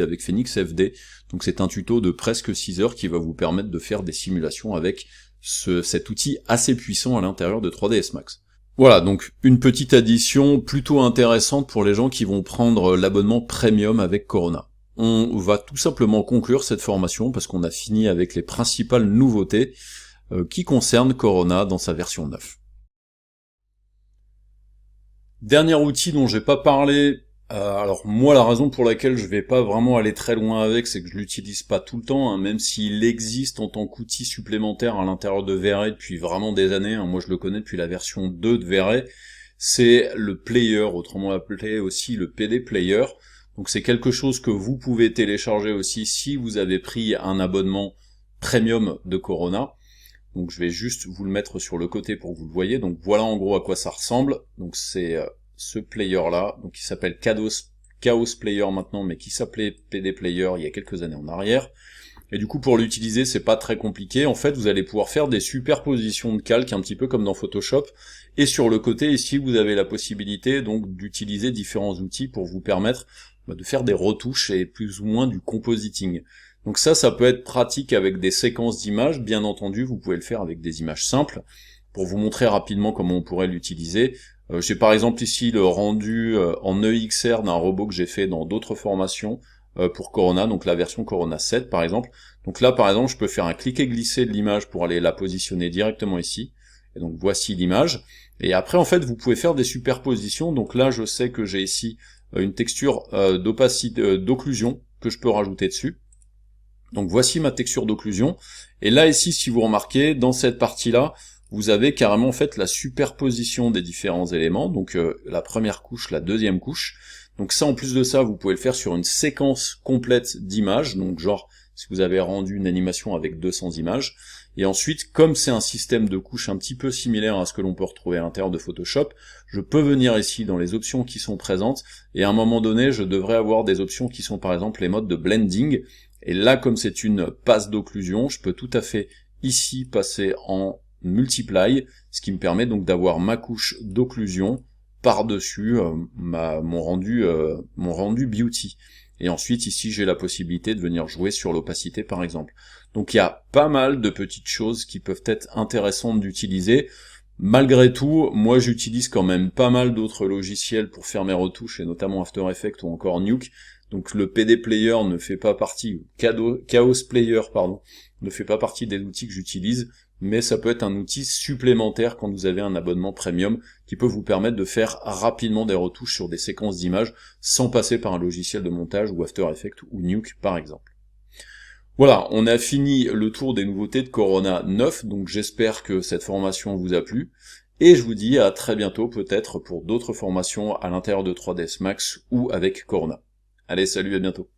avec Phoenix FD. Donc c'est un tuto de presque 6 heures qui va vous permettre de faire des simulations avec cet outil assez puissant à l'intérieur de 3ds Max. Voilà, donc une petite addition plutôt intéressante pour les gens qui vont prendre l'abonnement premium avec Corona. On va tout simplement conclure cette formation parce qu'on a fini avec les principales nouveautés qui concernent Corona dans sa version 9. Dernier outil dont j'ai pas parlé, alors moi la raison pour laquelle je vais pas vraiment aller très loin avec, c'est que je l'utilise pas tout le temps, même s'il existe en tant qu'outil supplémentaire à l'intérieur de V-Ray depuis vraiment des années, moi je le connais depuis la version 2 de V-Ray, c'est le player, autrement appelé aussi le PD Player. Donc c'est quelque chose que vous pouvez télécharger aussi si vous avez pris un abonnement premium de Corona. Donc je vais juste vous le mettre sur le côté pour que vous le voyez. Donc voilà en gros à quoi ça ressemble. Donc c'est ce player là, donc qui s'appelle Chaos Player maintenant, mais qui s'appelait PD Player il y a quelques années en arrière. Et du coup pour l'utiliser c'est pas très compliqué. En fait vous allez pouvoir faire des superpositions de calques un petit peu comme dans Photoshop. Et sur le côté ici vous avez la possibilité donc d'utiliser différents outils pour vous permettre de faire des retouches et plus ou moins du compositing. Donc ça peut être pratique avec des séquences d'images, bien entendu, vous pouvez le faire avec des images simples. Pour vous montrer rapidement comment on pourrait l'utiliser, j'ai par exemple ici le rendu en EXR d'un robot que j'ai fait dans d'autres formations, pour Corona, donc la version Corona 7 par exemple. Donc là par exemple je peux faire un cliquer-glisser de l'image pour aller la positionner directement ici, et donc voici l'image, et après en fait vous pouvez faire des superpositions. Donc là je sais que j'ai ici une texture d'opacité, d'occlusion que je peux rajouter dessus. Donc voici ma texture d'occlusion, et là ici si vous remarquez, dans cette partie-là, vous avez carrément en fait la superposition des différents éléments, donc la première couche, la deuxième couche. Donc ça, en plus de ça, vous pouvez le faire sur une séquence complète d'images, donc genre si vous avez rendu une animation avec 200 images. Et ensuite, comme c'est un système de couches un petit peu similaire à ce que l'on peut retrouver à l'intérieur de Photoshop, je peux venir ici dans les options qui sont présentes, et à un moment donné, je devrais avoir des options qui sont par exemple les modes de blending. Et là, comme c'est une passe d'occlusion, je peux tout à fait ici passer en multiply, ce qui me permet donc d'avoir ma couche d'occlusion par-dessus mon rendu beauty. Et ensuite ici j'ai la possibilité de venir jouer sur l'opacité par exemple. Donc il y a pas mal de petites choses qui peuvent être intéressantes d'utiliser. Malgré tout, moi j'utilise quand même pas mal d'autres logiciels pour faire mes retouches, et notamment After Effects ou encore Nuke. Donc le PD Player ne fait pas partie, Chaos Player pardon, ne fait pas partie des outils que j'utilise, mais ça peut être un outil supplémentaire quand vous avez un abonnement premium qui peut vous permettre de faire rapidement des retouches sur des séquences d'images sans passer par un logiciel de montage ou After Effects ou Nuke par exemple. Voilà, on a fini le tour des nouveautés de Corona 9, donc j'espère que cette formation vous a plu, et je vous dis à très bientôt peut-être pour d'autres formations à l'intérieur de 3ds Max ou avec Corona. Allez, salut, à bientôt.